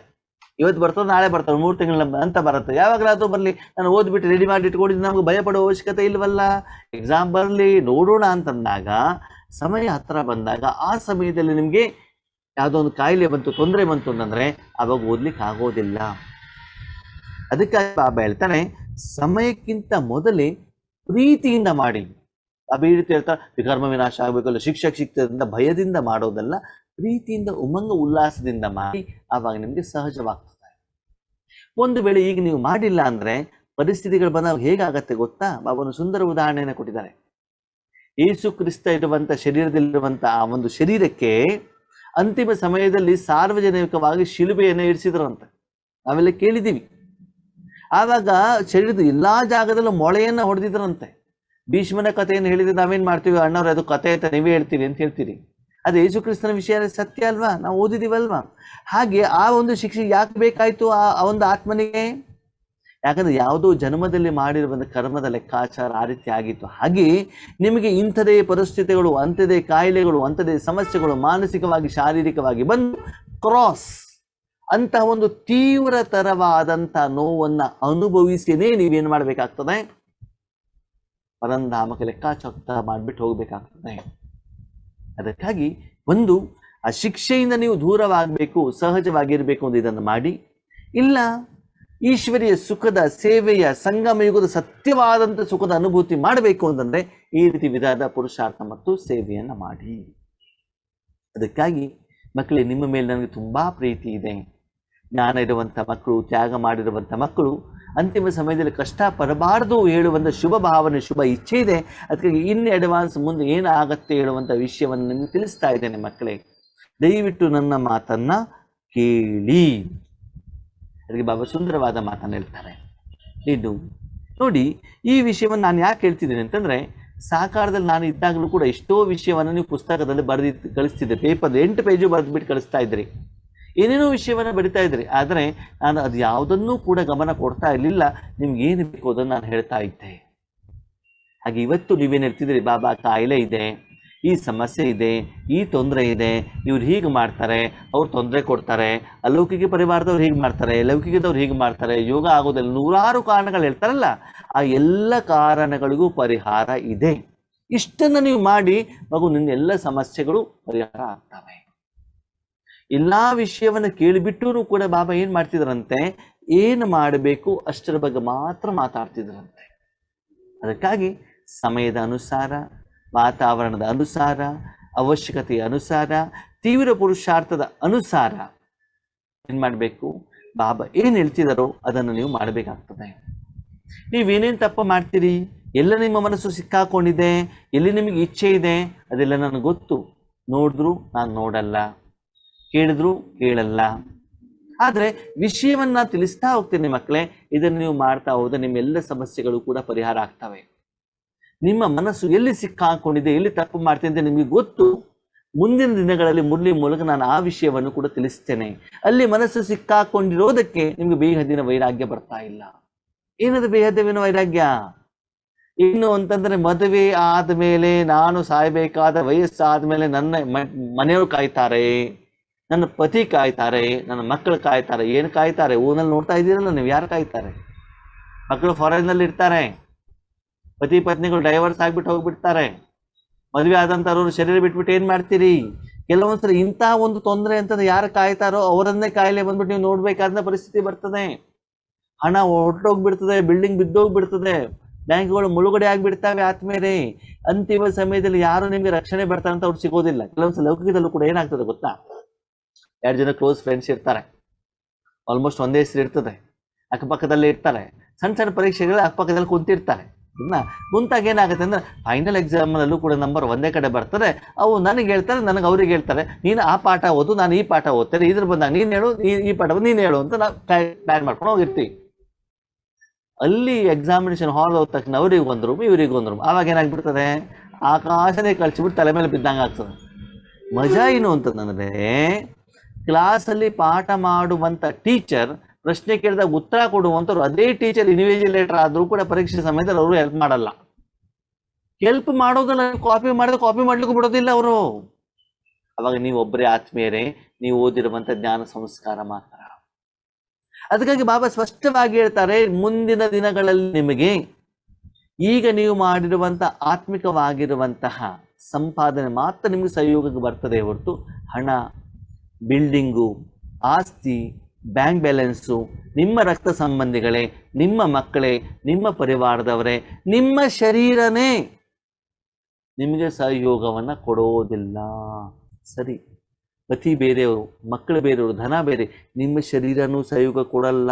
ಇವತ್ತು ಬರ್ತದೆ, ನಾಳೆ ಬರ್ತದೆ, 3 ತಿಂಗಳ ಅಂತ ಬರುತ್ತೆ. ಯಾವಾಗಲಾದರೂ ಬರಲಿ, ನಾನು ಓದ್ಬಿಟ್ಟು ರೆಡಿ ಮಾಡಿ ಇಟ್ಕೊಂಡಿದ್ದು ನಮ್ಗೆ ಭಯ ಪಡೋ ಅವಶ್ಯಕತೆ ಇಲ್ವಲ್ಲ. ಎಕ್ಸಾಮ್ ಬರಲಿ, ನೋಡೋಣ ಅಂತಂದಾಗ, ಸಮಯ ಹತ್ರ ಬಂದಾಗ ಆ ಸಮಯದಲ್ಲಿ ನಿಮಗೆ ಯಾವುದೋ ಒಂದು ಕಾಯಿಲೆ ಬಂತು, ತೊಂದರೆ ಬಂತು ಅಂತಂದರೆ ಅವಾಗ ಓದ್ಲಿಕ್ಕೆ ಆಗೋದಿಲ್ಲ. ಅದಕ್ಕಾಗಿ ಬಾಬಾ ಹೇಳ್ತಾನೆ, ಸಮಯಕ್ಕಿಂತ ಮೊದಲೇ ಪ್ರೀತಿಯಿಂದ ಮಾಡಿ. ಅಭಿವೃದ್ಧಿ ಹೇಳ್ತಾರೆ, ವಿಕರ್ಮ ವಿನಾಶ ಆಗಬೇಕಲ್ಲ, ಶಿಕ್ಷಕ ಸಿಗ್ತದಿಂದ ಭಯದಿಂದ ಮಾಡೋದಲ್ಲ, ಪ್ರೀತಿಯಿಂದ ಉಮಂಗ ಉಲ್ಲಾಸದಿಂದ ಮಾಡಿ. ಆವಾಗ ನಿಮಗೆ ಸಹಜವಾಗ್ತದೆ. ಒಂದು ವೇಳೆ ಈಗ ನೀವು ಮಾಡಿಲ್ಲ ಅಂದರೆ ಪರಿಸ್ಥಿತಿಗಳು ಬಂದಾಗ ಹೇಗಾಗತ್ತೆ ಗೊತ್ತಾ? ಬಾಬಾನು ಸುಂದರ ಉದಾಹರಣೆಯನ್ನು ಕೊಟ್ಟಿದ್ದಾರೆ. ಯೇಸು ಕ್ರಿಸ್ತ ಇರುವಂಥ ಶರೀರದಲ್ಲಿರುವಂಥ ಆ ಒಂದು ಶರೀರಕ್ಕೆ ಅಂತಿಮ ಸಮಯದಲ್ಲಿ ಸಾರ್ವಜನಿಕವಾಗಿ ಶಿಲುಬೆಯನ್ನು ಇರಿಸಿದ್ರು ಅಂತ ನಾವೆಲ್ಲ ಕೇಳಿದ್ದೀವಿ. ಆವಾಗ ಶರೀರದ ಎಲ್ಲ ಜಾಗದಲ್ಲೂ ಮೊಳೆಯನ್ನು ಹೊಡೆದಿದ್ರಂತೆ. ಭೀಷ್ಮನ ಕಥೆಯನ್ನು ಹೇಳಿದ್ರೆ ನಾವೇನು ಮಾಡ್ತೀವಿ, ಅಣ್ಣವ್ರು ಅದು ಕಥೆ ಅಂತ ನೀವೇ ಹೇಳ್ತೀವಿ ಅಂತ ಹೇಳ್ತೀರಿ. ಅದು ಯೇಸು ಕ್ರಿಸ್ತನ ವಿಷಯ ಸತ್ಯ ಅಲ್ವಾ, ನಾವು ಓದಿದ್ದೀವಲ್ವಾ. ಹಾಗೆ ಆ ಒಂದು ಶಿಕ್ಷೆ ಯಾಕೆ ಬೇಕಾಯಿತು ಆ ಒಂದು ಆತ್ಮನಿಗೆ? ಯಾಕಂದರೆ ಯಾವುದೋ ಜನ್ಮದಲ್ಲಿ ಮಾಡಿರುವಂಥ ಕರ್ಮದ ಲೆಕ್ಕಾಚಾರ ಆ ರೀತಿ ಆಗಿತ್ತು. ಹಾಗೆ ನಿಮಗೆ ಇಂಥದೇ ಪರಿಸ್ಥಿತಿಗಳು, ಅಂಥದೇ ಕಾಯಿಲೆಗಳು, ಅಂಥದೇ ಸಮಸ್ಯೆಗಳು ಮಾನಸಿಕವಾಗಿ ಶಾರೀರಿಕವಾಗಿ ಬಂದು ಕ್ರಾಸ್ ಅಂತಹ ಒಂದು ತೀವ್ರತರವಾದಂಥ ನೋವನ್ನು ಅನುಭವಿಸಿನೇ ನೀವೇನು ಮಾಡಬೇಕಾಗ್ತದೆ, ಪರಂಧಾಮಕ್ಕೆ ಲೆಕ್ಕಾಚಾರ ಮಾಡಿಬಿಟ್ಟು ಹೋಗಬೇಕಾಗ್ತದೆ. ಅದಕ್ಕಾಗಿ ಒಂದು ಆ ಶಿಕ್ಷೆಯಿಂದ ನೀವು ದೂರವಾಗಬೇಕು, ಸಹಜವಾಗಿರಬೇಕು ಅಂತ ಇದನ್ನು ಮಾಡಿ. ಇಲ್ಲ, ಈಶ್ವರಿಯ ಸುಖದ ಸೇವೆಯ ಸಂಗಮ ಯುಗದ ಸತ್ಯವಾದಂಥ ಸುಖದ ಅನುಭೂತಿ ಮಾಡಬೇಕು ಅಂತಂದರೆ ಈ ರೀತಿ ವಿಧದ ಪುರುಷಾರ್ಥ ಮತ್ತು ಸೇವೆಯನ್ನು ಮಾಡಿ. ಅದಕ್ಕಾಗಿ ಮಕ್ಕಳೇ, ನಿಮ್ಮ ಮೇಲೆ ನನಗೆ ತುಂಬ ಪ್ರೀತಿ ಇದೆ. ಜ್ಞಾನ ಇರುವಂಥ ಮಕ್ಕಳು, ತ್ಯಾಗ ಮಾಡಿರುವಂಥ ಮಕ್ಕಳು ಅಂತಿಮ ಸಮಯದಲ್ಲಿ ಕಷ್ಟ ಪಡಬಾರ್ದು ಹೇಳುವಂಥ ಶುಭ ಭಾವನೆ, ಶುಭ ಇಚ್ಛೆ ಇದೆ. ಅದಕ್ಕಾಗಿ ಇನ್ನು ಅಡ್ವಾನ್ಸ್ ಮುಂದೆ ಏನಾಗತ್ತೆ ಹೇಳುವಂಥ ವಿಷಯವನ್ನು ನಿಮಗೆ ತಿಳಿಸ್ತಾ ಇದ್ದೇನೆ. ಮಕ್ಕಳೇ, ದಯವಿಟ್ಟು ನನ್ನ ಮಾತನ್ನು ಕೇಳಿ. ಅದಕ್ಕೆ ಬಾಬಾ ಸುಂದರವಾದ ಮಾತನ್ನು ಹೇಳ್ತಾರೆ. ಇದು ನೋಡಿ, ಈ ವಿಷಯವನ್ನು ನಾನು ಯಾಕೆ ಹೇಳ್ತಿದ್ದೀನಿ ಅಂತಂದರೆ, ಸಾಕಾರದಲ್ಲಿ ನಾನು ಇದ್ದಾಗಲೂ ಕೂಡ ಎಷ್ಟೋ ವಿಷಯವನ್ನು ನೀವು ಪುಸ್ತಕದಲ್ಲಿ ಬರೆದು ಕಳಿಸ್ತಿದ್ದೆ. ಪೇಪರ್ 8 ಪೇಜು ಬರೆದುಬಿಟ್ಟು ಕಳಿಸ್ತಾ ಇದ್ರಿ, ಏನೇನೋ ವಿಷಯವನ್ನು ಬರಿತಾ ಇದ್ರಿ. ಆದರೆ ನಾನು ಅದು ಯಾವುದನ್ನೂ ಕೂಡ ಗಮನ ಕೊಡ್ತಾ ಇರಲಿಲ್ಲ. ನಿಮ್ಗೆ ಏನು ಬೇಕು ಅದನ್ನು ನಾನು ಹೇಳ್ತಾ ಇದ್ದೆ. ಹಾಗೆ ಇವತ್ತು ನೀವೇನು ಹೇಳ್ತಿದ್ರಿ, ಬಾಬಾ ಕಾಯಿಲೆ ಇದೆ, ಈ ಸಮಸ್ಯೆ ಇದೆ, ಈ ತೊಂದರೆ ಇದೆ, ಇವ್ರು ಹೀಗೆ ಮಾಡ್ತಾರೆ, ಅವ್ರು ತೊಂದರೆ ಕೊಡ್ತಾರೆ, ಅಲೌಕಿಕ ಪರಿವಾರದವ್ರು ಹೀಗೆ ಮಾಡ್ತಾರೆ, ಲೌಕಿಕದವ್ರು ಹೀಗೆ ಮಾಡ್ತಾರೆ, ಯೋಗ ಆಗೋದಿಲ್ಲ, 100 ಕಾರಣಗಳು ಹೇಳ್ತಾರಲ್ಲ, ಆ ಎಲ್ಲ ಕಾರಣಗಳಿಗೂ ಪರಿಹಾರ ಇದೆ. ಇಷ್ಟನ್ನು ನೀವು ಮಾಡಿ ಮಗು ನಿನ್ನ ಎಲ್ಲ ಸಮಸ್ಯೆಗಳು ಪರಿಹಾರ ಆಗ್ತವೆ. ಎಲ್ಲಾ ವಿಷಯವನ್ನು ಕೇಳಿಬಿಟ್ಟೂ ಕೂಡ ಬಾಬಾ ಏನ್ ಮಾಡ್ತಿದ್ರಂತೆ, ಏನು ಮಾಡಬೇಕು ಅಷ್ಟರ ಬಗ್ಗೆ ಮಾತ್ರ ಮಾತಾಡ್ತಿದ್ರಂತೆ. ಅದಕ್ಕಾಗಿ ಸಮಯದ ಅನುಸಾರ, ವಾತಾವರಣದ ಅನುಸಾರ, ಅವಶ್ಯಕತೆಯ ಅನುಸಾರ, ತೀವ್ರ ಪುರುಷಾರ್ಥದ ಅನುಸಾರ ಏನ್ ಮಾಡಬೇಕು, ಬಾಬಾ ಏನ್ ಹೇಳ್ತಿದಾರೋ ಅದನ್ನು ನೀವು ಮಾಡಬೇಕಾಗ್ತದೆ. ನೀವೇನೇನು ತಪ್ಪು ಮಾಡ್ತೀರಿ, ಎಲ್ಲ ನಿಮ್ಮ ಮನಸ್ಸು ಸಿಕ್ಕಾಕೊಂಡಿದೆ, ಎಲ್ಲಿ ನಿಮಗೆ ಇಚ್ಛೆ ಇದೆ ಅದೆಲ್ಲ ನನಗೆ ಗೊತ್ತು. ನೋಡಿದ್ರು ನಾನು ನೋಡಲ್ಲ, ಕೇಳಿದ್ರು ಕೇಳಲ್ಲ. ಆದರೆ ವಿಷಯವನ್ನ ನಾನು ತಿಳಿಸ್ತಾ ಹೋಗ್ತೇನೆ ಮಕ್ಕಳೇ, ಇದನ್ನು ನೀವು ಮಾಡ್ತಾ ಹೋದ್ರೆ ನಿಮ್ಮ ಎಲ್ಲ ಸಮಸ್ಯೆಗಳು ಕೂಡ ಪರಿಹಾರ ಆಗ್ತವೆ. ನಿಮ್ಮ ಮನಸ್ಸು ಎಲ್ಲಿ ಸಿಕ್ಕಾಕೊಂಡಿದೆ, ಎಲ್ಲಿ ತಪ್ಪು ಮಾಡ್ತೀನಿ ಅಂತ ನಿಮಗೆ ಗೊತ್ತು. ಮುಂದಿನ ದಿನಗಳಲ್ಲಿ ಮುರಳಿ ಮೂಲಕ ನಾನು ಆ ವಿಷಯವನ್ನು ಕೂಡ ತಿಳಿಸ್ತೇನೆ. ಅಲ್ಲಿ ಮನಸ್ಸು ಸಿಕ್ಕಾಕೊಂಡಿರೋದಕ್ಕೆ ನಿಮ್ಗೆ ಬೇಹದ್ದಿನ ವೈರಾಗ್ಯ ಬರ್ತಾ ಇಲ್ಲ. ಏನದು ಬೇಹದ್ದಿನ ವೈರಾಗ್ಯ? ಏನು ಅಂತಂದ್ರೆ, ಮದುವೆ ಆದ್ಮೇಲೆ ನಾನು ಸಾಯ್ಬೇಕಾದ ವಯಸ್ಸಾದ್ಮೇಲೆ ನನ್ನ ಮನೆಯವರು ಕಾಯ್ತಾರೆ, ನನ್ನ ಪತಿ ಕಾಯ್ತಾರೆ, ನನ್ನ ಮಕ್ಕಳು ಕಾಯ್ತಾರೆ. ಏನು ಕಾಯ್ತಾರೆ? ಊರಲ್ಲಿ ನೋಡ್ತಾ ಇದ್ದೀರಲ್ಲ ನೀವು, ಯಾರು ಕಾಯ್ತಾರೆ? ಮಕ್ಕಳು ಫಾರಿನ್ನಲ್ಲಿ ಇರ್ತಾರೆ, ಪತಿ ಪತ್ನಿಗಳು ಡೈವರ್ಸ್ ಆಗ್ಬಿಟ್ಟು ಹೋಗ್ಬಿಡ್ತಾರೆ. ಮದುವೆ ಆದಂಥವ್ರು ಶರೀರ ಬಿಟ್ಬಿಟ್ಟು ಏನ್ ಮಾಡ್ತೀರಿ? ಕೆಲವೊಂದ್ಸರಿ ಇಂತಹ ಒಂದು ತೊಂದರೆ ಅಂತಂದ್ರೆ ಯಾರು ಕಾಯ್ತಾರೋ ಅವರನ್ನೇ ಕಾಯಿಲೆ ಬಂದ್ಬಿಟ್ಟು ನೀವು ನೋಡ್ಬೇಕಾದ ಪರಿಸ್ಥಿತಿ ಬರ್ತದೆ. ಹಣ ಹೊರಟೋಗ್ಬಿಡ್ತದೆ, ಬಿಲ್ಡಿಂಗ್ ಬಿದ್ದೋಗ್ಬಿಡ್ತದೆ, ಬ್ಯಾಂಕ್ಗಳು ಮುಳುಗಡೆ ಆಗ್ಬಿಡ್ತಾವೆ ಆದ್ಮೇಲೆ. ಅಂತಿಮ ಸಮಯದಲ್ಲಿ ಯಾರು ನಿಮ್ಗೆ ರಕ್ಷಣೆ ಬರ್ತಾರೆ ಅಂತ ಅವ್ರು ಸಿಗೋದಿಲ್ಲ. ಕೆಲವೊಂದ್ಸಲ ಲೌಕಿಕದಲ್ಲೂ ಕೂಡ ಏನಾಗ್ತದೆ ಗೊತ್ತಾ, 2 ಜನ ಕ್ಲೋಸ್ ಫ್ರೆಂಡ್ಸ್ ಇರ್ತಾರೆ, ಆಲ್ಮೋಸ್ಟ್ ಒಂದೇ ಹೆಸರು ಇರ್ತದೆ, ಅಕ್ಕಪಕ್ಕದಲ್ಲೇ ಇರ್ತಾರೆ, ಸಣ್ಣ ಸಣ್ಣ ಪರೀಕ್ಷೆಗಳು ಅಕ್ಕಪಕ್ಕದಲ್ಲಿ ಕುಂತಿರ್ತಾರೆ. ಕುಂತಾಗ ಏನಾಗುತ್ತೆ ಅಂದ್ರೆ ಫೈನಲ್ ಎಕ್ಸಾಮ್ನಲ್ಲೂ ಕೂಡ ನಂಬರ್ ಒಂದೇ ಕಡೆ ಬರ್ತದೆ. ಅವು ನನಗೆ ಹೇಳ್ತಾರೆ, ನನಗೆ ಅವ್ರಿಗೆ ಹೇಳ್ತಾರೆ, ನೀನು ಆ ಪಾಠ ಓದು, ನಾನು ಈ ಪಾಠ ಓದ್ತೇನೆ, ಇದ್ರ ಬಂದಾಗ ನೀನು ಹೇಳು, ಈ ಪಾಠ ನೀನು ಹೇಳು ಅಂತ ನಾವು ಪ್ಲಾನ್ ಮಾಡ್ಕೊಂಡು ಹೋಗಿರ್ತೀವಿ. ಅಲ್ಲಿ ಎಕ್ಸಾಮಿನೇಷನ್ ಹಾಲ್ ಹೋದ ತಕ್ಷಣ ಅವ್ರಿಗೆ ಒಂದು ರೂಮ್, ಇವ್ರಿಗೆ ಒಂದು ರೂಮ್. ಆವಾಗ ಏನಾಗ್ಬಿಡ್ತದೆ, ಆಕಾಶನೇ ಕಳಿಸಿಬಿಟ್ಟು ತಲೆ ಮೇಲೆ ಬಿದ್ದಂಗೆ ಆಗ್ತದೆ. ಮಜಾ ಏನು ಅಂತಂದ್ರೆ, ಕ್ಲಾಸಲ್ಲಿ ಪಾಠ ಮಾಡುವಂಥ ಟೀಚರ್ ಪ್ರಶ್ನೆ ಕೇಳಿದಾಗ ಉತ್ತರ ಕೊಡುವಂಥವ್ರು ಅದೇ ಟೀಚರ್ ಇನ್ವಿಜಿಲೇಟರ್ ಆದರೂ ಕೂಡ ಪರೀಕ್ಷೆ ಸಮಯದಲ್ಲಿ ಅವರು ಹೆಲ್ಪ್ ಮಾಡಲ್ಲ. ಹೆಲ್ಪ್ ಮಾಡೋದಲ್ಲ, ಕಾಪಿ ಮಾಡಿದ್ರೆ ಕಾಪಿ ಮಾಡ್ಲಿಕ್ಕೂ ಬಿಡೋದಿಲ್ಲ ಅವರು. ಅವಾಗ ನೀವು ಒಬ್ಬರೇ ಆತ್ಮೀಯರೇ, ನೀವು ಓದಿರುವಂಥ ಜ್ಞಾನ ಸಂಸ್ಕಾರ ಮಾತ್ರ. ಅದಕ್ಕಾಗಿ ಬಾಬಾ ಸ್ಪಷ್ಟವಾಗಿ ಹೇಳ್ತಾರೆ, ಮುಂದಿನ ದಿನಗಳಲ್ಲಿ ನಿಮಗೆ ಈಗ ನೀವು ಮಾಡಿರುವಂಥ ಆತ್ಮಿಕವಾಗಿರುವಂತಹ ಸಂಪಾದನೆ ಮಾತ್ರ ನಿಮಗೆ ಸಹಯೋಗಕ್ಕೆ ಬರ್ತದೆ ಹೊರತು ಹಣ, ಬಿಲ್ಡಿಂಗು, ಆಸ್ತಿ, ಬ್ಯಾಂಕ್ ಬ್ಯಾಲೆನ್ಸು, ನಿಮ್ಮ ರಕ್ತ ಸಂಬಂಧಿಗಳೇ, ನಿಮ್ಮ ಮಕ್ಕಳೇ, ನಿಮ್ಮ ಪರಿವಾರದವರೇ, ನಿಮ್ಮ ಶರೀರನೇ ನಿಮಗೆ ಸಹಯೋಗವನ್ನು ಕೊಡೋದಿಲ್ಲ. ಸರಿ, ಪತಿ ಬೇರೆಯವರು, ಮಕ್ಕಳು ಬೇರೆಯವರು, ಧನ ಬೇರೆ, ನಿಮ್ಮ ಶರೀರನೂ ಸಹಯೋಗ ಕೊಡಲ್ಲ.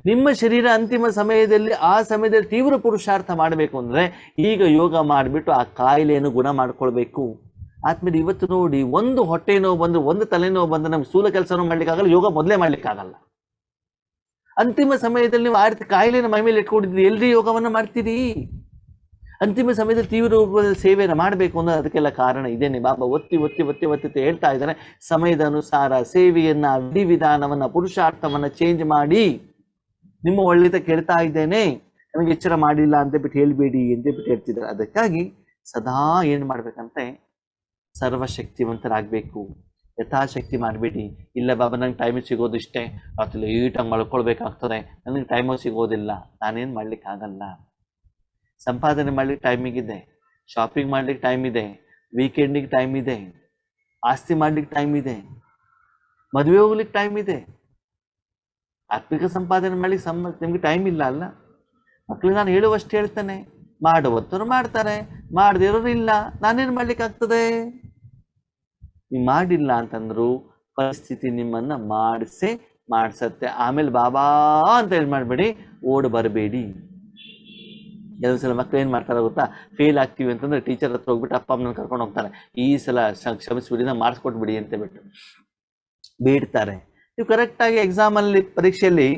ನಿಮ್ಮ ಶರೀರ ಅಂತಿಮ ಸಮಯದಲ್ಲಿ, ಆ ಸಮಯದಲ್ಲಿ ತೀವ್ರ ಪುರುಷಾರ್ಥ ಮಾಡಬೇಕು ಅಂದರೆ ಈಗ ಯೋಗ ಮಾಡಿಬಿಟ್ಟು ಆ ಕಾಯಿಲೆಯನ್ನು ಗುಣ ಮಾಡ್ಕೊಳ್ಬೇಕು. ಆದ್ಮೇಲೆ ಇವತ್ತು ನೋಡಿ, ಒಂದು ಹೊಟ್ಟೆ ನೋವು ಬಂದು, ಒಂದು ತಲೆನೋವು ಬಂದು ನಮ್ಗೆ ಸ್ಥೂಲ ಕೆಲಸನೂ ಮಾಡ್ಲಿಕ್ಕಾಗಲ್ಲ, ಯೋಗ ಮೊದಲೇ ಮಾಡ್ಲಿಕ್ಕಾಗಲ್ಲ. ಅಂತಿಮ ಸಮಯದಲ್ಲಿ ನೀವು ಆರ್ತಿ ಕಾಯಿಲೆನ ಮೈ ಮೇಲೆ ಇಟ್ಕೊಂಡಿದ್ರಿ, ಎಲ್ರಿ ಯೋಗವನ್ನು ಮಾಡ್ತೀರಿ? ಅಂತಿಮ ಸಮಯದಲ್ಲಿ ತೀವ್ರ ರೂಪದಲ್ಲಿ ಸೇವೆಯನ್ನು ಮಾಡಬೇಕು ಅನ್ನೋ ಅದಕ್ಕೆಲ್ಲ ಕಾರಣ ಇದೇನೆ. ಬಾಬಾ ಒತ್ತಿ ಒತ್ತಿ ಒತ್ತಿ ಒತ್ತಿ ಹೇಳ್ತಾ ಇದ್ದಾರೆ, ಸಮಯದ ಅನುಸಾರ ಸೇವೆಯನ್ನ, ವಿಧಿವಿಧಾನವನ್ನ, ಪುರುಷಾರ್ಥವನ್ನ ಚೇಂಜ್ ಮಾಡಿ. ನಿಮ್ಮ ಒಳ್ಳೆತ ಕೇಳ್ತಾ ಇದ್ದೇನೆ, ನಮಗೆ ಎಚ್ಚರ ಮಾಡಿಲ್ಲ ಅಂತ ಬಿಟ್ಟು ಹೇಳ್ಬೇಡಿ ಅಂತ ಬಿಟ್ಟು ಹೇಳ್ತಿದ್ದಾರೆ. ಅದಕ್ಕಾಗಿ ಸದಾ ಏನು ಮಾಡ್ಬೇಕಂತೆ, ಸರ್ವಶಕ್ತಿವಂತರಾಗಬೇಕು. ಯಥಾಶಕ್ತಿ ಮಾಡಬೇಡಿ. ಇಲ್ಲ ಬಾಬಾ ನಂಗೆ ಟೈಮಿಗೆ ಸಿಗೋದು ಇಷ್ಟೇ, ರಾತ್ರಿ ಈಟಾಗಿ ಮಳ್ಕೊಳ್ಬೇಕಾಗ್ತದೆ, ನನಗೆ ಟೈಮು ಸಿಗೋದಿಲ್ಲ, ನಾನೇನು ಮಾಡ್ಲಿಕ್ಕಾಗಲ್ಲ. ಸಂಪಾದನೆ ಮಾಡ್ಲಿಕ್ಕೆ ಟೈಮಿಗಿದೆ, ಶಾಪಿಂಗ್ ಮಾಡ್ಲಿಕ್ಕೆ ಟೈಮ್ ಇದೆ, ವೀಕೆಂಡಿಗೆ ಟೈಮ್ ಇದೆ, ಆಸ್ತಿ ಮಾಡ್ಲಿಕ್ಕೆ ಟೈಮ್ ಇದೆ, ಮದುವೆ ಹೋಗ್ಲಿಕ್ಕೆ ಟೈಮ್ ಇದೆ. ಆತ್ಮಿಕ ಸಂಪಾದನೆ ಮಾಡ್ಲಿಕ್ಕೆ ನಿಮ್ಗೆ ಟೈಮ್ ಇಲ್ಲ ಅಲ್ಲ. ಮಕ್ಕಳಿಗೆ ನಾನು ಹೇಳುವಷ್ಟು ಹೇಳ್ತಾನೆ, ಮಾಡುವಂಥವ್ರು ಮಾಡ್ತಾರೆ, ಮಾಡದಿರೋರು ಇಲ್ಲ, ನಾನೇನು ಮಾಡ್ಲಿಕ್ಕಾಗ್ತದೆ? ನೀವು ಮಾಡಿಲ್ಲ ಅಂತಂದ್ರು ಪರಿಸ್ಥಿತಿ ನಿಮ್ಮನ್ನ ಮಾಡಿಸತ್ತೆ. ಆಮೇಲೆ ಬಾಬಾ ಅಂತ ಹೇಳಿ ಮಾಡಬೇಡಿ, ಓಡ್ ಬರಬೇಡಿ. ಕೆಲವು ಸಲ ಮಕ್ಕಳು ಏನು ಮಾಡ್ತಾರೆ ಗೊತ್ತಾ, ಫೇಲ್ ಆಗ್ತೀವಿ ಅಂತಂದ್ರೆ ಟೀಚರ್ ಹತ್ರ ಹೋಗ್ಬಿಟ್ಟು ಅಪ್ಪ ಅಮ್ಮನ ಕರ್ಕೊಂಡು ಹೋಗ್ತಾರೆ, ಈ ಸಲ ಕ್ಷಮಿಸ್ಬಿಡಿ, ನಾವು ಮಾಡಿಸ್ಕೊಟ್ಬಿಡಿ ಅಂತ ಬಿಟ್ಟು ಬೇಡ್ತಾರೆ. ನೀವು ಕರೆಕ್ಟಾಗಿ ಎಕ್ಸಾಮಲ್ಲಿ, ಪರೀಕ್ಷೆಯಲ್ಲಿ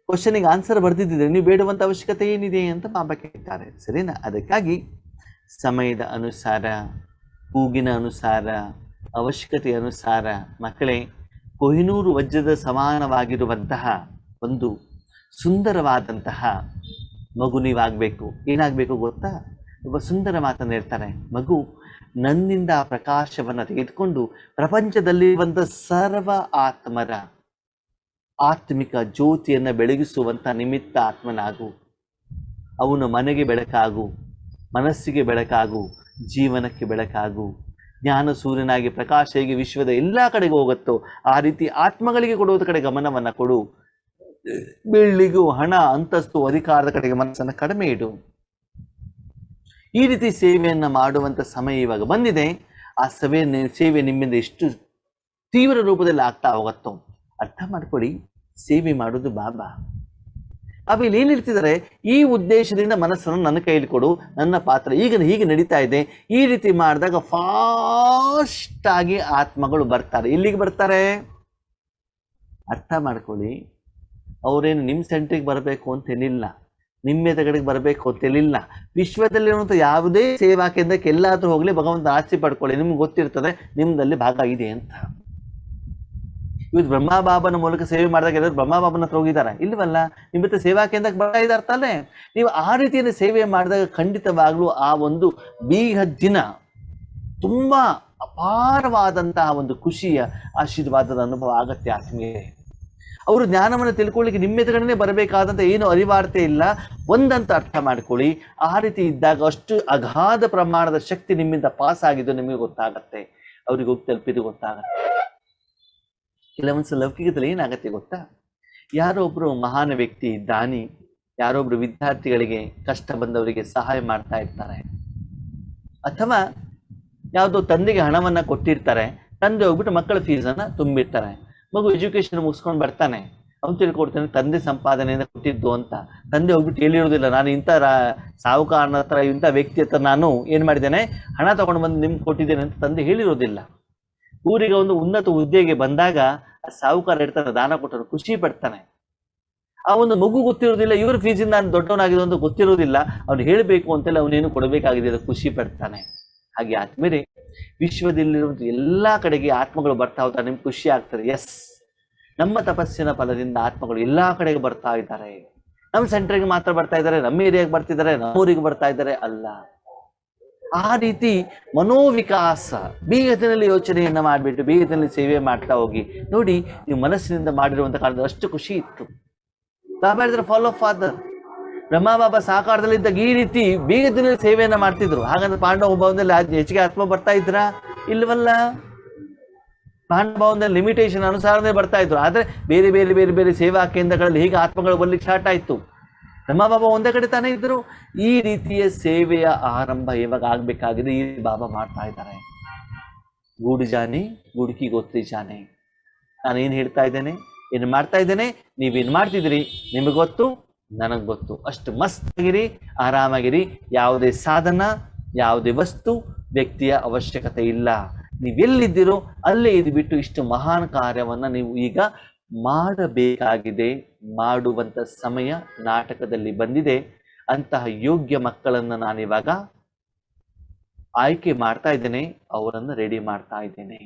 ಕ್ವಶನಿಗೆ ಆನ್ಸರ್ ಬರ್ದಿದ್ದಿದ್ರೆ ನೀವು ಬೇಡುವಂಥ ಅವಶ್ಯಕತೆ ಏನಿದೆ ಅಂತ ಬಾಬಾ ಕೇಳ್ತಾರೆ. ಸರಿನಾ? ಅದಕ್ಕಾಗಿ ಸಮಯದ ಅನುಸಾರ, ಕೂಗಿನ ಅನುಸಾರ, ಅವಶ್ಯಕತೆಯ ಅನುಸಾರ ಮಕ್ಕಳೇ, ಕೊಹಿನೂರು ವಜ್ರದ ಸಮಾನವಾಗಿರುವಂತಹ ಒಂದು ಸುಂದರವಾದಂತಹ ಮಗು ನೀವಾಗಬೇಕು. ಏನಾಗಬೇಕು ಗೊತ್ತಾ? ಒಬ್ಬ ಸುಂದರ ಮಾತನ್ನು ಹೇಳ್ತಾರೆ, ಮಗು ನನ್ನಿಂದ ಆ ಪ್ರಕಾಶವನ್ನು ತೆಗೆದುಕೊಂಡು ಪ್ರಪಂಚದಲ್ಲಿರುವಂಥ ಸರ್ವ ಆತ್ಮರ ಆತ್ಮಿಕ ಜ್ಯೋತಿಯನ್ನು ಬೆಳಗಿಸುವಂಥ ನಿಮಿತ್ತ ಆತ್ಮನಾಗು. ಅವನ ಮನೆಗೆ ಬೆಳಕಾಗು, ಮನಸ್ಸಿಗೆ ಬೆಳಕಾಗು, ಜೀವನಕ್ಕೆ ಬೆಳಕಾಗು, ಜ್ಞಾನ ಸೂರ್ಯನಾಗಿ ಪ್ರಕಾಶ ಹೇಗೆ ವಿಶ್ವದ ಎಲ್ಲ ಕಡೆಗೆ ಹೋಗುತ್ತೋ ಆ ರೀತಿ ಆತ್ಮಗಳಿಗೆ ಕೊಡುವುದ ಕಡೆ ಗಮನವನ್ನು ಕೊಡು. ಬೆಳ್ಳಿಗೂ ಹಣ, ಅಂತಸ್ತು, ಅಧಿಕಾರದ ಕಡೆಗೆ ಮನಸ್ಸನ್ನು ಕಡಿಮೆ ಇಡು. ಈ ರೀತಿ ಸೇವೆಯನ್ನು ಮಾಡುವಂಥ ಸಮಯ ಇವಾಗ ಬಂದಿದೆ. ಆ ಸೇವೆ ನಿಮ್ಮಿಂದ ಎಷ್ಟು ತೀವ್ರ ರೂಪದಲ್ಲಿ ಆಗ್ತಾ ಹೋಗುತ್ತೋ ಅರ್ಥ ಮಾಡ್ಕೊಳ್ಳಿ. ಸೇವೆ ಮಾಡೋದು ಬಾಬಾ. ಇಲ್ಲಿ ಏನು ಹೇಳ್ತಿದ್ದಾರೆ, ಈ ಉದ್ದೇಶದಿಂದ ಮನಸ್ಸನ್ನು ನನ್ನ ಕೈಯಲ್ಲಿ ಕೊಡು, ನನ್ನ ಪಾತ್ರ ಈಗ ಹೀಗೆ ನಡೀತಾ ಇದೆ. ಈ ರೀತಿ ಮಾಡಿದಾಗ ಫಾಸ್ಟ್ ಆಗಿ ಆತ್ಮಗಳು ಬರ್ತಾರೆ. ಎಲ್ಲಿಗೆ ಬರ್ತಾರೆ ಅರ್ಥ ಮಾಡ್ಕೊಳ್ಳಿ. ಅವರೇನು ನಿಮ್ಮ ಸೆಂಟ್ರಿಗೆ ಬರಬೇಕು ಅಂತೇನಿಲ್ಲ, ನಿಮ್ಮ ಎದುರುಗಡೆಗೆ ಬರಬೇಕು ಅಂತೇನಿಲ್ಲ. ವಿಶ್ವದಲ್ಲಿರುವಂಥ ಯಾವುದೇ ಸೇವಾ ಕೇಂದ್ರಕ್ಕೆ ಎಲ್ಲಾದರೂ ಹೋಗಲಿ, ಭಗವಂತ ಆಸ್ತಿ ಪಡ್ಕೊಳ್ಳಿ, ನಿಮ್ಗೆ ಗೊತ್ತಿರ್ತದೆ ನಿಮ್ದಲ್ಲಿ ಭಾಗ ಇದೆ ಅಂತ. ಇವತ್ತು ಬ್ರಹ್ಮಬಾಬನ ಮೂಲಕ ಸೇವೆ ಮಾಡಿದಾಗ ಎಲ್ಲರೂ ಬ್ರಹ್ಮಬಾಬನ ಹತ್ರ ಹೋಗಿದ್ದಾರೆ ಇಲ್ವಲ್ಲ, ನಿಮ್ಮ ಹತ್ರ ಸೇವಾ ಕೇಂದ್ರಕ್ಕೆ ಬರ್ತಾ ಇದ್ದಾರೆ ತಾನೆ. ನೀವು ಆ ರೀತಿಯಲ್ಲಿ ಸೇವೆ ಮಾಡಿದಾಗ ಖಂಡಿತವಾಗ್ಲೂ ಆ ಒಂದು ಬೀಗ ದಿನ ತುಂಬ ಅಪಾರವಾದಂತಹ ಒಂದು ಖುಷಿಯ ಆಶೀರ್ವಾದದ ಅನುಭವ ಆಗತ್ತೆ ಆತ್ಮೀಯರೇ. ಅವರು ಜ್ಞಾನವನ್ನು ತಿಳ್ಕೊಳ್ಳಿಕ್ಕೆ ನಿಮ್ಮ ಎದುರುಗಡೆ ಬರಬೇಕಾದಂಥ ಏನು ಅನಿವಾರ್ಯತೆ ಇಲ್ಲ, ಒಂದಂತ ಅರ್ಥ ಮಾಡ್ಕೊಳ್ಳಿ. ಆ ರೀತಿ ಇದ್ದಾಗ ಅಷ್ಟು ಅಗಾಧ ಪ್ರಮಾಣದ ಶಕ್ತಿ ನಿಮ್ಮಿಂದ ಪಾಸ್ ಆಗಿದ್ದು ನಿಮಗೆ ಗೊತ್ತಾಗತ್ತೆ, ಅವ್ರಿಗೆ ಹೋಗಿ ತಲುಪಿದ್ದು ಗೊತ್ತಾಗತ್ತೆ. ಕೆಲವೊಂದ್ಸಲ ಲೌಕಿಕದಲ್ಲಿ ಏನಾಗತ್ತೆ ಗೊತ್ತಾ, ಯಾರೋ ಒಬ್ರು ಮಹಾನ್ ವ್ಯಕ್ತಿ, ದಾನಿ, ಯಾರೊಬ್ರು ವಿದ್ಯಾರ್ಥಿಗಳಿಗೆ ಕಷ್ಟ ಬಂದವರಿಗೆ ಸಹಾಯ ಮಾಡ್ತಾ ಇರ್ತಾರೆ, ಅಥವಾ ಯಾವುದೋ ತಂದೆಗೆ ಹಣವನ್ನ ಕೊಟ್ಟಿರ್ತಾರೆ, ತಂದೆ ಹೋಗ್ಬಿಟ್ಟು ಮಕ್ಕಳ ಫೀಸನ್ನು ತುಂಬಿರ್ತಾರೆ. ಮಗು ಎಜುಕೇಶನ್ ಮುಗಿಸ್ಕೊಂಡು ಬರ್ತಾನೆ, ಅವ್ನು ತಿಳ್ಕೊಡ್ತಾನೆ ತಂದೆ ಸಂಪಾದನೆಯಿಂದ ಕೊಟ್ಟಿದ್ದು ಅಂತ. ತಂದೆ ಹೋಗ್ಬಿಟ್ಟು ಹೇಳಿರೋದಿಲ್ಲ, ನಾನು ಇಂಥ ಸಾಹುಕಾರನ ಹತ್ರ, ಇಂಥ ವ್ಯಕ್ತಿ ಹತ್ರ ನಾನು ಏನು ಮಾಡಿದ್ದೇನೆ, ಹಣ ತಗೊಂಡು ಬಂದು ನಿಮ್ಗೆ ಕೊಟ್ಟಿದ್ದೇನೆ ಅಂತ ತಂದೆ ಹೇಳಿರೋದಿಲ್ಲ. ಊರಿಗೆ ಒಂದು ಉನ್ನತ ಹುದ್ದೆಗೆ ಬಂದಾಗ ಸಾಹುಕಾರ ಇರ್ತಾನೆ, ದಾನ ಕೊಟ್ಟರು ಖುಷಿ ಪಡ್ತಾನೆ. ಆ ಒಂದು ಮಗು ಗೊತ್ತಿರೋದಿಲ್ಲ, ಇವ್ರ ಫೀಸಿಂದ ನಾನು ದೊಡ್ಡವನಾಗಿದೆ ಅಂತ ಗೊತ್ತಿರೋದಿಲ್ಲ, ಅವ್ನು ಹೇಳಬೇಕು ಅಂತೇಳಿ ಅವನೇನು ಕೊಡಬೇಕಾಗಿದೆ ಅಂತ ಖುಷಿ ಪಡ್ತಾನೆ. ಹಾಗೆ ಆದ್ಮೇಲೆ ವಿಶ್ವದಲ್ಲಿರುವಂಥ ಎಲ್ಲ ಕಡೆಗೆ ಆತ್ಮಗಳು ಬರ್ತಾ ಹೋಗ್ತಾರೆ, ನಿಮ್ಗೆ ಖುಷಿ ಆಗ್ತದೆ. ಎಸ್, ನಮ್ಮ ತಪಸ್ಸಿನ ಫಲದಿಂದ ಆತ್ಮಗಳು ಎಲ್ಲ ಕಡೆಗೆ ಬರ್ತಾ ಇದ್ದಾರೆ. ನಮ್ಮ ಸೆಂಟ್ರಿಗೆ ಮಾತ್ರ ಬರ್ತಾ ಇದ್ದಾರೆ, ನಮ್ಮ ಏರಿಯಾಗೆ ಬರ್ತಿದ್ದಾರೆ, ನಮ್ಮೂರಿಗೆ ಬರ್ತಾ ಇದ್ದಾರೆ ಅಲ್ಲ. ಆ ರೀತಿ ಮನೋವಿಕಾಸ, ಬೇಗದಲ್ಲಿ ಯೋಚನೆಯನ್ನ ಮಾಡಿಬಿಟ್ಟು ಬೇಗದಲ್ಲಿ ಸೇವೆ ಮಾಡ್ತಾ ಹೋಗಿ ನೋಡಿ. ನೀವು ಮನಸ್ಸಿನಿಂದ ಮಾಡಿರುವಂಥ ಕಾರಣದಲ್ಲಿ ಅಷ್ಟು ಖುಷಿ ಇತ್ತು. ಬಾಬಾ ಹೇಳಿದ್ರೆ ಫಾಲೋ ಫಾದರ್. ಬ್ರಹ್ಮ ಬಾಬಾ ಸಾಕಾರದಲ್ಲಿದ್ದಾಗ ಈ ರೀತಿ ಬೇಗದಲ್ಲಿ ಸೇವೆಯನ್ನ ಮಾಡ್ತಿದ್ರು. ಹಾಗಂದ್ರೆ ಪಾಂಡವ ಭಾವದಲ್ಲಿ ಹೆಚ್ಚಿಗೆ ಆತ್ಮ ಬರ್ತಾ ಇದ್ರಾ? ಇಲ್ವಲ್ಲ. ಪಾಂಡವ ಭಾವದಲ್ಲಿ ಲಿಮಿಟೇಷನ್ ಅನುಸಾರನೇ ಬರ್ತಾ ಇದ್ರು. ಆದ್ರೆ ಬೇರೆ ಬೇರೆ ಬೇರೆ ಬೇರೆ ಸೇವಾ ಕೇಂದ್ರಗಳಲ್ಲಿ ಹೀಗೆ ಆತ್ಮಗಳು ಬರ್ಲಿಕ್ಕೆ ಸ್ಟಾರ್ಟ್ ಆಯ್ತು. ಬ್ರಹ್ಮ ಬಾಬಾ ಒಂದೇ ಕಡೆ ತಾನೇ ಇದ್ರು. ಈ ರೀತಿಯ ಸೇವೆಯ ಆರಂಭ ಇವಾಗ ಆಗ್ಬೇಕಾಗಿದೆ. ಈ ಬಾಬಾ ಮಾಡ್ತಾ ಇದ್ದಾರೆ. ಗೂಡು ಜಾನೆ ಗುಡುಕಿ ಗೋತ್ರಿ ಜಾನೆ. ನಾನೇನು ಹೇಳ್ತಾ ಇದ್ದೇನೆ, ಏನು ಮಾಡ್ತಾ ಇದ್ದೇನೆ, ನೀವೇನು ಮಾಡ್ತಿದ್ದೀರಿ, ನಿಮಗೆ ಗೊತ್ತು, ನನಗೆ ಗೊತ್ತು. ಅಷ್ಟು ಮಸ್ತ್ ಆಗಿರಿ, ಆರಾಮಾಗಿರಿ. ಯಾವುದೇ ಸಾಧನ, ಯಾವುದೇ ವಸ್ತು, ವ್ಯಕ್ತಿಯ ಅವಶ್ಯಕತೆ ಇಲ್ಲ. ನೀವೆಲ್ಲಿದ್ದೀರೋ ಅಲ್ಲೇ ಇದ್ಬಿಟ್ಟು ಇಷ್ಟು ಮಹಾನ್ ಕಾರ್ಯವನ್ನ ನೀವು ಈಗ ಮಾಡಬೇಕಾಗಿದೆ. ಮಾಡುವಂಥ ಸಮಯ ನಾಟಕದಲ್ಲಿ ಬಂದಿದೆ. ಅಂತಹ ಯೋಗ್ಯ ಮಕ್ಕಳನ್ನು ನಾನಿವಾಗ ಆಯ್ಕೆ ಮಾಡ್ತಾ ಇದ್ದೇನೆ, ಅವರನ್ನು ರೆಡಿ ಮಾಡ್ತಾ ಇದ್ದೇನೆ.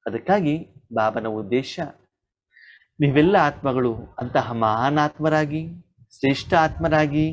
ಅದಕ್ಕಾಗಿ ಬಾಬನ ಉದ್ದೇಶ, ನೀವೆಲ್ಲ ಆತ್ಮಗಳು ಅಂತಹ ಮಹಾನ್ ಆತ್ಮರಾಗಿ, ಶ್ರೇಷ್ಠ ಆತ್ಮರಾಗಿ